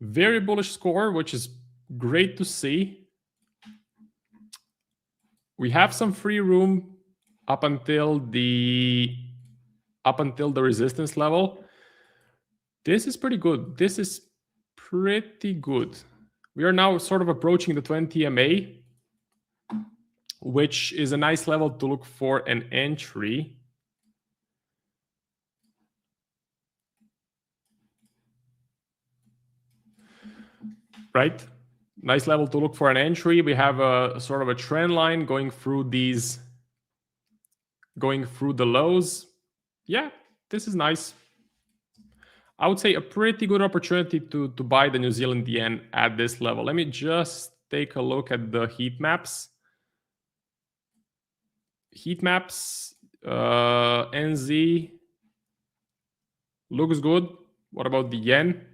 very bullish score, which is great to see. We have some free room up until the resistance level. This is pretty good. This is pretty good. We are now sort of approaching the 20 MA, which is a nice level to look for an entry. Right? Nice level to look for an entry. We have a sort of a trend line going through the lows. Yeah, this is nice. I would say a pretty good opportunity to buy the New Zealand yen at this level. Let me just take a look at the heat maps. Heat maps, NZ looks good. What about the yen?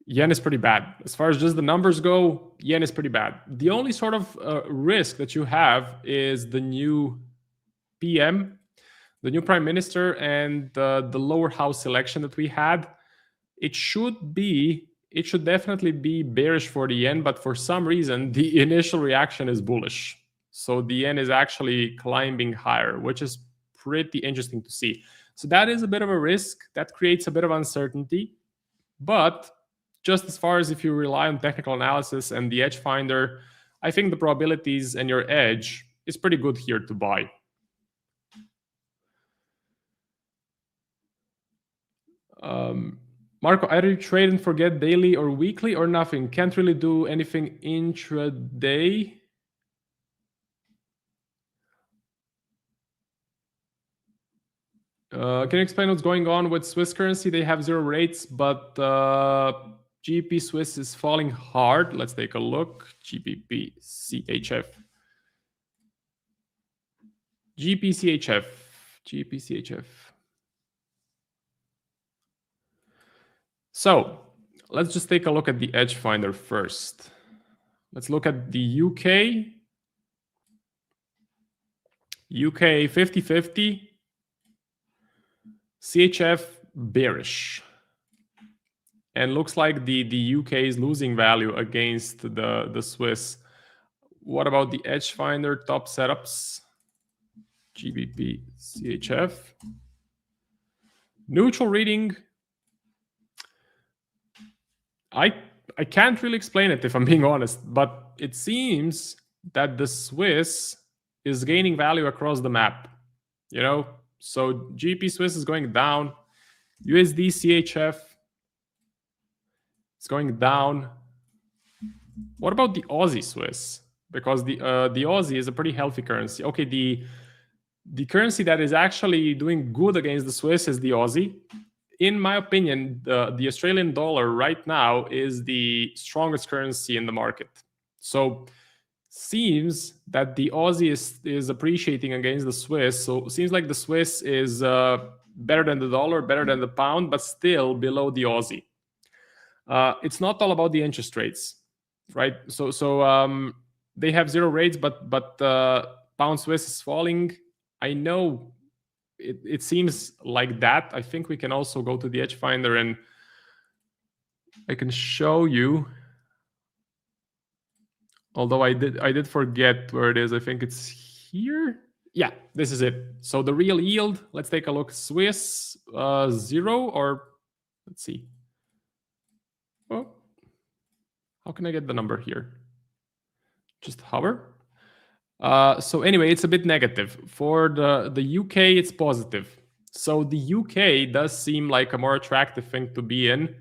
Yen is pretty bad. As far as just the numbers go, yen is pretty bad. The only sort of risk that you have is the new PM, the new prime minister, and the lower house election that we had. It should definitely be bearish for the yen, but for some reason, the initial reaction is bullish. So the yen is actually climbing higher, which is pretty interesting to see. So that is a bit of a risk. That creates a bit of uncertainty. But just as far as if you rely on technical analysis and the edge finder, I think the probabilities and your edge is pretty good here to buy. Marco, either you trade and forget daily or weekly or nothing. Can't really do anything intraday. Can you explain what's going on with Swiss currency? They have 0 rates, but GBP Swiss is falling hard. Let's take a look. GBP CHF. GBP CHF. GBP CHF. So let's just take a look at the edge finder first. Let's look at the UK. UK 50-50. CHF bearish. And looks like the UK is losing value against the Swiss. What about the edge finder top setups? GBP CHF. Neutral reading. I can't really explain it if I'm being honest, but it seems that the Swiss is gaining value across the map. You know, so GBP Swiss is going down, USD CHF is going down. What about the Aussie Swiss? Because the Aussie is a pretty healthy currency. Okay, the currency that is actually doing good against the Swiss is the Aussie. In my opinion, the Australian dollar right now is the strongest currency in the market. So seems that the Aussie is appreciating against the Swiss. So it seems like the Swiss is better than the dollar, better than the pound, but still below the Aussie. It's not all about the interest rates, right? So they have 0 rates, but pound Swiss is falling. I know it seems like that. I think we can also go to the edge finder and I can show you. Although I did forget where it is. I think it's here. Yeah, this is it. So the real yield, let's take a look. Swiss 0, or let's see. Oh, how can I get the number here? Just hover. So anyway, it's a bit negative. For the UK, it's positive. So the UK does seem like a more attractive thing to be in.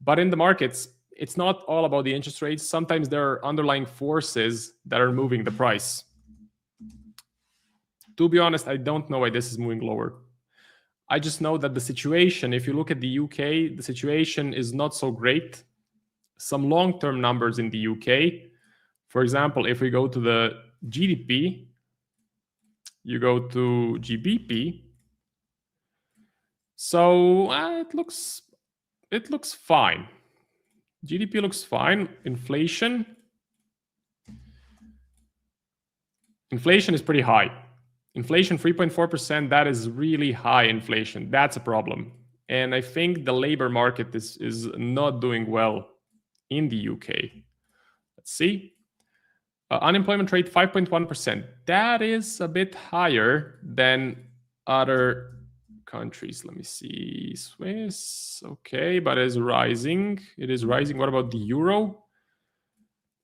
But in the markets, it's not all about the interest rates. Sometimes there are underlying forces that are moving the price. To be honest, I don't know why this is moving lower. I just know that the situation, if you look at the UK, the situation is not so great. Some long-term numbers in the UK, for example, if we go to the GDP, you go to GBP. So it looks fine. GDP looks fine. Inflation is pretty high. Inflation 3.4%, that is really high inflation. That's a problem. And I think the labor market is not doing well in the UK. Let's see. Unemployment rate 5.1%. That is a bit higher than other countries. Let me see. Swiss, okay, but it is rising. It is rising. What about the euro?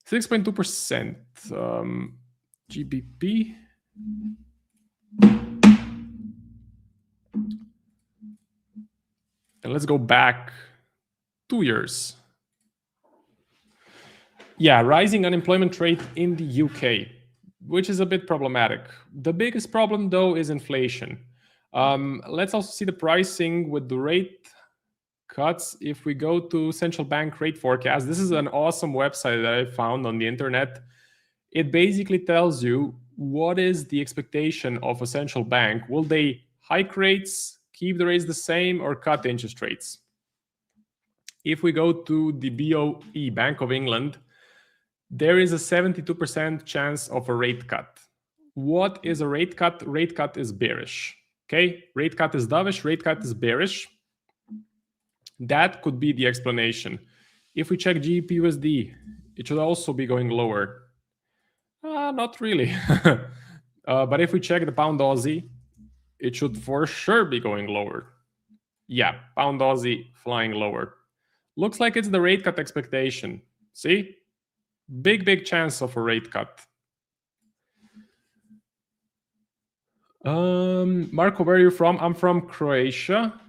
6.2%. GBP. And let's go back 2 years. Yeah, rising unemployment rate in the UK, which is a bit problematic. The biggest problem, though, is inflation. Let's also see the pricing with the rate cuts. If we go to central bank rate forecast, this is an awesome website that I found on the internet. It basically tells you what is the expectation of a central bank? Will they hike rates, keep the rates the same, or cut interest rates? If we go to the BOE, Bank of England, there is a 72% chance of a rate cut. What is a rate cut? Rate cut is bearish. Okay, rate cut is dovish, rate cut is bearish. That could be the explanation. If we check GBP/USD, it should also be going lower. Not really. But if we check the Pound Aussie, it should for sure be going lower. Yeah, Pound Aussie flying lower. Looks like it's the rate cut expectation. See? Big chance of a rate cut. Marco, where are you from? I'm from Croatia.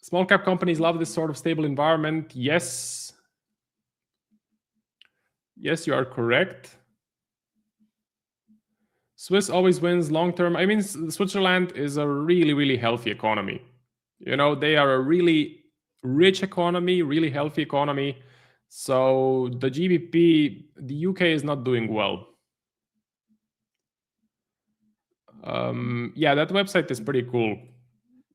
Small cap companies love this sort of stable environment. Yes. Yes, you are correct. Swiss always wins long term. I mean, Switzerland is a really healthy economy. You know, they are a really rich economy, really healthy economy. So the GBP, the UK is not doing well. Yeah, that website is pretty cool.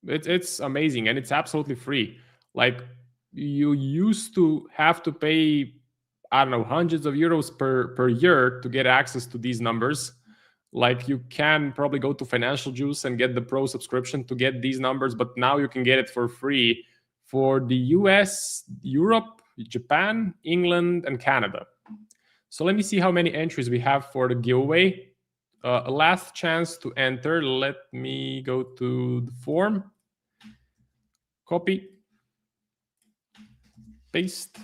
It's amazing, and it's absolutely free. Like, you used to have to pay, I don't know, hundreds of euros per year to get access to these numbers. Like, you can probably go to Financial Juice and get the pro subscription to get these numbers, but now you can get it for free for the US, Europe, Japan, England, and Canada. So let me see how many entries we have for the giveaway. Last chance to enter. Let me go to the form. Copy. Paste.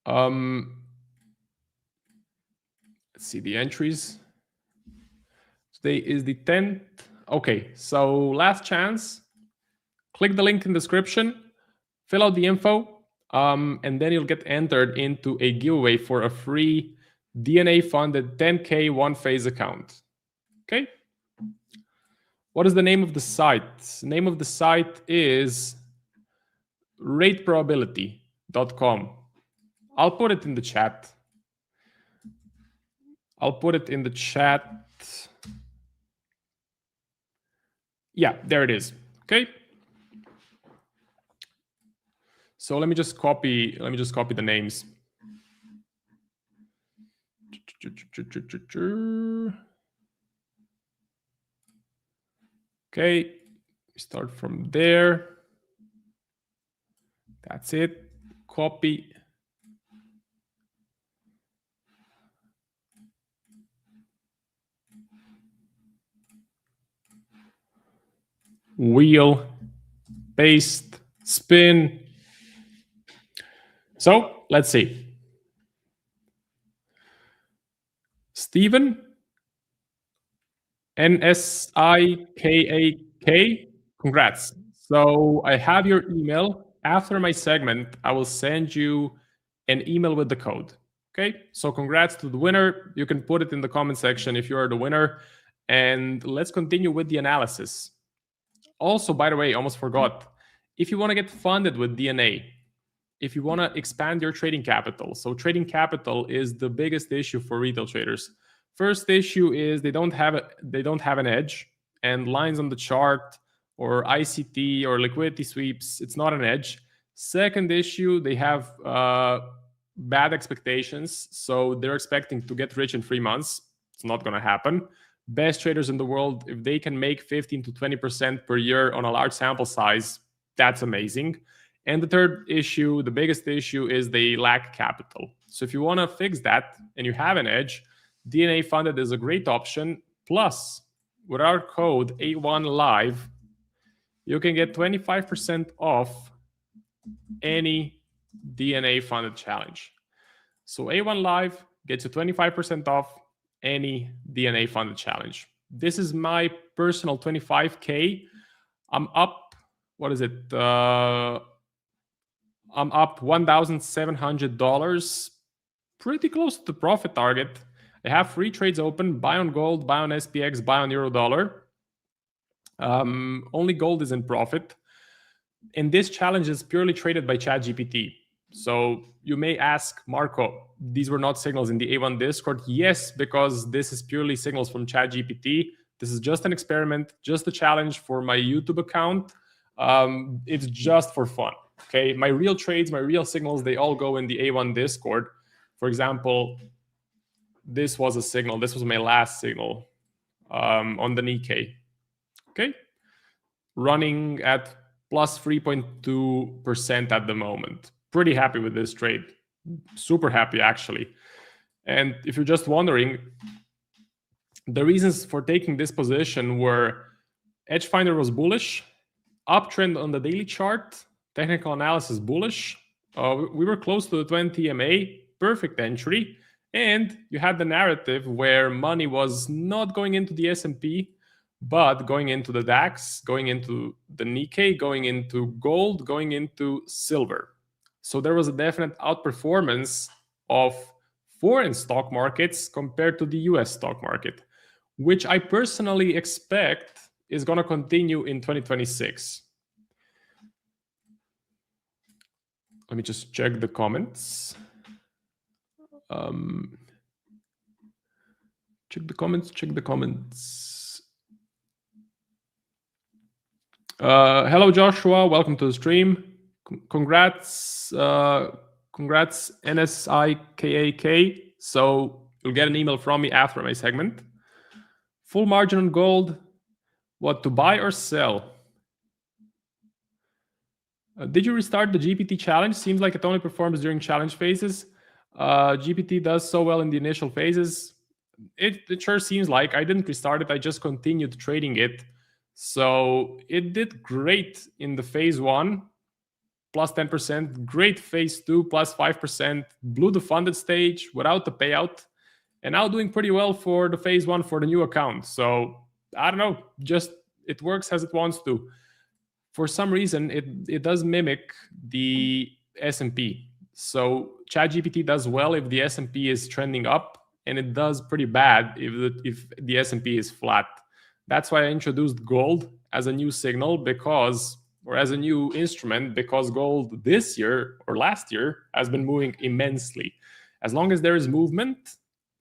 Let's see the entries. Today is the 10th. Okay, so last chance. Click the link in the description, fill out the info, and then you'll get entered into a giveaway for a free DNA-funded 10K one-phase account. Okay? What is the name of the site? The name of the site is rateprobability.com. I'll put it in the chat. Yeah, there it is. Okay. So let me just copy the names. Okay, start from there. That's it. Copy. Wheel, paste, spin. So let's see. Steven, NSIKAK, congrats. So I have your email. After my segment, I will send you an email with the code. Okay, so congrats to the winner. You can put it in the comment section if you are the winner. And let's continue with the analysis. Also, by the way, almost forgot, if you want to get funded with DNA, if you want to expand your trading capital. So trading capital is the biggest issue for retail traders. First issue is they don't have an edge, and lines on the chart or ICT or liquidity sweeps, it's not an edge. Second issue, they have bad expectations. So they're expecting to get rich in 3 months. It's not going to happen. Best traders in the world, if they can make 15 to 20% per year on a large sample size, that's amazing. And the third issue, the biggest issue, is they lack capital. So if you want to fix that and you have an edge, DNA Funded is a great option. Plus, with our code A1Live, you can get 25% off any DNA Funded challenge. So A1Live gets you 25% off any DNA Funded challenge. This is my personal 25K. I'm up, what is it? I'm up $1,700, pretty close to the profit target. I have 3 trades open: buy on gold, buy on SPX, buy on euro dollar. Only gold is in profit. And this challenge is purely traded by ChatGPT. So you may ask, Marco, these were not signals in the A1 Discord. Yes, because this is purely signals from ChatGPT. This is just an experiment, just a challenge for my YouTube account. It's just for fun. Okay, my real trades, my real signals, they all go in the A1 Discord. For example, this was a signal. This was my last signal on the Nikkei. Okay, running at plus 3.2% at the moment. Pretty happy with this trade. Super happy, actually. And if you're just wondering, the reasons for taking this position were Edgefinder was bullish, uptrend on the daily chart, technical analysis bullish. We were close to the 20 MA, perfect entry. And you had the narrative where money was not going into the S&P, but going into the DAX, going into the Nikkei, going into gold, going into silver. So there was a definite outperformance of foreign stock markets compared to the US stock market, which I personally expect is going to continue in 2026. Let me just check the comments. Check the comments. Hello, Joshua. Welcome to the stream. Congrats, NSIKAK. So you'll get an email from me after my segment. Full margin on gold. What to buy or sell? Did you restart the GPT challenge? Seems like it only performs during challenge phases. GPT does so well in the initial phases. It sure seems like. I didn't restart it. I just continued trading it. So it did great in the phase 1. Plus 10%, great phase 2, plus 5%, blew the funded stage without the payout, and now doing pretty well for the phase 1 for the new account. So I don't know, just it works as it wants to. For some reason, it does mimic the S&P. So ChatGPT does well if the S&P is trending up, and it does pretty bad if the S&P is flat. That's why I introduced gold as a new signal or as a new instrument, because gold this year or last year has been moving immensely. As long as there is movement,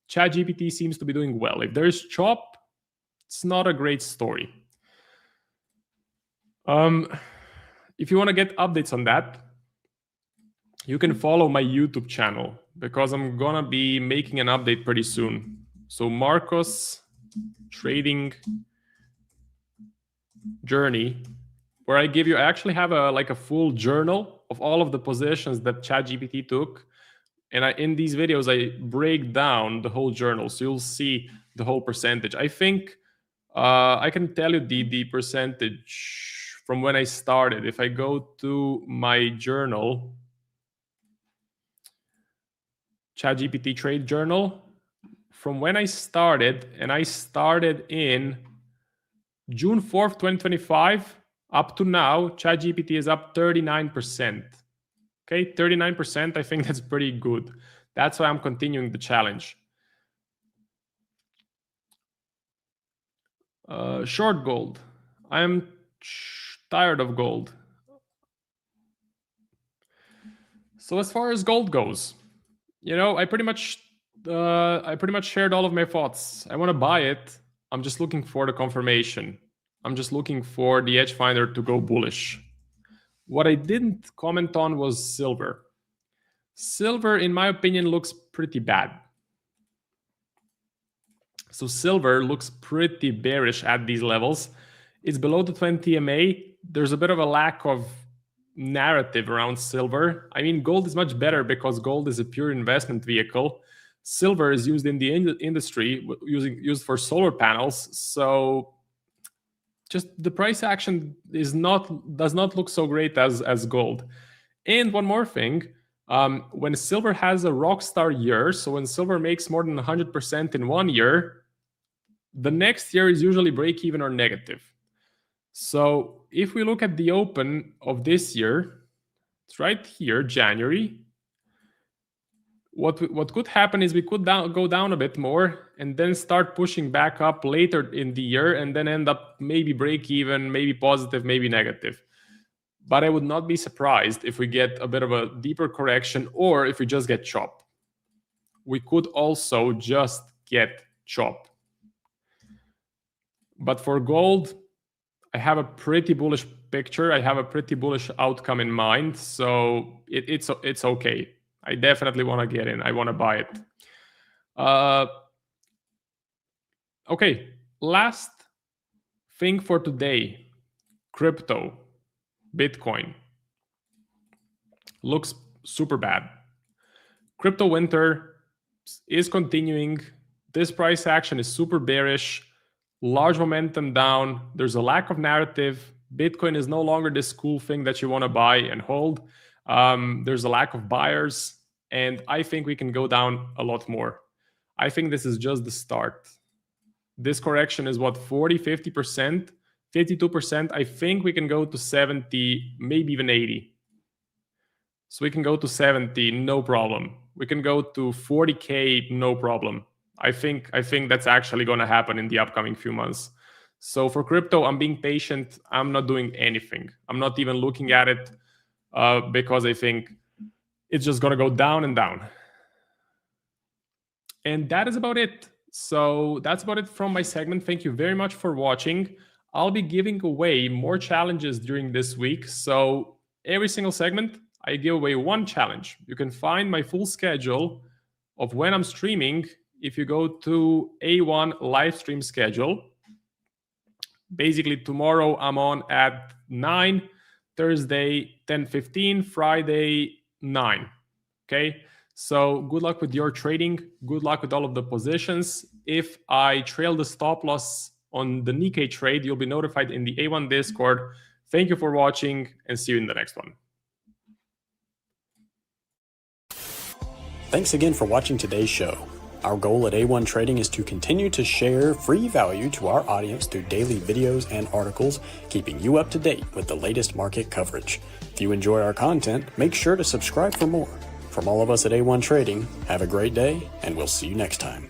ChatGPT seems to be doing well. If there's chop, it's not a great story. If you want to get updates on that, you can follow my YouTube channel, because I'm gonna be making an update pretty soon. So Marcos Trading Journey, where I actually have a full journal of all of the positions that ChatGPT took. And in these videos, I break down the whole journal. So you'll see the whole percentage. I think I can tell you the percentage from when I started. If I go to my journal, ChatGPT Trade Journal, from when I started, and I started in June 4th, 2025, up to now, ChatGPT is up 39%. Okay, 39%, I think that's pretty good. That's why I'm continuing the challenge. Short gold. I'm tired of gold. So as far as gold goes, I pretty much shared all of my thoughts. I want to buy it. I'm just looking for the confirmation. I'm just looking for the edge finder to go bullish. What I didn't comment on was silver. Silver, in my opinion, looks pretty bad. So silver looks pretty bearish at these levels. It's below the 20 MA. There's a bit of a lack of narrative around silver. I mean, gold is much better because gold is a pure investment vehicle. Silver is used in the industry, used for solar panels. So just the price action does not look so great as gold. And one more thing, when silver has a rock star year, so when silver makes more than 100% in 1 year, the next year is usually break even or negative. So if we look at the open of this year, it's right here, January. What could happen is we could go down a bit more and then start pushing back up later in the year and then end up maybe break even, maybe positive, maybe negative. but I would not be surprised if we get a bit of a deeper correction or if we just get chopped. We could also just get chopped. But for gold, I have a pretty bullish picture. I have a pretty bullish outcome in mind. So it's okay. I definitely want to get in. I want to buy it. Okay, last thing for today. Crypto, Bitcoin. Looks super bad. Crypto winter is continuing. This price action is super bearish. Large momentum down. There's a lack of narrative. Bitcoin is no longer this cool thing that you want to buy and hold. There's a lack of buyers, and I think we can go down a lot more. I think this is just the start. This correction is what, 40, 50%, 52%. I think we can go to 70, maybe even 80. So we can go to 70, no problem. We can go to 40K, no problem. I think that's actually going to happen in the upcoming few months. So for crypto, I'm being patient. I'm not doing anything. I'm not even looking at it because I think it's just going to go down and down. And that is about it. So that's about it from my segment. Thank you very much for watching. I'll be giving away more challenges during this week. So every single segment, I give away one challenge. You can find my full schedule of when I'm streaming if you go to A1 live stream schedule. Basically, tomorrow I'm on at 9, Thursday 10:15, Friday 9. Okay, so good luck with your trading. Good luck with all of the positions. If I trail the stop loss on the Nikkei trade, you'll be notified in the A1 Discord. Thank you for watching and see you in the next one. Thanks again for watching today's show. Our goal at A1 Trading is to continue to share free value to our audience through daily videos and articles, keeping you up to date with the latest market coverage. If you enjoy our content, make sure to subscribe for more. From all of us at A1 Trading, have a great day, and we'll see you next time.